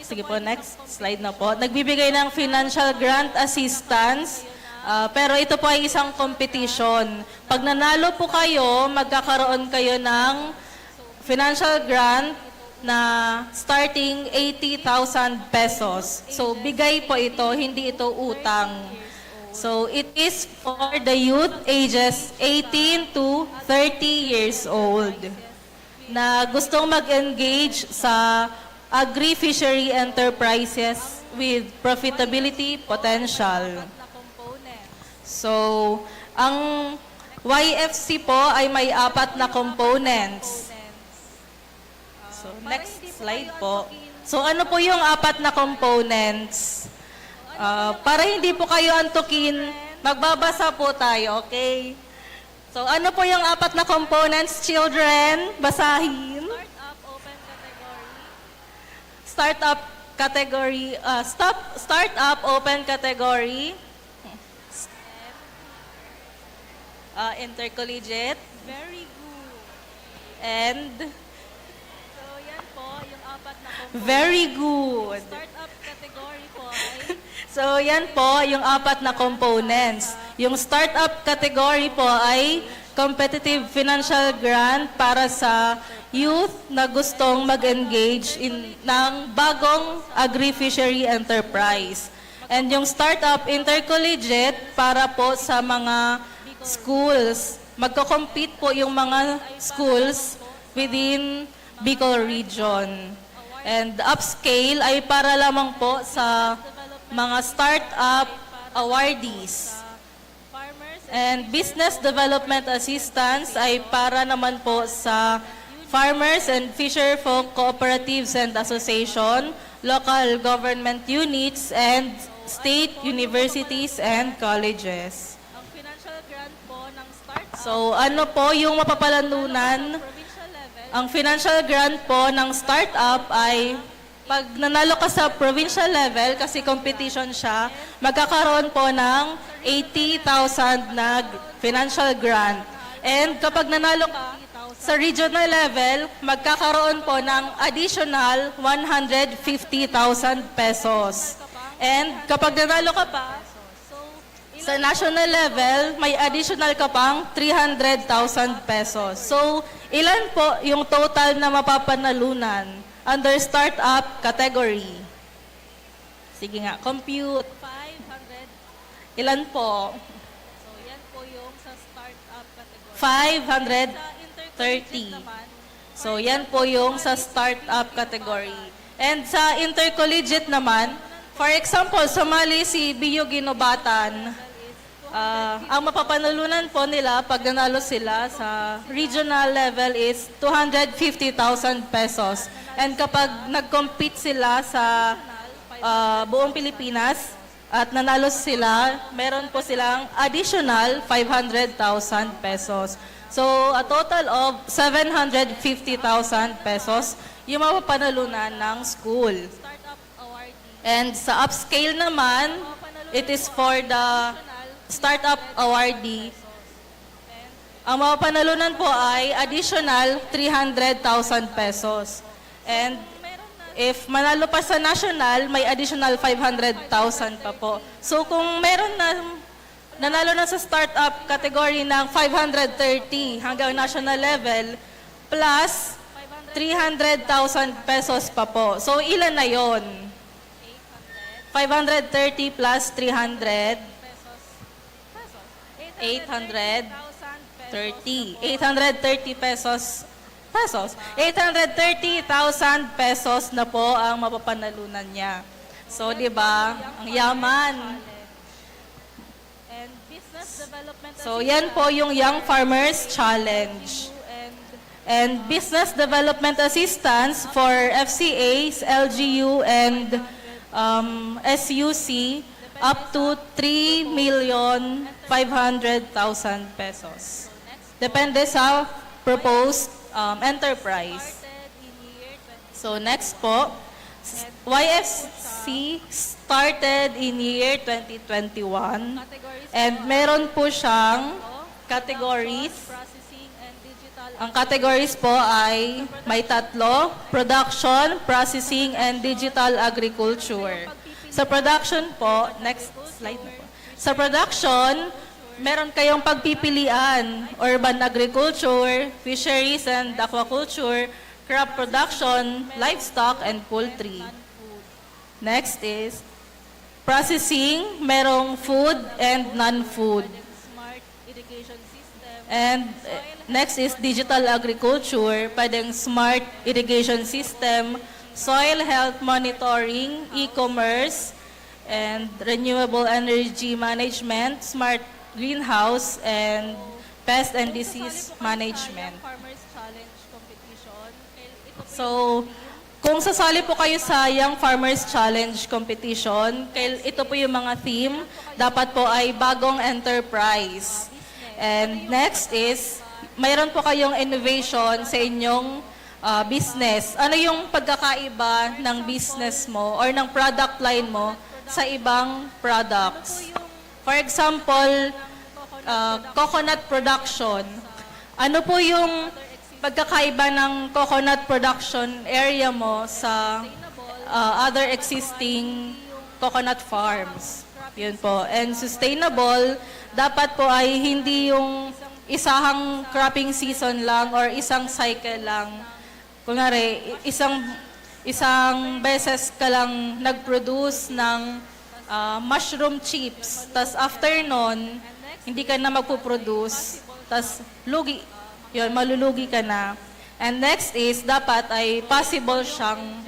Sige po, next slide na po. Nagbibigay ng financial grant assistance. Pero ito po ay isang competition. Pag nanalo po kayo, magkakaroon kayo ng financial grant na starting 80,000 pesos. So, bigay po ito, hindi ito utang. So, it is for the youth ages 18 to 30 years old na gustong mag-engage sa agri-fishery enterprises with profitability potential. So, ang YFC po ay may 4 na components. So, next slide po. So, ano po yung 4 na components? Para hindi po kayo antukin, magbabasa po tayo, okay? So, ano po yung 4 na components, children? Basahin. Startup category, startup open category. Intercollegiate. very good. And So, yan po, yung 4 na very good. startup category po ay So, yan po yung 4 na components. Yung startup category po ay competitive financial grant para sa youth na gustong mag-engage ng bagong agri-fishery enterprise. And yung startup intercollegiate para po sa mga schools. Magko-compete po yung mga schools within Bicol region. And upscale ay para lamang po sa mga startup awardees. And business development assistance ay para naman po sa farmers and fisherfolk cooperatives and association, local government units, and state universities and colleges. ang financial grant po ng startup So, ano po yung mapapalanunan? provincial level. Ang financial grant po ng startup ay pag nanalo ka sa provincial level, kasi competition siya, magkakaroon po ng 80,000 na financial grant. And kapag nanalo ka sa regional level, magkakaroon po ng additional 150,000 pesos. And kapag nanalo ka pa, sa national level, may additional ka pang 300,000 pesos. So, ilan po yung total na mapapanalunan under startup category? Sige nga, compute. 500. Ilan po? So, yan po yung sa startup category. 530. So, yan po yung sa startup category. And sa intercollegiate naman, for example, sumali si BU Ginobatan. Ang mapapanalunan po nila pag nanalo sila sa regional level is 250,000 pesos. And kapag nag-compete sila sa buong Pilipinas at nanalo sila, meron po silang additional 500,000 pesos. So, a total of 750,000 pesos yung mapapanalunan ng school. Startup awardee. And sa upscale naman, it is for the startup awardee. Ang mapapanalunan po ay additional 300,000 pesos. And if manalo pa sa national, may additional 500,000 pa po. So kung meron na nanalo na sa startup category ng 530 hanggang national level, plus 300,000 pesos pa po. So ilan na yon? 530 plus 300, 830. 830 pesos. 830,000 pesos na po ang mapapanalunan niya. So, di ba? Ang yaman. And business development So, yan po yung Young Farmers Challenge. And business development assistance for FCAs, LGU, and SUC up to 3,500,000 pesos. Depende sa proposed enterprise. So next po, YFC started in year 2021 and meron po siyang categories. processing and digital Ang categories po ay may 3, production, processing, and digital agriculture. Sa production po, next slide na po. Sa production, meron kayong pagpipilian, urban agriculture, fisheries and aquaculture, crop production, livestock, and poultry. Next is processing, merong food and non-food. smart irrigation system, And next is digital agriculture, pwedeng smart irrigation system, soil health monitoring, e-commerce, and renewable energy management, smart greenhouse, and pest and disease management. Farmers Challenge competition. Ito po So, kung sasali po kayo sa Young Farmers Challenge competition, ito po yung mga theme, dapat po ay bagong enterprise. And next is, mayroon po kayong innovation sa inyong business. Ano yung pagkakaiba ng business mo or ng product line mo sa ibang products? For example, coconut production. Ano po yung pagkakaiba ng coconut production area mo sa other existing coconut farms? Yun po. And sustainable, dapat po ay hindi yung isang cropping season lang or isang cycle lang. Kunwari, isang beses ka lang nag-produce ng mushroom chips. Tas after nun, hindi ka na magpo-produce. Tas lugi, yun, malulugi ka na. And next is, dapat ay possible siyang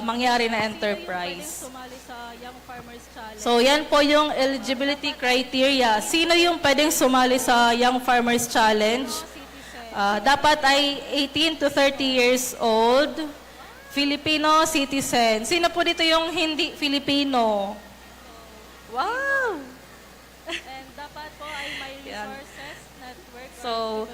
mangyari na enterprise. sumali sa Young Farmers Challenge. So yan po yung eligibility criteria. Sino yung pwedeng sumali sa Young Farmers Challenge? Dapat ay 18 to 30 years old, Filipino citizen. Sino po dito yung hindi Filipino? Wow! And dapat po ay may resources network So,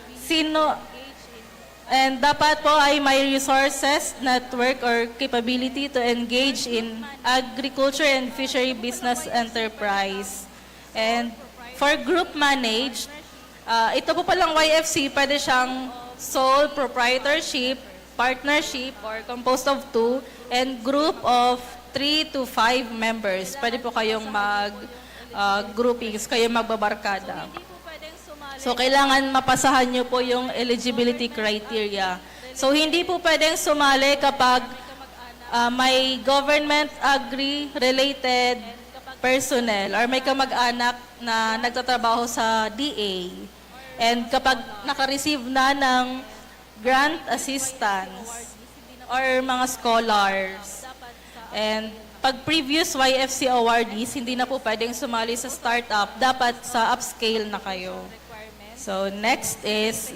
and dapat po ay may resources, network, or capability to engage in agriculture and fishery business enterprise. And for group managed, ito po palang YFC, pwede siyang sole proprietorship, partnership, or composed of 2, and group of 3 to 5 members. Pwede po kayong groupings, kayong magbabarkada. hindi po pwedeng sumali So, kailangan mapasahan nyo po yung eligibility criteria. So, hindi po pwedeng sumali kapag may government agri-related personnel or may kamag-anak na nagtatrabaho sa DA. And kapag naka-receive na ng grant assistance or mga scholars. And pag previous YFC awardees, hindi na po pwedeng sumali sa startup. Dapat sa upscale na kayo. So next is,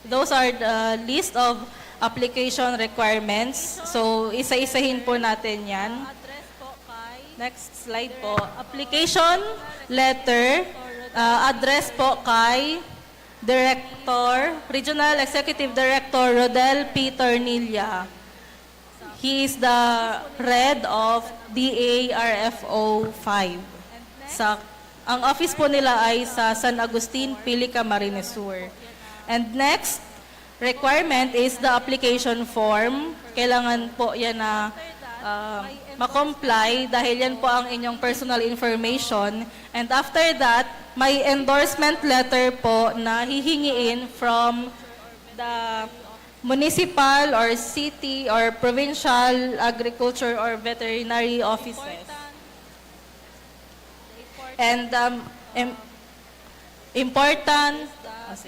those are the list of application requirements. So isa-isahin po natin yan. address po kay Next slide po. Application letter, address po kay Director, Regional Executive Director Rodel P. Tornilla. He is the head of DARFO 5. Ang office po nila ay sa San Agustin, Pilica, Marinesur. And next, requirement is the application form. Kailangan po yan na ma-comply dahil yan po ang inyong personal information. And after that, may endorsement letter po na hihingiin from the municipal or city or provincial agriculture or veterinary offices. And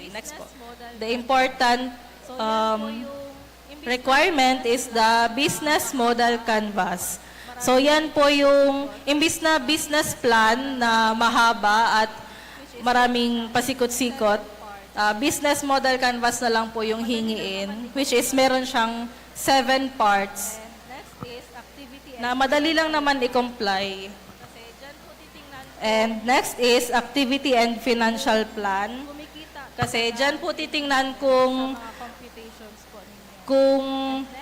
next po. The important requirement is the business model canvas. So yan po yung imbis na business plan na mahaba at maraming pasikot-sikot, business model canvas na lang po yung hingiin, which is meron siyang 7 parts na madali lang naman i-comply. And next is activity and financial plan. Kasi dyan po titingnan kung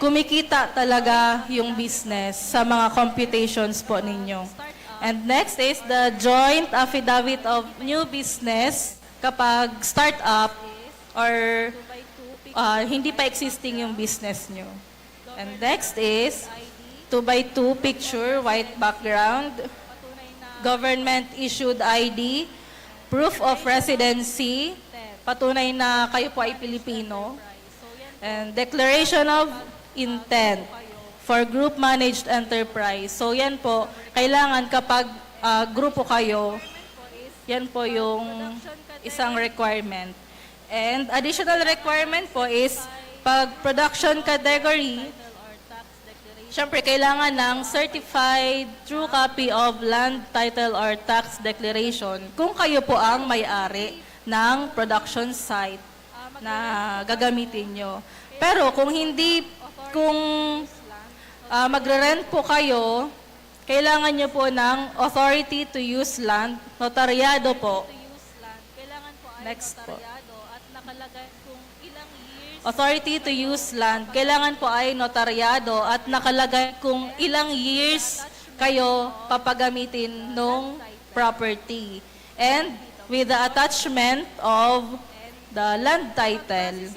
kumikita talaga yung business sa mga computations po ninyo. And next is the joint affidavit of new business kapag start-up or hindi pa existing yung business nyo. And next is 2x2 picture, white background, government-issued ID, proof of residency, patunay na kayo po ay Pilipino, and declaration of intent for group-managed enterprise. So yan po, kailangan kapag grupo kayo, yan po yung isang requirement. And additional requirement po is pag production category, syempre kailangan ng certified true copy of land title or tax declaration kung kayo po ang may-ari ng production site na gagamitin nyo. Pero kung hindi, kung magre-rent po kayo, kailangan nyo po ng authority to use land, notaryado po. Next po. Authority to use land, kailangan po ay notaryado at nakalagay kung ilang years kayo papagamitin nung property. And with the attachment of the land title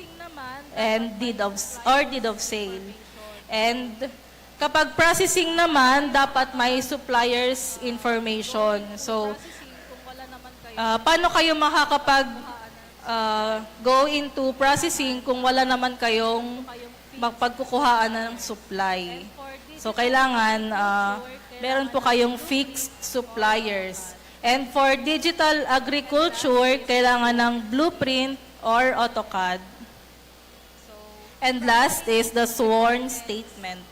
and deed of sale. And kapag processing naman, dapat may supplier's information. So, paano kayo makakapag go into processing kung wala naman kayong pagkukuhaan ng supply? So, kailangan meron po kayong fixed suppliers. And for digital agriculture, kailangan ng blueprint or AutoCAD. And last is the sworn statement.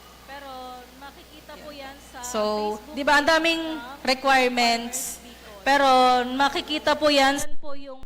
So, di ba ang daming requirements, pero makikita po yan po yung